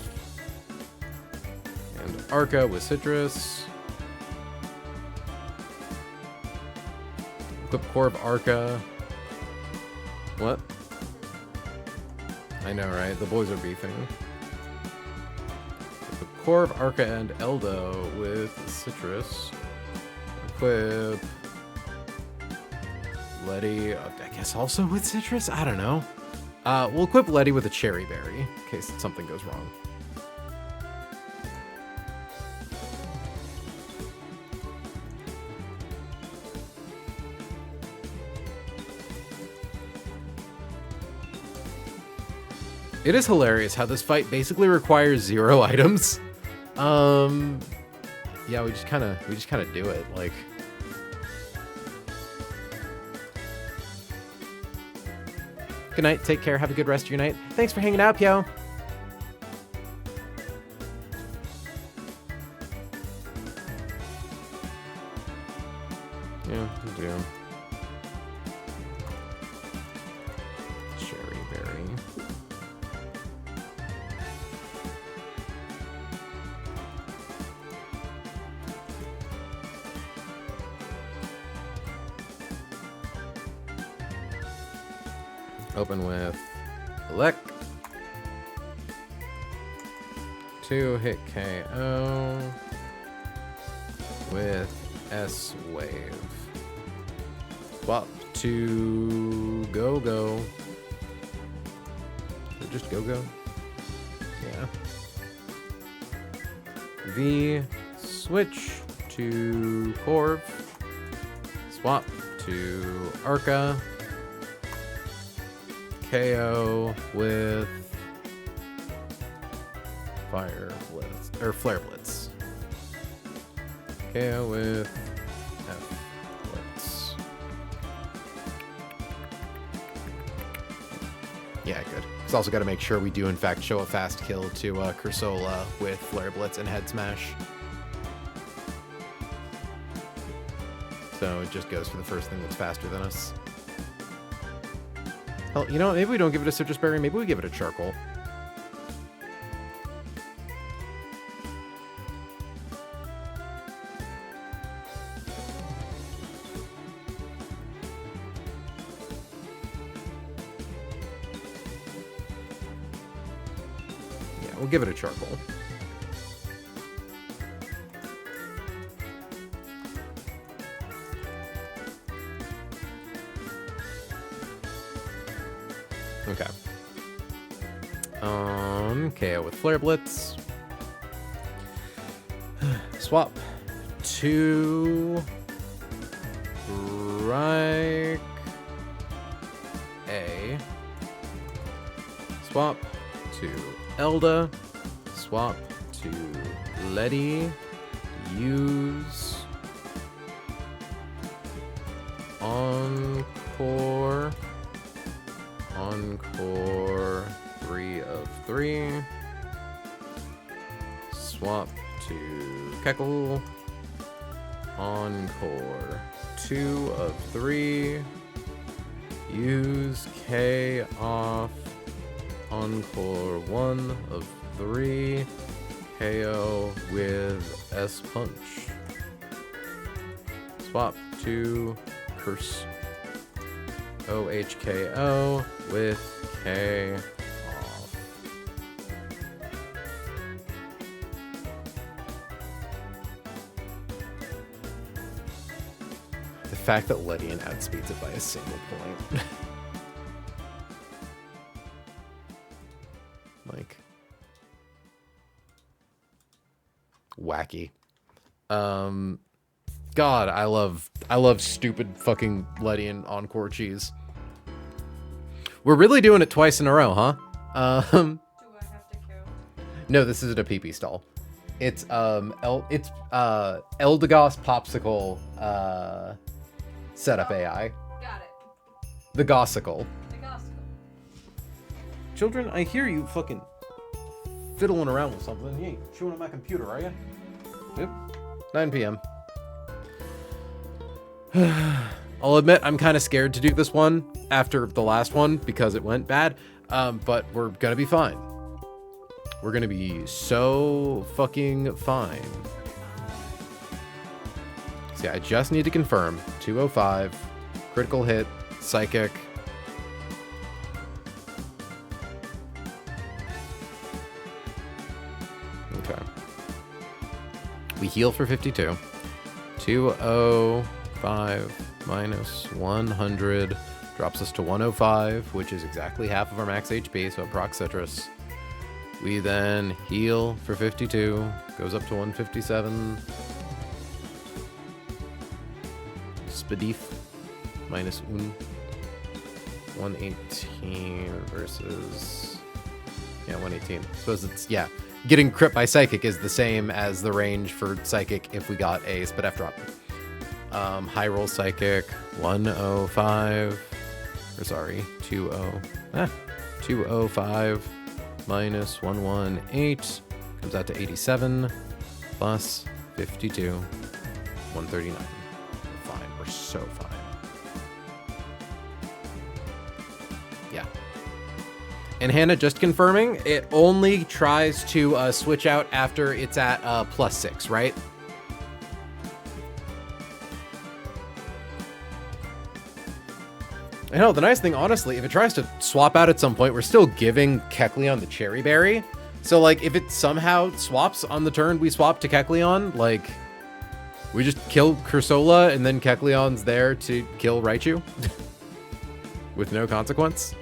And Arca with Citrus. Equip Corv Arca. What? I know, right? The boys are beefing. Corv, Arca, and Eldo with Citrus. Equip Letty, I guess also with Citrus? I don't know. We'll equip Letty with a Cherry Berry in case something goes wrong. It is hilarious how this fight basically requires 0 items. Yeah, we just kind of do it, like. Good night, take care, have a good rest of your night. Thanks for hanging out, Pio. Yeah, we do. Cherry berry. Open with Elect. 2 hit KO with S Wave. Swap to Go-Go. Is it just Go-Go? Yeah. V. Switch to Corv. Swap to Arca. KO with Fire Blitz, or Flare Blitz. KO with F Blitz. Yeah, good. It's also got to make sure we do in fact show a fast kill to Cursola with Flare Blitz and Head Smash. So it just goes for the first thing that's faster than us. Hell, you know what? Maybe we don't give it a Citrus Berry. Maybe we give it a Charcoal. we'll give it a charcoal. Okay. KO with Flare Blitz. Swap to Strike A. Swap to Elda. Swap to Letty. Use Encore. Encore 3 of 3. Swap to Keckle. Encore 2 of 3. Use K off. Encore 1 of 3. KO with S Punch. Swap to Curse. OHKO with K off. The fact that Lettian outspeeds it by a single point. Like, wacky. God, I love stupid fucking Lettian Encore cheese. We're really doing it twice in a row, huh? Do I have to go? No, this isn't a pee-pee stall. It's Eldegos Popsicle setup AI. Got it. The Gossicle. The gospel. Children, I hear you fucking fiddling around with something. You ain't chewing on my computer, are you? Yep. 9 p.m. I'll admit I'm kind of scared to do this one after the last one because it went bad, but we're gonna be fine. We're gonna be so fucking fine. See, I just need to confirm 205, critical hit, psychic. Okay. We heal for 52. 205 minus 100 drops us to 105, which is exactly half of our max HP, so it procs citrus. We then heal for 52, goes up to 157. Spadif minus 118 versus 118. Suppose it's getting crit by psychic is the same as the range for psychic if we got a Spadef drop. High roll psychic 105 or sorry 205 minus 118 comes out to 87 plus 52 139. We're fine. We're so fine. Yeah. And Hannah, just confirming, it only tries to switch out after it's at +6, right? I know, the nice thing, honestly, if it tries to swap out at some point, we're still giving Kecleon the Cherry Berry. So, like, if it somehow swaps on the turn we swap to Kecleon, like, we just kill Cursola and then Kecleon's there to kill Raichu. With no consequence.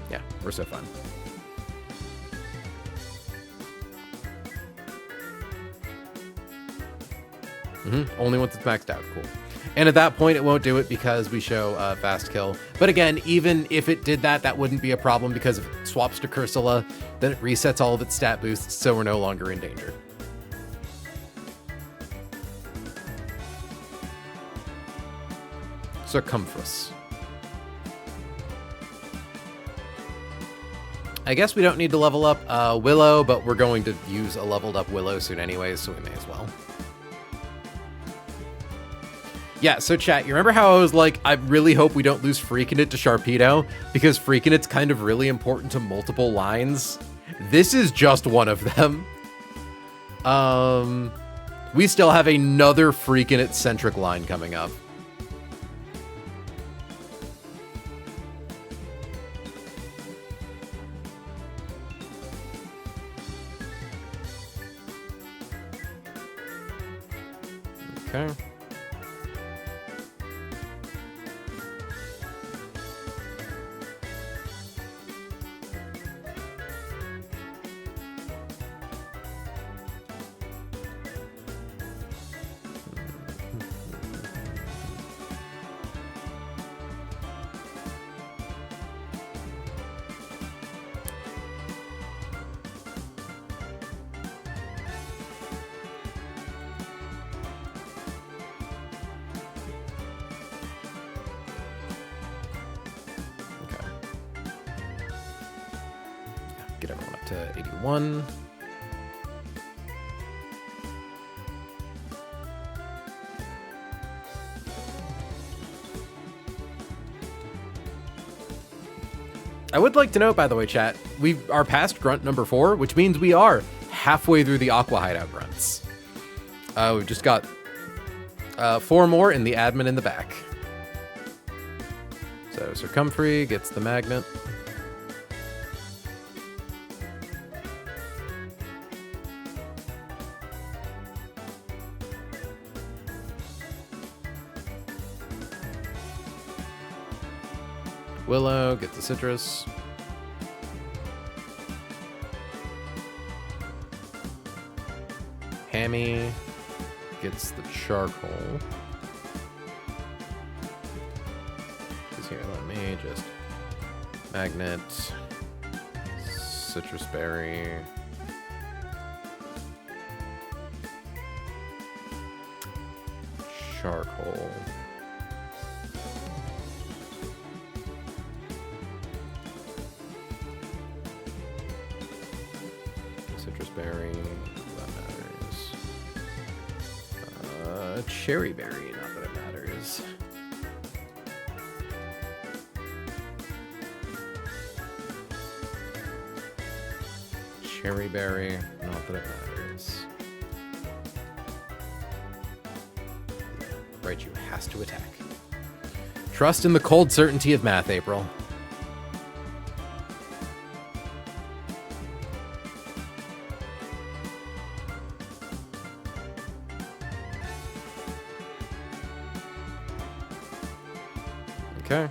Yeah, we're so fun. Only once it's maxed out. Cool. And at that point, it won't do it because we show fast kill. But again, even if it did that, that wouldn't be a problem because if it swaps to Cursola, then it resets all of its stat boosts, so we're no longer in danger. Circumference. I guess we don't need to level up Willow, but we're going to use a leveled up Willow soon anyways, so we may as well. Yeah, so chat, you remember how I was like, I really hope we don't lose Freakinit to Sharpedo, because Freakinit's kind of really important to multiple lines? This is just one of them. We still have another Freakinit-centric line coming up. Okay. Get everyone up to 81. I would like to note, by the way, chat, we are past grunt number 4, which means we are halfway through the Aqua hideout grunts. We've just got 4 more in the admin in the back. So Circumfree gets the magnet. Willow gets the citrus. Hammy gets the charcoal. Because here, let me just magnet, citrus berry. Charcoal. Citrus berry, that matters. Cherry berry, not that it matters. Cherry berry, not that it matters. Raichu has to attack. Trust in the cold certainty of math, April. Okay.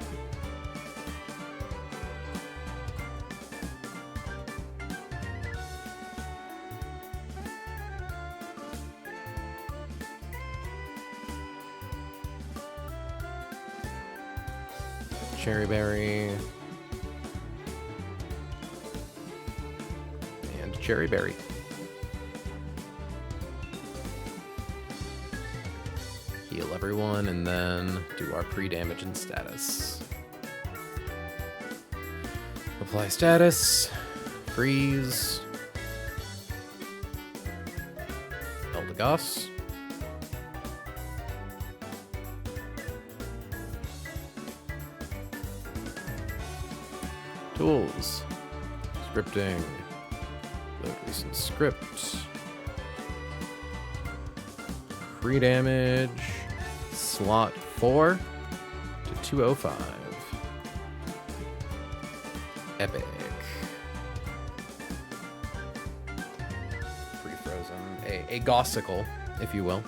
Cherry berry. And cherry berry. Heal everyone and then do our pre-damage and status. Apply status. Freeze. Eldegoss. Tools. Scripting. Load recent script. Pre-damage. Slot 4 to 205. Epic. Pre-frozen. A gossicle, if you will.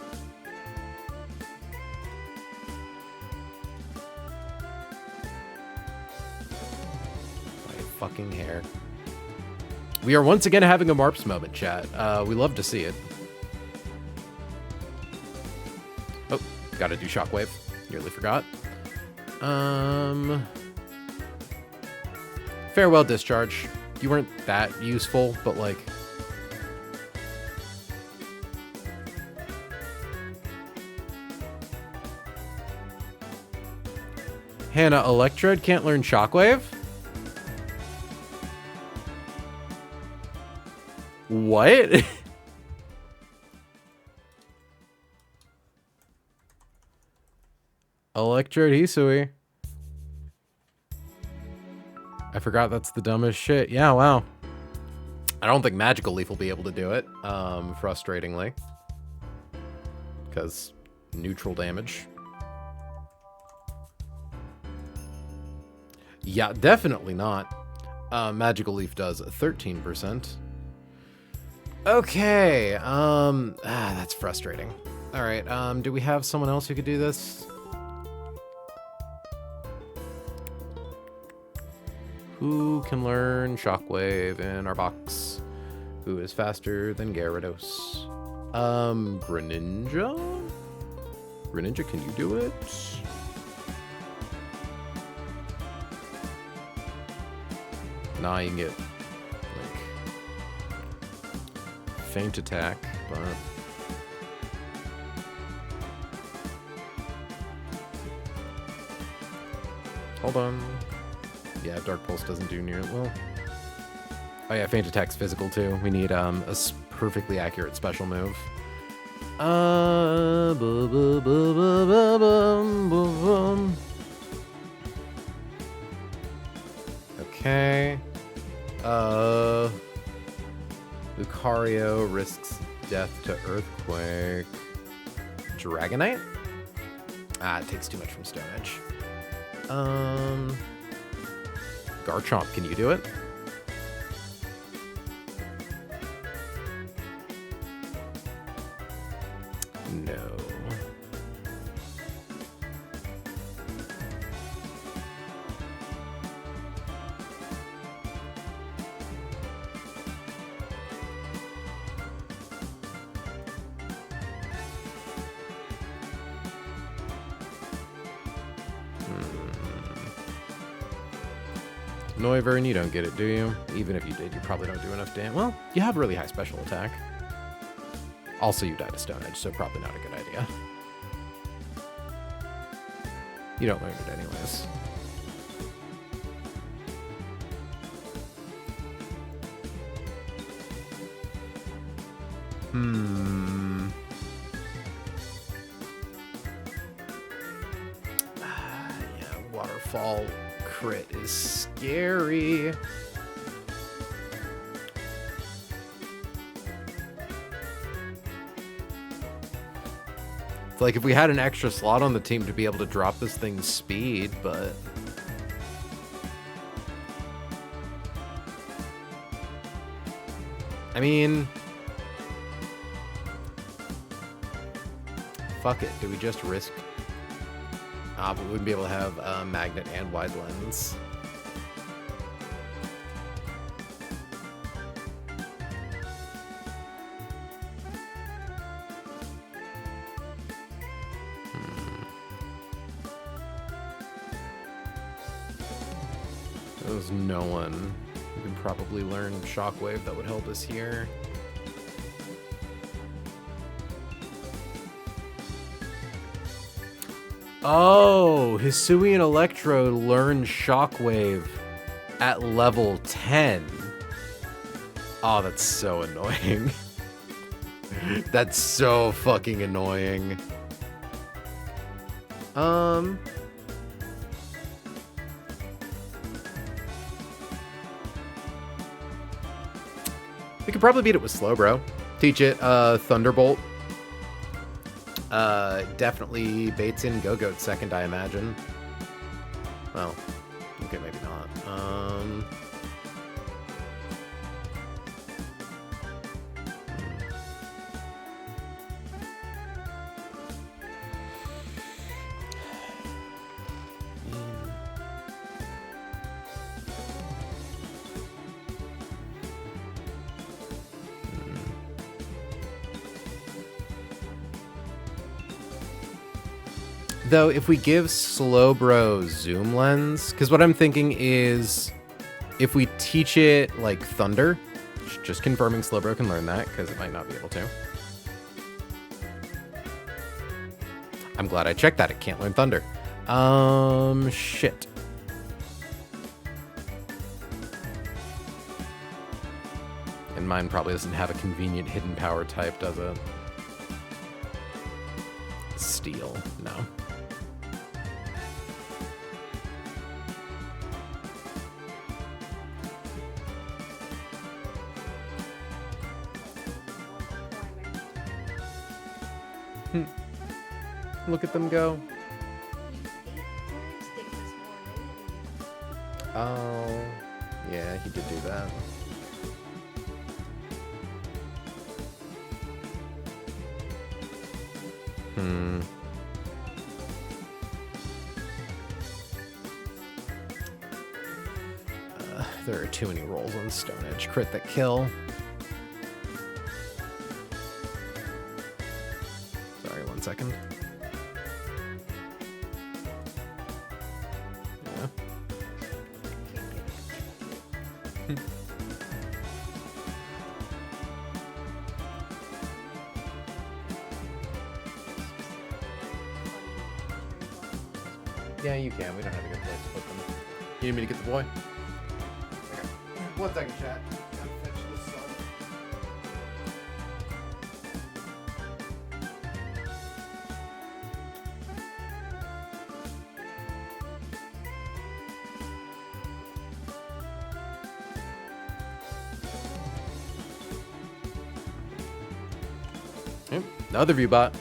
Fucking hair. We are once again having a Marps moment, chat. We love to see it. Oh, gotta do Shockwave. Nearly forgot. Farewell Discharge. You weren't that useful, but like... Hannah, Electrode can't learn Shockwave? What? Electrode Hisui. I forgot that's the dumbest shit. Yeah, wow. I don't think Magical Leaf will be able to do it, frustratingly. Because neutral damage. Yeah, definitely not. Magical Leaf does 13%. Okay, that's frustrating. Alright, do we have someone else who could do this? Who can learn Shockwave in our box? Who is faster than Gyarados? Greninja? Greninja, can you do it? Nah, you can get, like, feint attack, but... Hold on. Yeah, Dark Pulse doesn't do near well. Oh yeah, feint attack's physical too. We need perfectly accurate special move. Okay. Lucario risks death to Earthquake. Dragonite? Ah, it takes too much from Stone Edge. Garchomp, can you do it? No. Noivern, you don't get it, do you? Even if you did, you probably don't do enough damage. Well, you have really high special attack. Also, you died to Stone Edge, so probably not a good idea. You don't learn it anyways. Yeah, Waterfall crit is scary. It's like if we had an extra slot on the team to be able to drop this thing's speed, but... I mean... Fuck it, do we just risk... but we wouldn't be able to have magnet and wide lens. There's no one who can probably learn Shockwave that would help us here. Oh, Hisuian Electrode learned Shockwave at level 10. Oh, that's so annoying. That's so fucking annoying. We could probably beat it with Slowbro. Teach it Thunderbolt. Definitely baits in Go-Goat second, I imagine. Well, okay, maybe not. Though, if we give Slowbro Zoom Lens, because what I'm thinking is, if we teach it, like, Thunder, just confirming Slowbro can learn that, because it might not be able to. I'm glad I checked that, it can't learn Thunder. Shit. And mine probably doesn't have a convenient hidden power type, does it? Steel, no. Look at them go. Oh, yeah, he did do that. There are too many rolls on Stone Edge. Crit that kill. Sorry, 1 second. Yeah, you can. We don't have a good place to put them. You need me to get the boy? Okay. 1 second, chat. Gotta fetch this song. Yep, another view bot.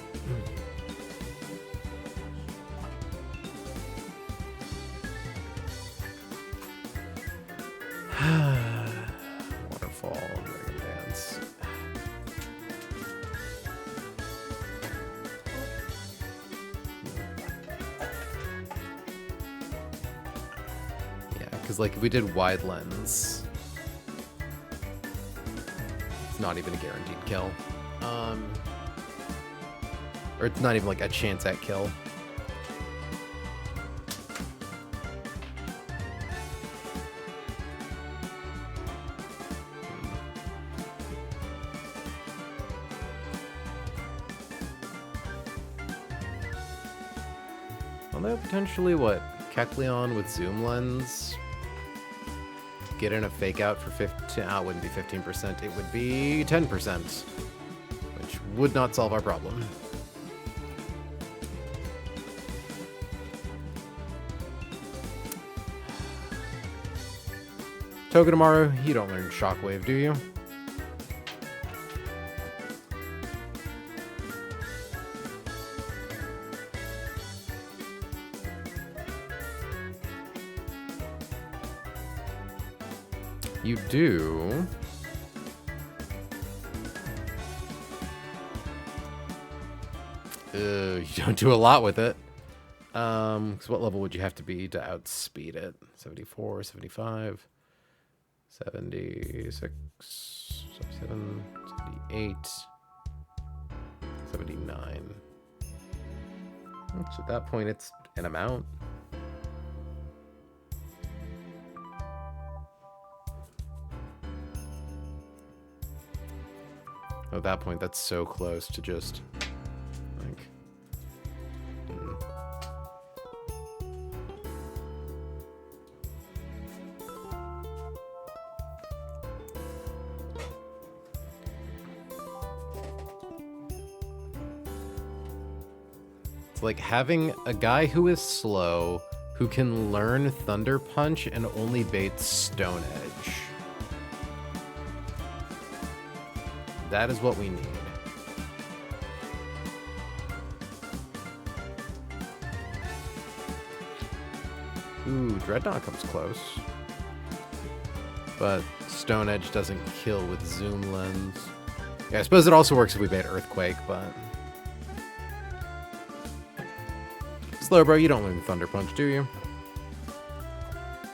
Waterfall, Dragon Dance. Yeah, because like if we did wide lens, it's not even a guaranteed kill. Or it's not even like a chance at kill. Although potentially what? Kecleon with zoom lens? Get in a fake out for 15. It wouldn't be 15%, it would be 10%. Which would not solve our problem. Togedemaru, you don't learn Shockwave, do you? You do. You don't do a lot with it. Because what level would you have to be to outspeed it? 74, 75, 76, 77, 78, 79. So at that point, it's an amount. At that point, that's so close to just, like... It's like having a guy who is slow, who can learn Thunder Punch and only baits Stone Edge. That is what we need. Ooh, Dreadnought comes close. But Stone Edge doesn't kill with Zoom Lens. Yeah, I suppose it also works if we bait Earthquake, but... Slowbro, you don't learn Thunder Punch, do you?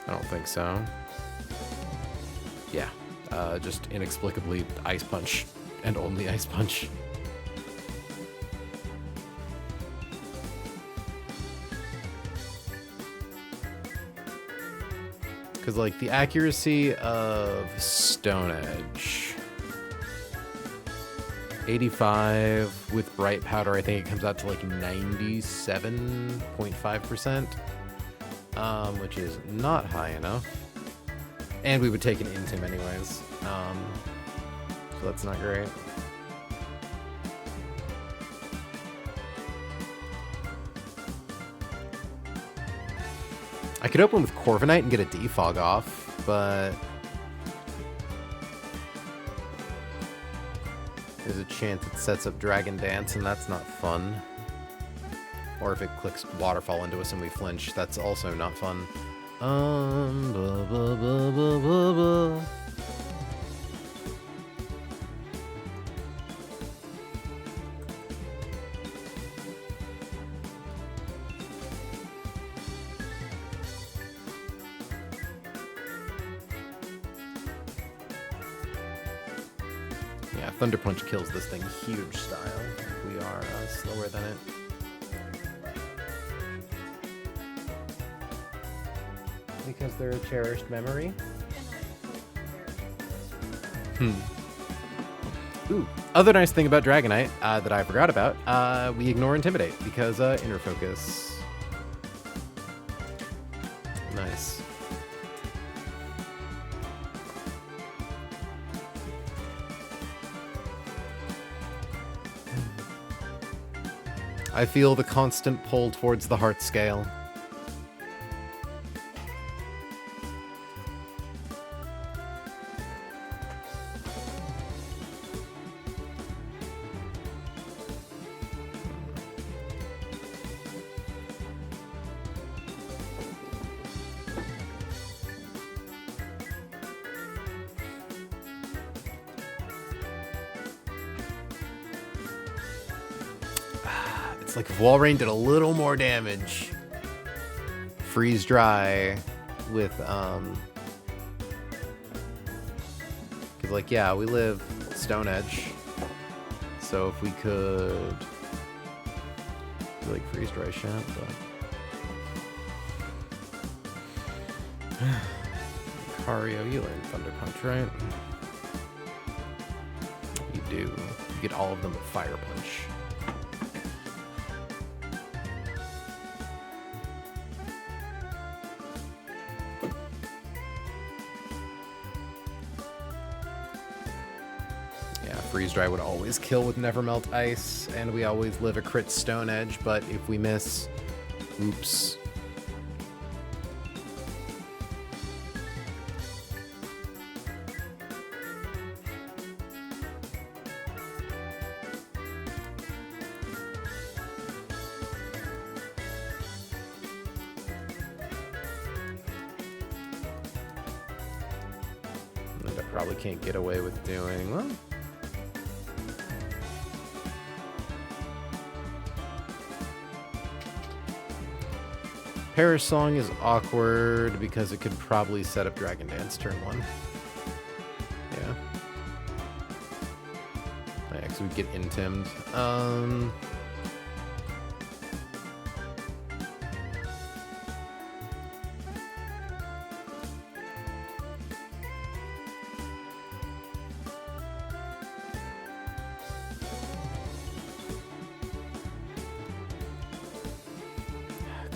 I don't think so. Yeah, just inexplicably Ice Punch. And only Ice Punch. Because, like, the accuracy of Stone Edge. 85 with Bright Powder, I think it comes out to, like, 97.5%. Which is not high enough. And we would take an Intim anyways. So that's not great. I could open with Corviknight and get a defog off, but there's a chance it sets up Dragon Dance, and that's not fun. Or if it clicks Waterfall into us and we flinch, that's also not fun. Yeah, Thunder Punch kills this thing huge style. We are slower than it. Because they're a cherished memory? Ooh, other nice thing about Dragonite that I forgot about, we ignore Intimidate because Inner Focus. Nice. I feel the constant pull towards the heart scale. It's like if Wall Rain did a little more damage. Freeze Dry with, cause like, yeah, we live Stone Edge. So if we could, like Freeze Dry shan't, but. Lucario, you learn Thunder Punch, right? You do. You get all of them with Fire Punch. Freeze Dry would always kill with Never Melt Ice, and we always live a crit Stone Edge, but if we miss, oops. And I probably can't get away with doing, well, Parish Song is awkward because it could probably set up Dragon Dance turn 1. Yeah. Yeah, because we'd get intimed.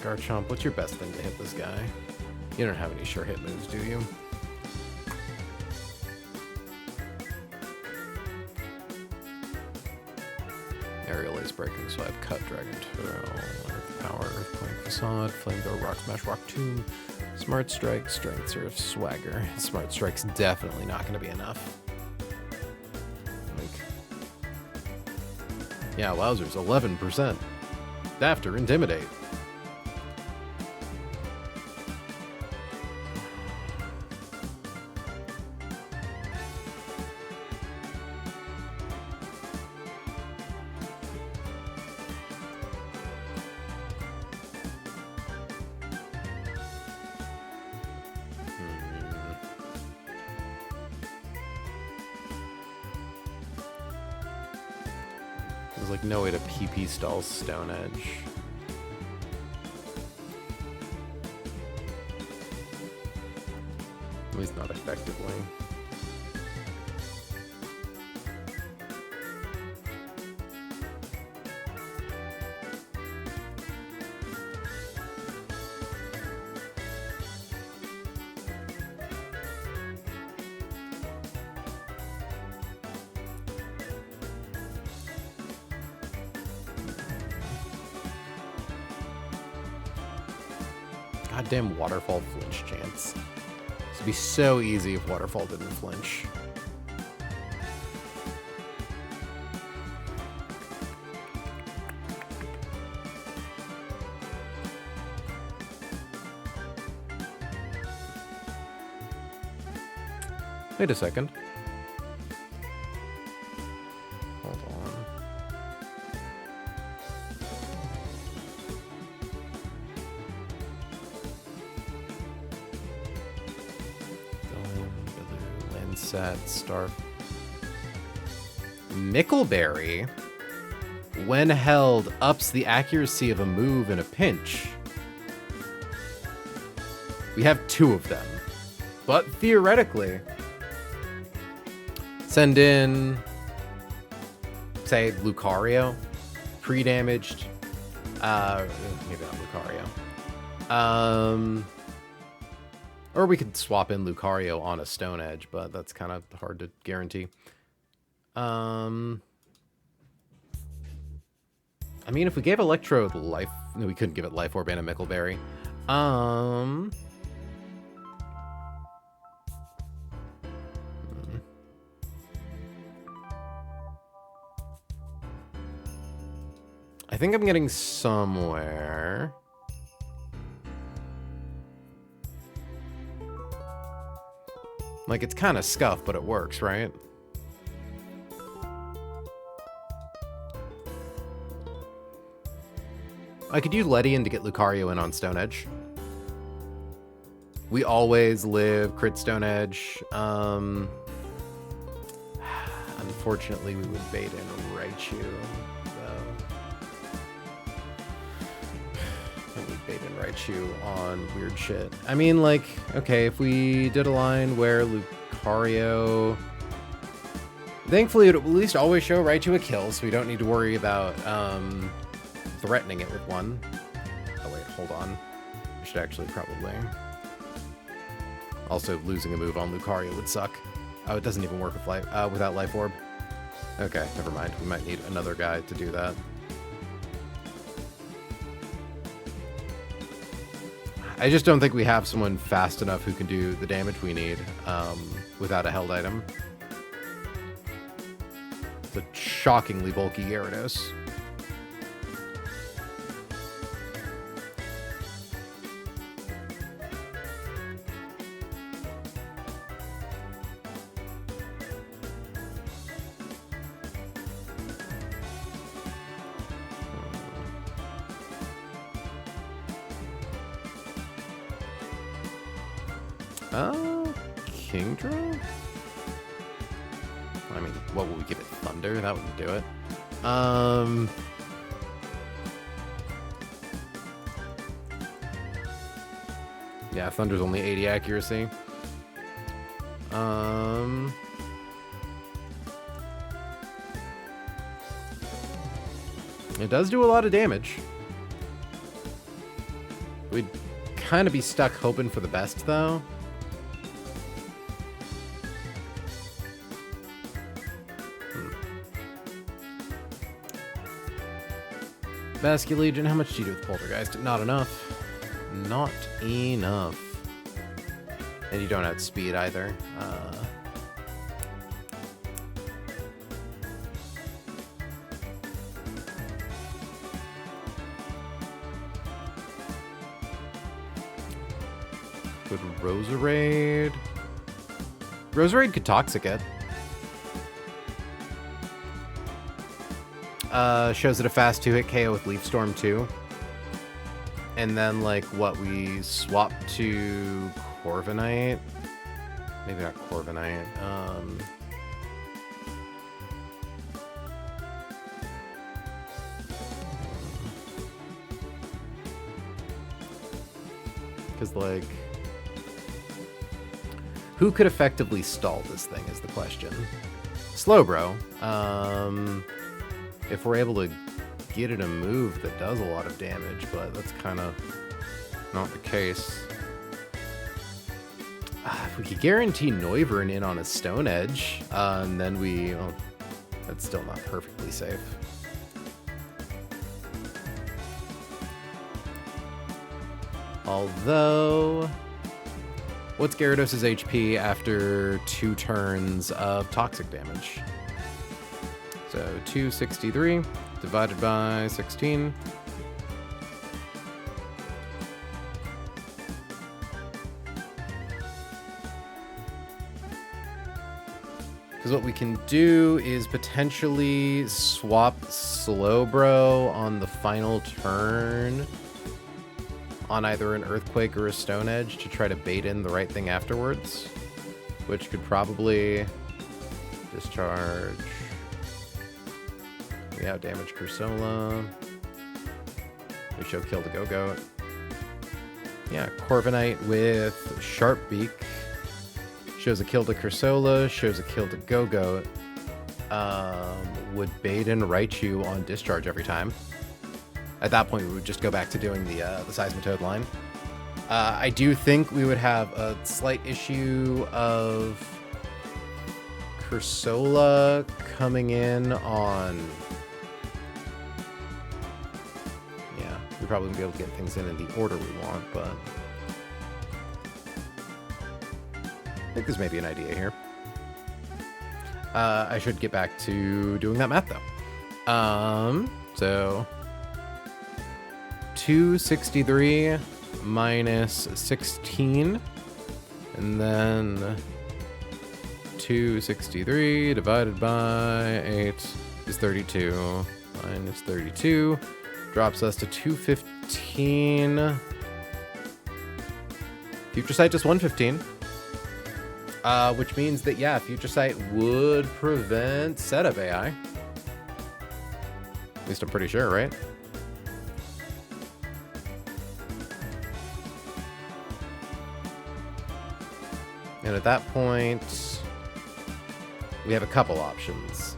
Garchomp, what's your best thing to hit this guy? You don't have any sure hit moves, do you? Aerial Ace Breaking Swipe, Cut, Dragon Tail, Earth Power, Earthquake Facade, Flamethrower, Rock Smash, Rock Tomb, Smart Strike, Strength Surf, Swagger. Smart Strike's definitely not going to be enough. Yeah, wowzers, 11%. After Intimidate. There's like no way to PP stall Stone Edge. At least not effectively. Goddamn Waterfall flinch chance. This would be so easy if Waterfall didn't flinch. Wait a second. Hold on. Lansat, Star. Mickleberry, when held, ups the accuracy of a move in a pinch. We have 2 of them. But theoretically, send in, say, Lucario, pre-damaged. Maybe not Lucario. Or we could swap in Lucario on a Stone Edge, but that's kind of hard to guarantee. I mean, if we gave Electrode Life... No, we couldn't give it Life Orb and a Mickleberry. I think I'm getting somewhere. Like, it's kind of scuffed, but it works, right? I could use Ledian to get Lucario in on Stone Edge. We always live crit Stone Edge. Unfortunately, we would bait in Raichu. Raichu on weird shit. I mean, like, okay, if we did a line where Lucario... Thankfully, it would at least always show Raichu a kill, so we don't need to worry about threatening it with one. Oh, wait, hold on. I should actually probably... Also, losing a move on Lucario would suck. Oh, it doesn't even work with without Life Orb. Okay, never mind. We might need another guy to do that. I just don't think we have someone fast enough who can do the damage we need without a held item. It's a shockingly bulky Gyarados. Kingdra? I mean, what will we give it? Thunder? That wouldn't do it. Yeah, Thunder's only 80 accuracy. It does do a lot of damage. We'd kind of be stuck hoping for the best, though. Basculegion, how much do you do with Poltergeist? Not enough. Not enough. And you don't outspeed either. Good Roserade. Roserade could Toxic it. Shows it a fast 2-hit KO with Leaf Storm too. And then, like, what, we swap to Corviknight? Maybe not Corviknight. Because, like, who could effectively stall this thing is the question. Slowbro. If we're able to get it a move that does a lot of damage, but that's kind of not the case. If we could guarantee Noivern in on a Stone Edge, and then we... Oh, that's still not perfectly safe. Although... What's Gyarados' HP after 2 turns of toxic damage? So 263 divided by 16. Because what we can do is potentially swap Slowbro on the final turn on either an Earthquake or a Stone Edge to try to bait in the right thing afterwards, which could probably discharge. We have damaged Cursola. We show kill to Go-Go. Yeah, Corviknight with Sharp Beak. Shows a kill to Cursola, shows a kill to Go-Go. Would bait and Raichu on discharge every time. At that point, we would just go back to doing the Seismitoad line. I do think we would have a slight issue of Cursola coming in on... Yeah, we probably won't be able to get things in the order we want, but... I think there's maybe an idea here. I should get back to doing that math, though. So... 263 minus 16, and then 263 divided by 8 is 32, minus 32 drops us to 215. Future Sight just 115, which means that, yeah, Future Sight would prevent setup AI. At least I'm pretty sure, right? And at that point, we have a couple options.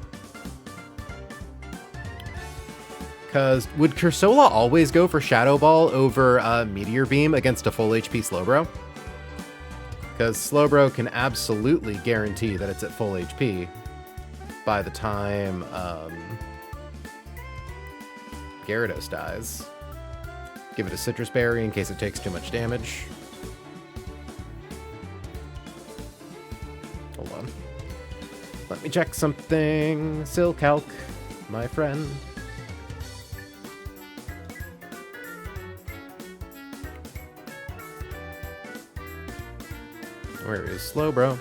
Because would Cursola always go for Shadow Ball over Meteor Beam against a full HP Slowbro? Because Slowbro can absolutely guarantee that it's at full HP by the time Gyarados dies. Give it a Citrus Berry in case it takes too much damage. Let me check something. Silcalc, my friend. Where is Slowbro?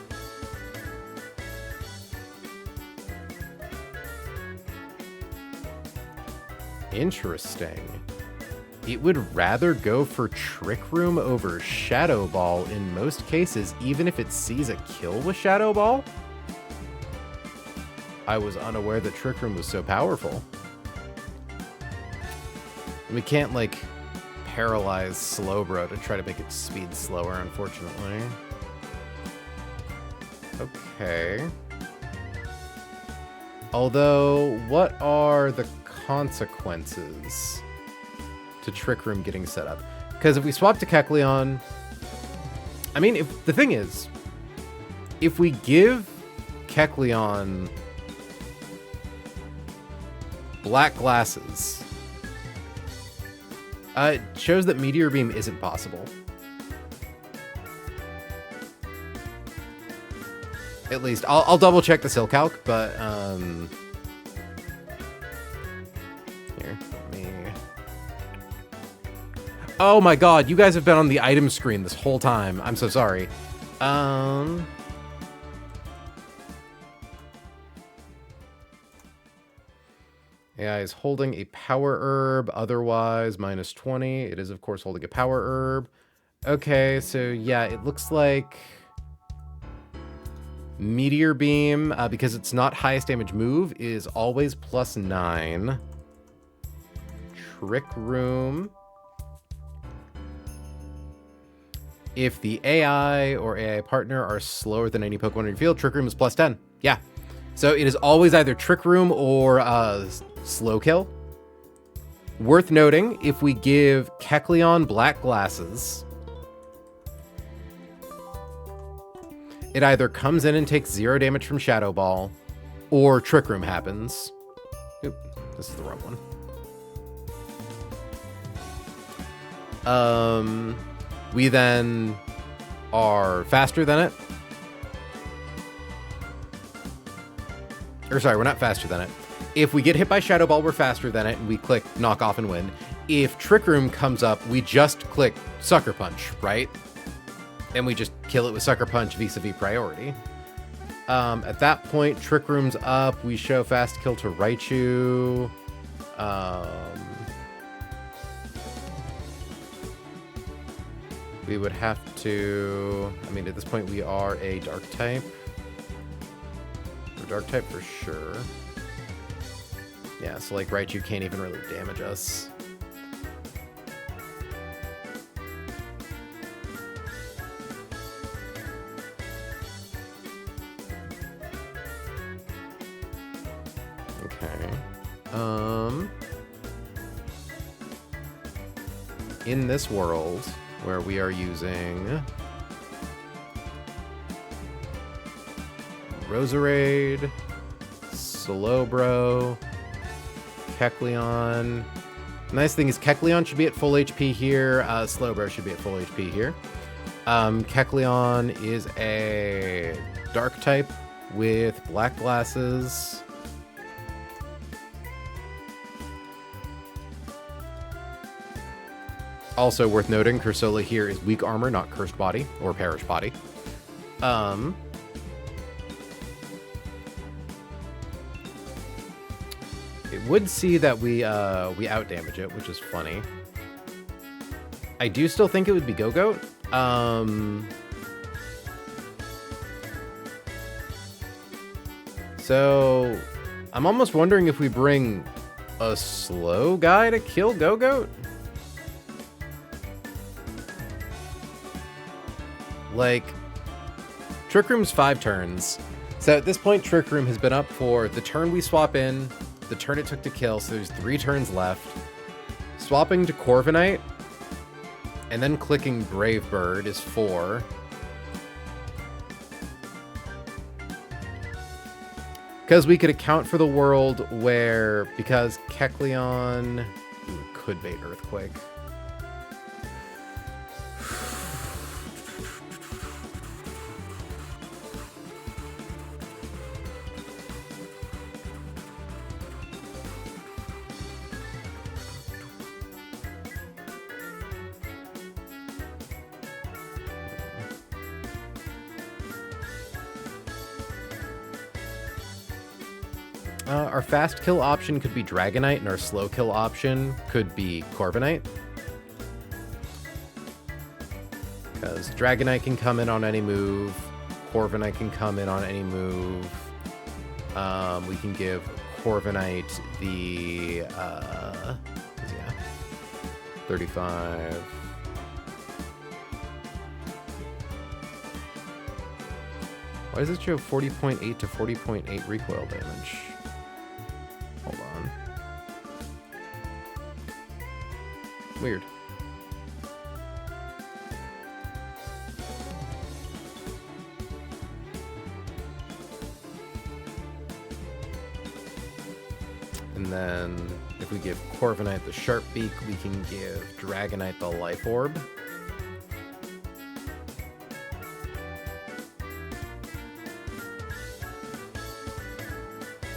Interesting. It would rather go for Trick Room over Shadow Ball in most cases, even if it sees a kill with Shadow Ball? I was unaware that Trick Room was so powerful. We can't, like, paralyze Slowbro to try to make its speed slower, unfortunately. Okay. Although, what are the consequences to Trick Room getting set up? Because if we swap to Kecleon... I mean, if the thing is, if we give Kecleon black glasses, it shows that Meteor Beam isn't possible. At least, I'll double check the Silcalc, but, here, let me... Oh my god, you guys have been on the item screen this whole time. I'm so sorry. AI is holding a power herb, otherwise minus 20. It is, of course, holding a power herb. Okay, so yeah, it looks like Meteor Beam, because it's not highest damage move, is always +9. Trick Room. If the AI or AI partner are slower than any Pokemon in your field, Trick Room is +10. Yeah. So it is always either Trick Room or Slow Kill. Worth noting, if we give Kecleon black glasses, it either comes in and takes 0 damage from Shadow Ball, or Trick Room happens. Oop, this is the wrong one. We then are faster than it. Or sorry, we're not faster than it. If we get hit by Shadow Ball, we're faster than it, and we click Knock Off and win. If Trick Room comes up, we just click Sucker Punch, right? And we just kill it with Sucker Punch vis-a-vis priority. At that point, Trick Room's up. We show Fast Kill to Raichu. We would have to... I mean, at this point, we are a Dark type. We're Dark type for sure. Yeah, so like Raichu can't even really damage us. Okay. In this world where we are using Roserade, Slowbro, Kecleon. Nice thing is Kecleon should be at full HP here. Slowbro should be at full HP here. Kecleon is a dark type with black glasses. Also worth noting, Cursola here is weak armor, not cursed body or perish body. It would see that we outdamage it, which is funny. I do still think it would be Go-Goat. So I'm almost wondering if we bring a slow guy to kill Go-Goat. Like, Trick Room's 5 turns. So at this point, Trick Room has been up for the turn we swap in, the turn it took to kill, so there's 3 turns left. Swapping to Corviknight, and then clicking Brave Bird is 4. Because we could account for the world where, because Kecleon could bait Earthquake. Our fast kill option could be Dragonite, and our slow kill option could be Corviknight. Because Dragonite can come in on any move, Corviknight can come in on any move. We can give Corviknight the, yeah, 35. Why does it show 40.8 to 40.8 recoil damage? Hold on. Weird. And then if we give Corviknight the Sharp Beak, we can give Dragonite the Life Orb.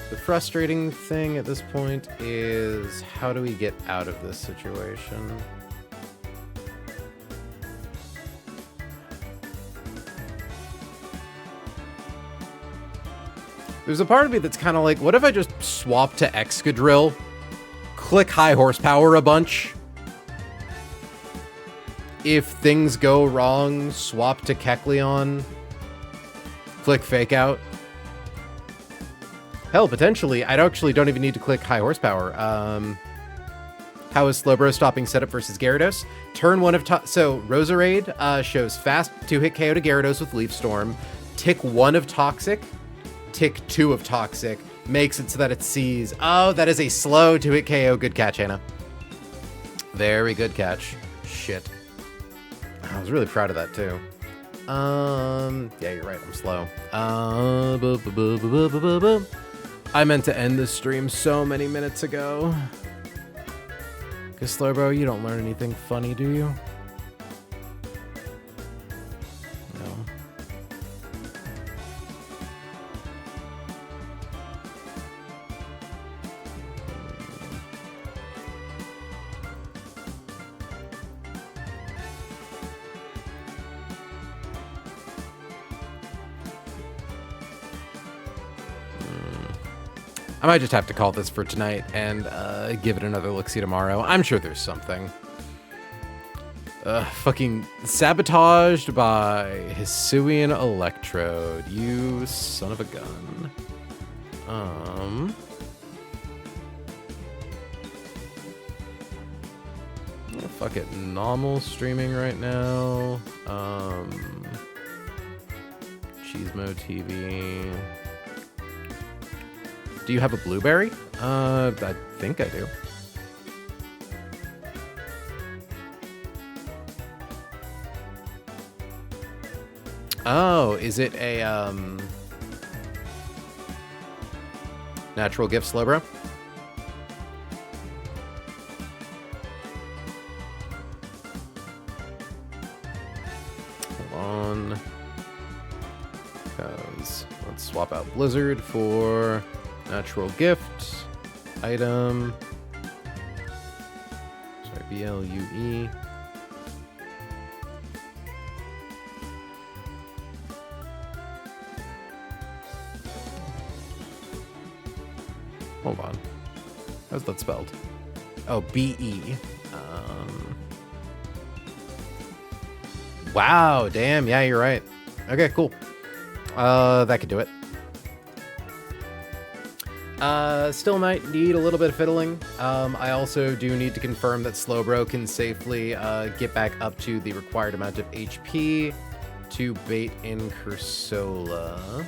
The frustrating thing at this point is, how do we get out of this situation? There's a part of me that's kind of like, what if I just swap to Excadrill, click high horsepower a bunch? If things go wrong, swap to Kecleon, click Fake Out. Hell, potentially, I actually don't even need to click high horsepower. How is Slowbro stopping setup versus Gyarados? Turn 1 of so Roserade shows fast 2-hit KO to Gyarados with Leaf Storm. Tick 1 of Toxic. Tick 2 of Toxic. Makes it so that it sees. Oh, that is a slow 2-hit KO. Good catch, Hannah. Very good catch. Shit. I was really proud of that too. Yeah, you're right. I'm slow. I meant to end this stream so many minutes ago. Because Slowbro, you don't learn anything funny, do you? No. I might just have to call this for tonight and give it another look-see tomorrow. I'm sure there's something. Fucking sabotaged by Hisuian Electrode. You son of a gun. Oh, fuck it. Normal streaming right now. Cheesemo TV. Do you have a blueberry? I think I do. Oh, is it a natural gift, Slowbro? Hold on. Because let's swap out Blizzard for natural gift item. Sorry, BLUE. Hold on. How's that spelled? Oh, BE. Wow, damn. Yeah, you're right. Okay, cool. That could do it. Still might need a little bit of fiddling. I also do need to confirm that Slowbro can safely get back up to the required amount of HP to bait in Cursola.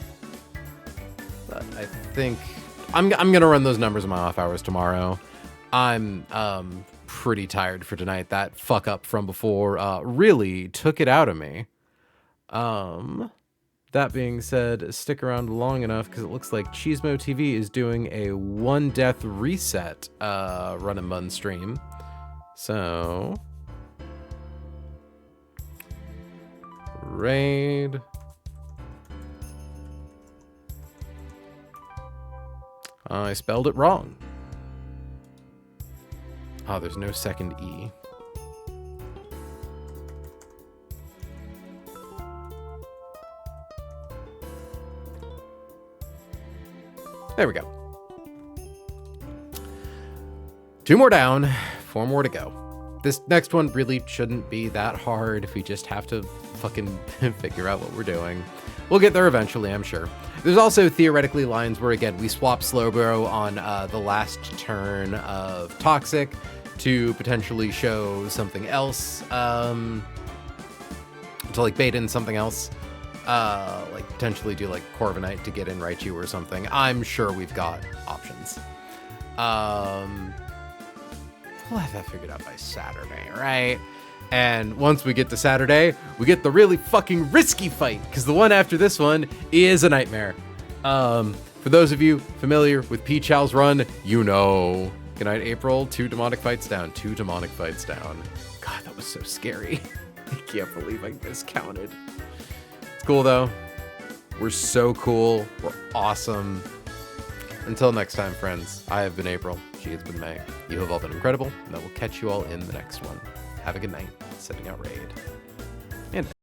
But I think I'm gonna run those numbers in my off hours tomorrow. I'm pretty tired for tonight. That fuck up from before really took it out of me. That being said, stick around long enough because it looks like Cheesemo TV is doing a 1 death reset run and bun stream. So raid. I spelled it wrong. Oh, there's no second E. There we go. 2 more down, 4 more to go. This next one really shouldn't be that hard if we just have to fucking figure out what we're doing. We'll get there eventually, I'm sure. There's also theoretically lines where, again, we swap Slowbro on the last turn of Toxic to potentially show something else, to like bait in something else. Like potentially do like Corviknight to get in Raichu or something. I'm sure we've got options. We'll have that figured out by Saturday, right? And once we get to Saturday, we get the really fucking risky fight, because the one after this one is a nightmare. For those of you familiar with P-Chow's run, you know. Good night, April. 2 demonic fights down. 2 demonic fights down. God, that was so scary. I can't believe I miscounted. It's cool, though. We're so cool. We're awesome. Until next time, friends, I have been April. She has been May. You have all been incredible, and I will catch you all in the next one. Have a good night. Sending out raid. And